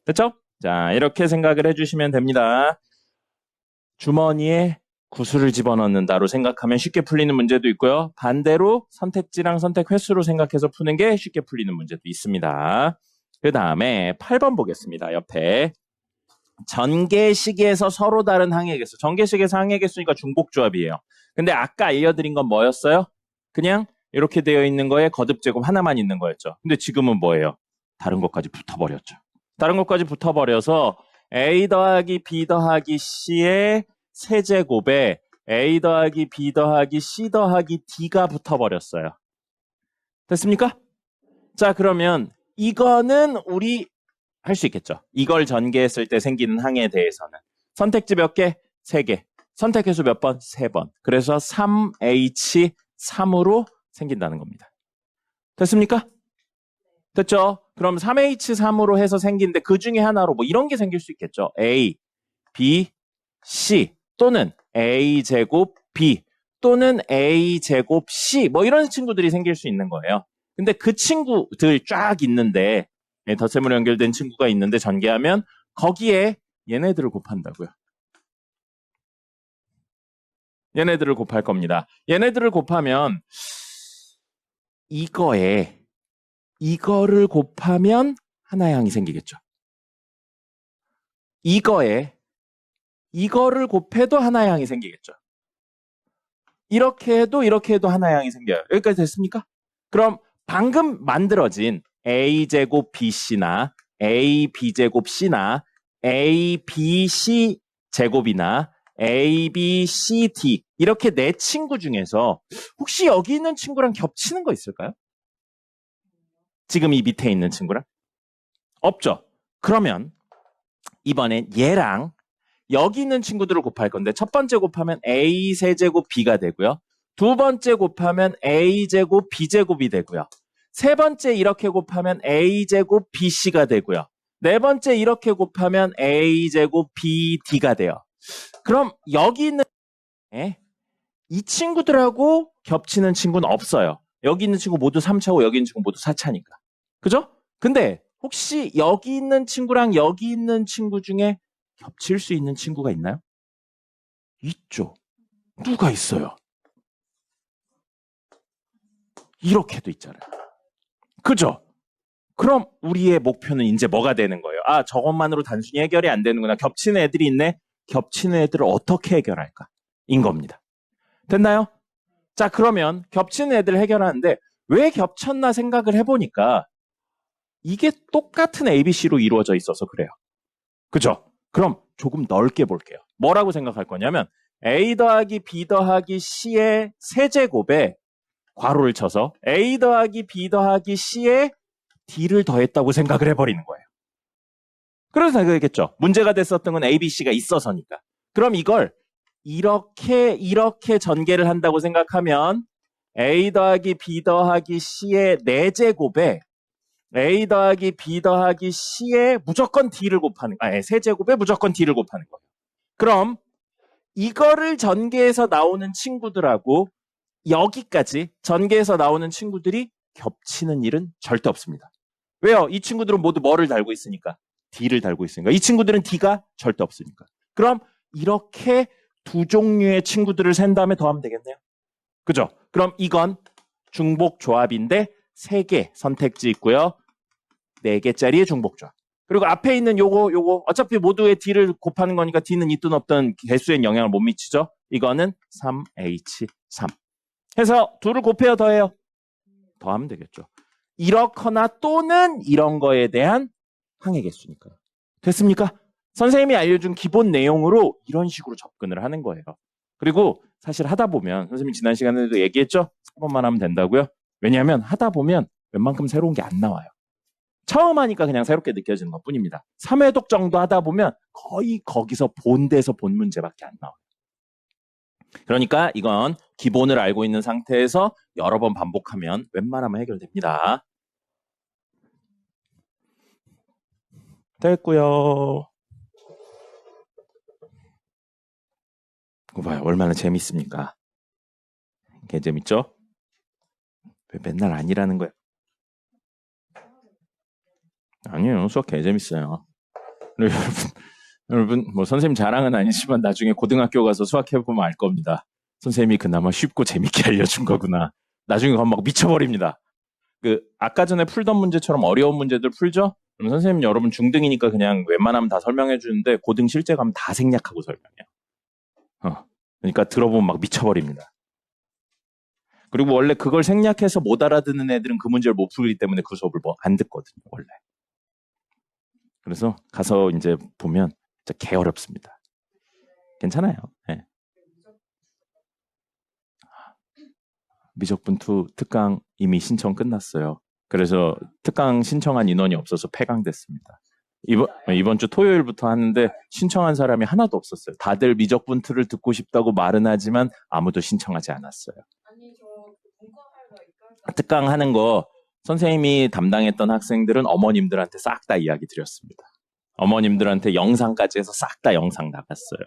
됐죠? 자, 이렇게 생각을 해주시면 됩니다. 주머니에 구슬을 집어넣는다로 생각하면 쉽게 풀리는 문제도 있고요. 반대로 선택지랑 선택 횟수로 생각해서 푸는 게 쉽게 풀리는 문제도 있습니다. 그 다음에 8번 보겠습니다. 옆에 전개식에서 서로 다른 항해개수. 전개식에서 항해개수니까 중복조합이에요. 근데 아까 알려드린 건 뭐였어요? 그냥 이렇게 되어 있는 거에 거듭제곱 하나만 있는 거였죠. 근데 지금은 뭐예요? 다른 것까지 붙어버렸죠. 다른 것까지 붙어버려서 A 더하기 B 더하기 C의 세제곱에 A 더하기 B 더하기 C 더하기 D가 붙어버렸어요. 됐습니까? 자, 그러면 이거는 우리 할 수 있겠죠. 이걸 전개했을 때 생기는 항에 대해서는. 선택지 몇 개? 3개. 선택해수 몇 번? 3번. 그래서 3H3으로 생긴다는 겁니다. 됐습니까? 됐죠? 그럼 3H3으로 해서 생긴데 그 중에 하나로 뭐 이런 게 생길 수 있겠죠. A, B, C 또는 A제곱 B 또는 A제곱 C 뭐 이런 친구들이 생길 수 있는 거예요. 근데 그 친구들 쫙 있는데 덧셈으로 연결된 친구가 있는데 전개하면 거기에 얘네들을 곱한다고요. 얘네들을 곱할 겁니다. 얘네들을 곱하면 이거를 곱하면 하나의 항이 생기겠죠. 이거를 곱해도 하나의 항이 생기겠죠. 이렇게 해도 하나의 항이 생겨요. 여기까지 됐습니까? 그럼 방금 만들어진 A제곱 BC나 AB제곱 C나 ABC 제곱이나 ABCD 이렇게 네 친구 중에서 혹시 여기 있는 친구랑 겹치는 거 있을까요? 지금 이 밑에 있는 친구랑? 없죠. 그러면 이번엔 얘랑 여기 있는 친구들을 곱할 건데 첫 번째 곱하면 A 세제곱 B가 되고요. 두 번째 곱하면 A제곱 B제곱이 되고요. 세 번째 이렇게 곱하면 A제곱 BC가 되고요. 네 번째 이렇게 곱하면 A제곱 BD가 돼요. 그럼 여기 있는 이 친구들하고 겹치는 친구는 없어요. 여기 있는 친구 모두 3차고 여기 있는 친구 모두 4차니까. 그죠? 근데 혹시 여기 있는 친구랑 여기 있는 친구 중에 겹칠 수 있는 친구가 있나요? 있죠. 누가 있어요? 이렇게도 있잖아요. 그죠? 그럼 우리의 목표는 이제 뭐가 되는 거예요? 아, 저것만으로 단순히 해결이 안 되는구나. 겹치는 애들이 있네. 겹치는 애들을 어떻게 해결할까? 인 겁니다. 됐나요? 자, 그러면 겹치는 애들을 해결하는데 왜 겹쳤나 생각을 해보니까 이게 똑같은 ABC로 이루어져 있어서 그래요. 그죠? 그럼 조금 넓게 볼게요. 뭐라고 생각할 거냐면 A 더하기 B 더하기 C의 세제곱에 괄호를 쳐서 A 더하기 B 더하기 C의 D를 더했다고 생각을 해버리는 거예요. 그래서 생각했겠죠. 문제가 됐었던 건 A, B, C가 있어서니까. 그럼 이걸 이렇게 전개를 한다고 생각하면 A 더하기 B 더하기 C의 4제곱에 A 더하기 B 더하기 C에 무조건 D를 곱하는, 세제곱에 무조건 D를 곱하는 거예요. 그럼 이거를 전개해서 나오는 친구들하고 여기까지 전개해서 나오는 친구들이 겹치는 일은 절대 없습니다. 왜요? 이 친구들은 모두 뭐를 달고 있으니까? D를 달고 있으니까. 이 친구들은 D가 절대 없으니까. 그럼 이렇게 두 종류의 친구들을 센 다음에 더하면 되겠네요. 그죠? 그럼 이건 중복 조합인데 3개 선택지 있고요. 4개짜리의 중복 조합. 그리고 앞에 있는 요거 어차피 모두의 D를 곱하는 거니까 D는 있든 없든 개수엔 영향을 못 미치죠. 이거는 3H3 해서 둘을 곱해요, 더해요? 더하면 되겠죠. 이렇거나 또는 이런 거에 대한 항해 개수니까요. 됐습니까? 선생님이 알려준 기본 내용으로 이런 식으로 접근을 하는 거예요. 그리고 사실 하다 보면 선생님이 지난 시간에도 얘기했죠? 4번만 하면 된다고요? 왜냐하면 하다 보면 웬만큼 새로운 게 안 나와요. 처음 하니까 그냥 새롭게 느껴지는 것 뿐입니다. 3회독 정도 하다 보면 거의 거기서 본 데서 본 문제밖에 안 나와요. 그러니까 이건 기본을 알고 있는 상태에서 여러 번 반복하면 웬만하면 해결됩니다. 됐고요. 이거 봐요. 얼마나 재밌습니까? 개 재밌죠? 왜 맨날 아니라는 거야? 아니에요. 수학 개 재밌어요. 그리고 여러분, 뭐 선생님 자랑은 아니지만 나중에 고등학교 가서 수학해보면 알 겁니다. 선생님이 그나마 쉽고 재밌게 알려준 거구나. 나중에 가면 막 미쳐버립니다. 아까 전에 풀던 문제처럼 어려운 문제들 풀죠? 그럼 선생님 여러분 중등이니까 그냥 웬만하면 다 설명해 주는데 고등 실제 가면 다 생략하고 설명해요. 그러니까 들어보면 막 미쳐버립니다. 그리고 원래 그걸 생략해서 못 알아듣는 애들은 그 문제를 못 풀기 때문에 그 수업을 뭐 안 듣거든요, 원래. 그래서 가서 이제 보면 진짜 개 어렵습니다. 괜찮아요. 네. 미적분2 특강 이미 신청 끝났어요. 그래서 특강 신청한 인원이 없어서 폐강됐습니다. 이번 주 토요일부터 하는데 신청한 사람이 하나도 없었어요. 다들 미적분2를 듣고 싶다고 말은 하지만 아무도 신청하지 않았어요. 아니 저 문과할까 특강 하는 거 선생님이 담당했던 학생들은 어머님들한테 싹 다 이야기 드렸습니다. 어머님들한테 영상까지 해서 싹 다 영상 나갔어요.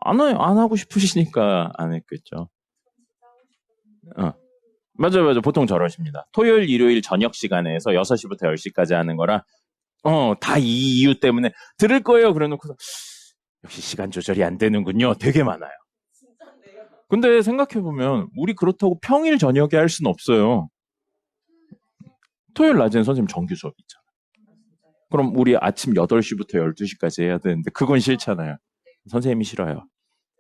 안 하고 싶으시니까 안 했겠죠. 맞아요. 보통 저러십니다. 토요일, 일요일 저녁 시간에 해서 6시부터 10시까지 하는 거라, 다 이 이유 때문에 들을 거예요. 그래 놓고서, 역시 시간 조절이 안 되는군요. 되게 많아요. 진짜인데요? 근데 생각해보면, 우리 그렇다고 평일 저녁에 할 수는 없어요. 토요일 낮에는 선생님 정규 수업 있잖아요. 그럼 우리 아침 8시부터 12시까지 해야 되는데, 그건 싫잖아요. 선생님이 싫어요.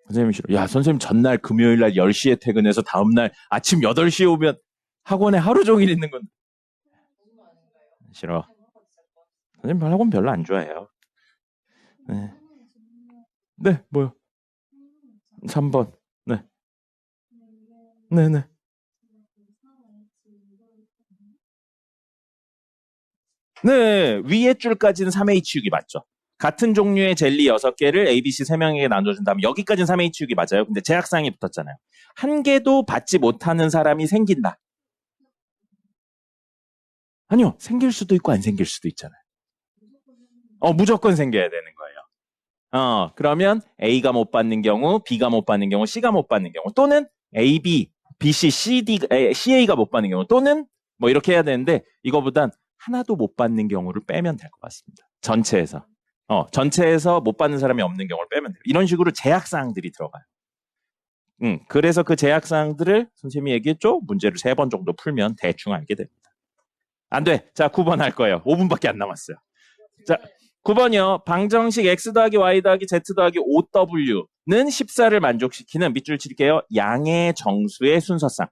선생님이 싫어. 야, 선생님 전날 금요일 날 10시에 퇴근해서 다음날 아침 8시에 오면 학원에 하루 종일 있는 건데. 싫어. 선생님 학원 별로 안 좋아해요. 네, 뭐요? 3번. 네. 네네. 네, 위에 줄까지는 3A 치우기 맞죠? 같은 종류의 젤리 6개를 ABC 3명에게 나눠준 다음 여기까지는 3A 치우기 맞아요. 근데 제약사항이 붙었잖아요. 한 개도 받지 못하는 사람이 생긴다. 아니요. 생길 수도 있고 안 생길 수도 있잖아요. 무조건 생겨야 되는 거예요. 그러면 A가 못 받는 경우, B가 못 받는 경우, C가 못 받는 경우, 또는 A, B, B, C, C, D, CA가 못 받는 경우, 또는 뭐 이렇게 해야 되는데 이거보단 하나도 못 받는 경우를 빼면 될 것 같습니다. 전체에서 못 받는 사람이 없는 경우를 빼면 돼요. 이런 식으로 제약사항들이 들어가요. 그래서 그 제약사항들을 선생님이 얘기했죠? 문제를 3번 정도 풀면 대충 알게 됩니다. 안 돼. 자, 9번 할 거예요. 5분밖에 안 남았어요. 자, 9번이요. 방정식 x 더하기 y 더하기 z 더하기 5w는 14를 만족시키는 밑줄 칠게요. 양의 정수의 순서상.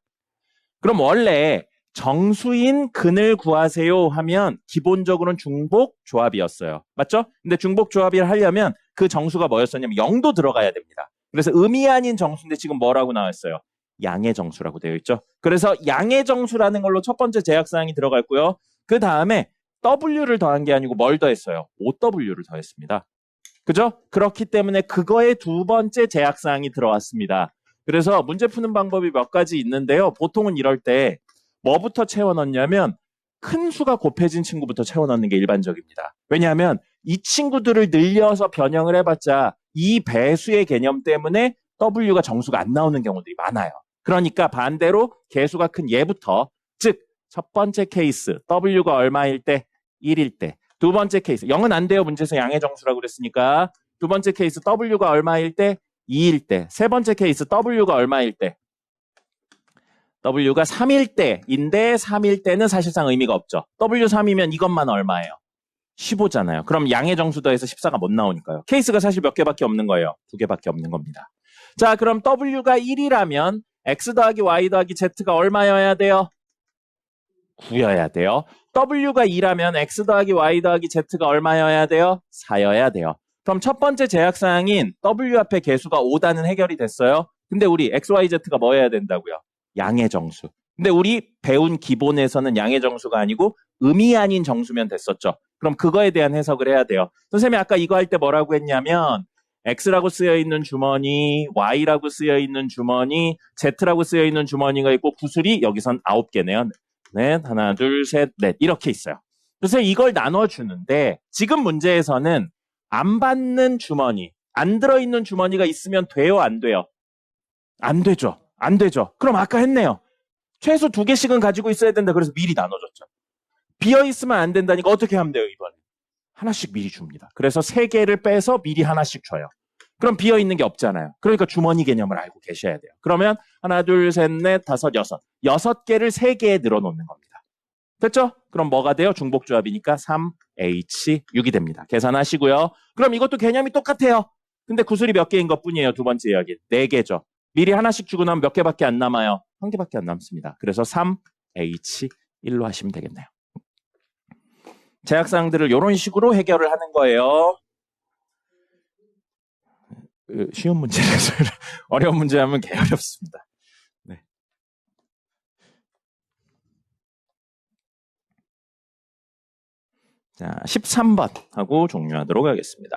그럼 원래 정수인 근을 구하세요 하면 기본적으로는 중복 조합이었어요. 맞죠? 근데 중복 조합을 하려면 그 정수가 뭐였었냐면 0도 들어가야 됩니다. 그래서 음이 아닌 정수인데 지금 뭐라고 나왔어요? 양의 정수라고 되어 있죠. 그래서 양의 정수라는 걸로 첫 번째 제약사항이 들어갔고요. 그 다음에 W를 더한 게 아니고 뭘 더했어요? 5W를 더했습니다. 그죠? 그렇기 때문에 그거의 두 번째 제약사항이 들어왔습니다. 그래서 문제 푸는 방법이 몇 가지 있는데요. 보통은 이럴 때 뭐부터 채워 넣냐면 큰 수가 곱해진 친구부터 채워 넣는 게 일반적입니다. 왜냐하면 이 친구들을 늘려서 변형을 해봤자 이 배수의 개념 때문에 W가 정수가 안 나오는 경우들이 많아요. 그러니까 반대로 개수가 큰 얘부터, 즉 첫 번째 케이스 W가 얼마일 때? 1일 때. 두 번째 케이스 0은 안 돼요. 문제에서 양의 정수라고 그랬으니까. 두 번째 케이스 W가 얼마일 때? 2일 때. 세 번째 케이스 W가 얼마일 때? W가 3일 때인데 3일 때는 사실상 의미가 없죠. W3이면 이것만 얼마예요? 15잖아요. 그럼 양의 정수 더해서 14가 못 나오니까요. 케이스가 사실 몇 개밖에 없는 거예요. 2개밖에 없는 겁니다. 자, 그럼 W가 1이라면 X 더하기 Y 더하기 Z가 얼마여야 돼요? 9여야 돼요. W가 2라면 X 더하기 Y 더하기 Z가 얼마여야 돼요? 4여야 돼요. 그럼 첫 번째 제약사항인 W 앞에 개수가 5다는 해결이 됐어요. 근데 우리 X, Y, Z가 뭐 해야 된다고요? 양의 정수. 근데 우리 배운 기본에서는 양의 정수가 아니고 음이 아닌 정수면 됐었죠. 그럼 그거에 대한 해석을 해야 돼요. 선생님이 아까 이거 할 때 뭐라고 했냐면 X라고 쓰여있는 주머니, Y라고 쓰여있는 주머니, Z라고 쓰여있는 주머니가 있고 구슬이 여기선 9개네요. 넷, 하나, 둘, 셋, 넷 이렇게 있어요. 그래서 이걸 나눠주는데 지금 문제에서는 안 받는 주머니, 안 들어있는 주머니가 있으면 돼요, 안 돼요? 안 되죠. 안 되죠. 그럼 아까 했네요. 최소 2개씩은 가지고 있어야 된다. 그래서 미리 나눠줬죠. 비어있으면 안 된다니까 어떻게 하면 돼요, 이번에? 하나씩 미리 줍니다. 그래서 3개를 빼서 미리 하나씩 줘요. 그럼 비어있는 게 없잖아요. 그러니까 주머니 개념을 알고 계셔야 돼요. 그러면 하나, 둘, 셋, 넷, 다섯, 여섯. 6개를 3개에 늘어놓는 겁니다. 됐죠? 그럼 뭐가 돼요? 중복조합이니까 3H6이 됩니다. 계산하시고요. 그럼 이것도 개념이 똑같아요. 근데 구슬이 몇 개인 것 뿐이에요. 두 번째 이야기. 4개죠. 미리 하나씩 주고 나면 몇 개밖에 안 남아요? 1개밖에 안 남습니다. 그래서 3H1로 하시면 되겠네요. 제약사항들을 이런 식으로 해결을 하는 거예요. 쉬운 문제라서 어려운 문제 하면 개 어렵습니다. 네. 자, 13번 하고 종료하도록 하겠습니다.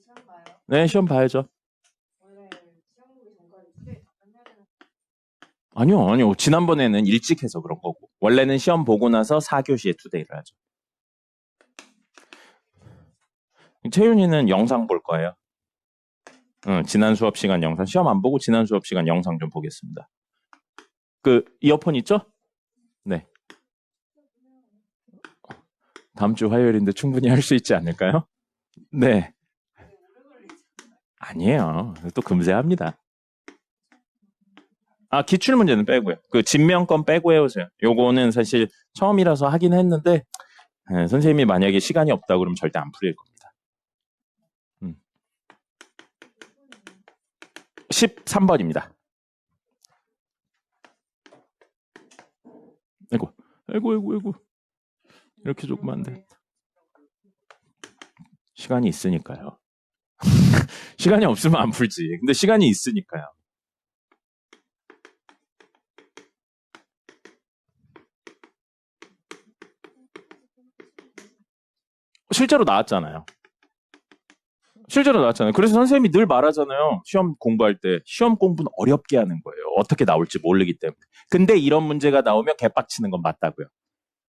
시험 봐요? 네, 시험 봐야죠. 원래 시험 보기 전까지 수요일 다 끝내야 되는 아니요. 지난번에는 일찍 해서 그런 거고. 원래는 시험 보고 나서 4교시에 투데이를 하죠. 채윤이는 영상 볼 거예요. 지난 수업 시간 영상. 시험 안 보고 지난 수업 시간 영상 좀 보겠습니다. 그 이어폰 있죠? 네. 다음 주 화요일인데 충분히 할 수 있지 않을까요? 네. 아니에요. 또 금세합니다. 아, 기출문제는 빼고요. 그 진명권 빼고 해오세요. 요거는 사실 처음이라서 하긴 했는데 선생님이 만약에 시간이 없다 그러면 절대 안 풀릴 겁니다. 13번입니다. 아이고. 이렇게 조금 안 돼. 시간이 있으니까요. 시간이 없으면 안 풀지. 근데 시간이 있으니까요. 실제로 나왔잖아요. 그래서 선생님이 늘 말하잖아요. 시험 공부할 때 시험 공부는 어렵게 하는 거예요. 어떻게 나올지 모르기 때문에. 근데 이런 문제가 나오면 개빡치는 건 맞다고요.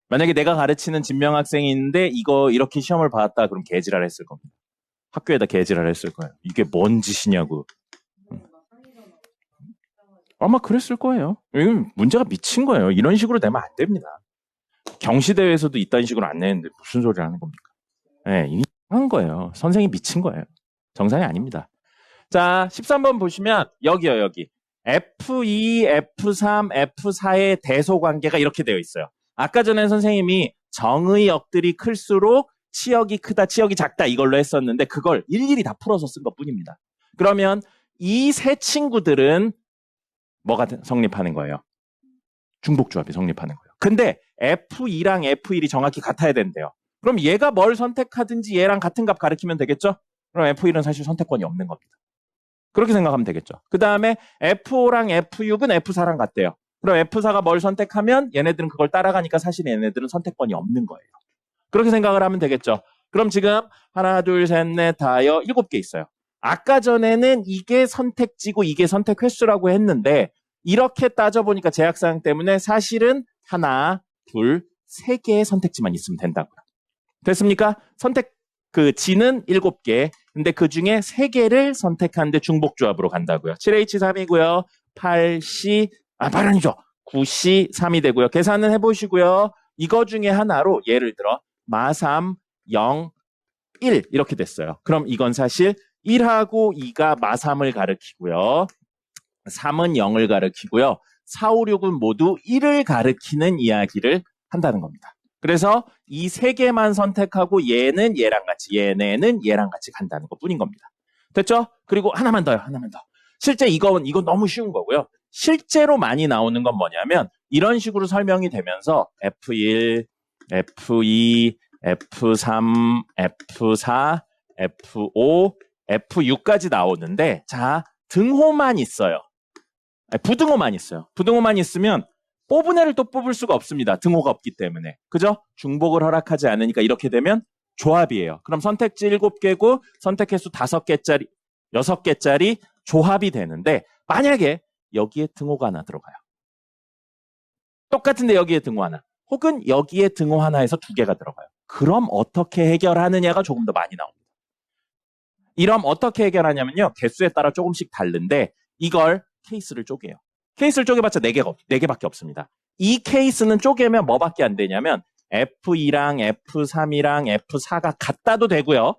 만약에 내가 가르치는 진명학생이 있는데 이거 이렇게 시험을 받았다 그럼 개지랄 했을 겁니다. 학교에다 개지랄 했을 거예요. 이게 뭔 짓이냐고. 아마 그랬을 거예요. 문제가 미친 거예요. 이런 식으로 되면 안 됩니다. 경시대회에서도 이딴 식으로 안 내는데 무슨 소리를 하는 겁니까? 네, 이상한 거예요. 선생이 미친 거예요. 정상이 아닙니다. 자, 13번 보시면 여기요, 여기. F2, F3, F4의 대소관계가 이렇게 되어 있어요. 아까 전에 선생님이 정의 역들이 클수록 치역이 크다, 치역이 작다 이걸로 했었는데 그걸 일일이 다 풀어서 쓴 것뿐입니다. 그러면 이 세 친구들은 뭐가 성립하는 거예요? 중복조합이 성립하는 거예요. 근데 F2랑 F1이 정확히 같아야 된대요. 그럼 얘가 뭘 선택하든지 얘랑 같은 값 가리키면 되겠죠? 그럼 F1은 사실 선택권이 없는 겁니다. 그렇게 생각하면 되겠죠. 그 다음에 F5랑 F6은 F4랑 같대요. 그럼 F4가 뭘 선택하면 얘네들은 그걸 따라가니까 사실 얘네들은 선택권이 없는 거예요. 그렇게 생각을 하면 되겠죠. 그럼 지금 하나, 둘, 셋, 넷, 다여 7개 있어요. 아까 전에는 이게 선택지고 이게 선택 횟수라고 했는데 이렇게 따져보니까 제약사항 때문에 사실은 하나, 둘, 3개의 선택지만 있으면 된다고요. 됐습니까? 선택 그 G는 7개. 근데 그 중에 3개를 선택하는데 중복조합으로 간다고요. 7H3이고요. 8C, 8 아니죠. 9C3이 되고요. 계산은 해보시고요. 이거 중에 하나로 예를 들어 마3, 0, 1 이렇게 됐어요. 그럼 이건 사실 1하고 2가 마3을 가리키고요. 3은 0을 가리키고요. 4, 5, 6은 모두 1을 가리키는 이야기를 한다는 겁니다. 그래서 이 3개만 선택하고 얘는 얘랑 같이, 얘네는 얘랑 같이 간다는 것 뿐인 겁니다. 됐죠? 그리고 하나만 더요. 실제 이건 너무 쉬운 거고요. 실제로 많이 나오는 건 뭐냐면 이런 식으로 설명이 되면서 F1, F2, F3, F4, F5, F6까지 나오는데 자, 등호만 있어요. 부등호만 있어요. 부등호만 있으면 뽑은 애를 또 뽑을 수가 없습니다. 등호가 없기 때문에. 그죠? 중복을 허락하지 않으니까 이렇게 되면 조합이에요. 그럼 선택지 7개고 선택 횟수 5개짜리, 6개짜리 조합이 되는데 만약에 여기에 등호가 하나 들어가요. 똑같은데 여기에 등호 하나. 혹은 여기에 등호 하나에서 2개가 들어가요. 그럼 어떻게 해결하느냐가 조금 더 많이 나옵니다. 이럼 어떻게 해결하냐면요. 개수에 따라 조금씩 다른데 이걸 케이스를 쪼개요. 케이스를 쪼개봤자 4개밖에 없습니다. 이 케이스는 쪼개면 뭐밖에 안 되냐면 F2랑 F3이랑 F4가 같다도 되고요.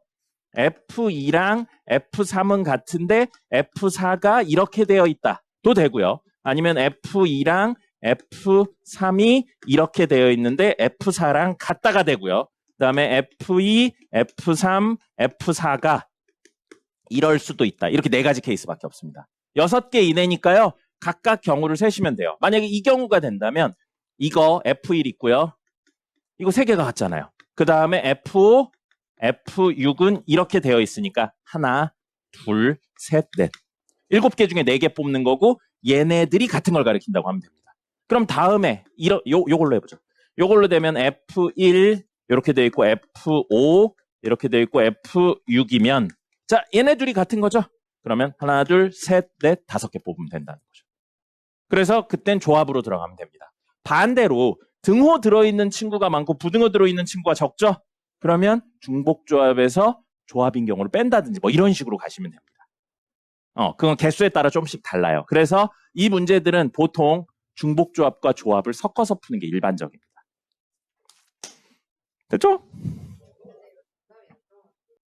F2랑 F3은 같은데 F4가 이렇게 되어 있다도 되고요. 아니면 F2랑 F3이 이렇게 되어 있는데 F4랑 같다가 되고요. 그 다음에 F2, F3, F4가 이럴 수도 있다. 이렇게 4가지 케이스밖에 없습니다. 6개 이내니까요. 각각 경우를 세시면 돼요. 만약에 이 경우가 된다면 이거 F1 있고요. 이거 3개가 같잖아요. 그 다음에 F5, F6은 이렇게 되어 있으니까 하나, 둘, 셋, 넷. 7개 중에 4개 뽑는 거고 얘네들이 같은 걸 가리킨다고 하면 됩니다. 그럼 다음에 요걸로 해보죠. 요걸로 되면 F1 이렇게 되어 있고 F5 이렇게 되어 있고 F6이면 자, 얘네 둘이 같은 거죠? 그러면 하나, 둘, 셋, 넷, 5개 뽑으면 된다는 거죠. 그래서 그땐 조합으로 들어가면 됩니다. 반대로 등호 들어있는 친구가 많고 부등호 들어있는 친구가 적죠? 그러면 중복조합에서 조합인 경우를 뺀다든지 뭐 이런 식으로 가시면 됩니다. 그건 개수에 따라 조금씩 달라요. 그래서 이 문제들은 보통 중복조합과 조합을 섞어서 푸는 게 일반적입니다. 됐죠?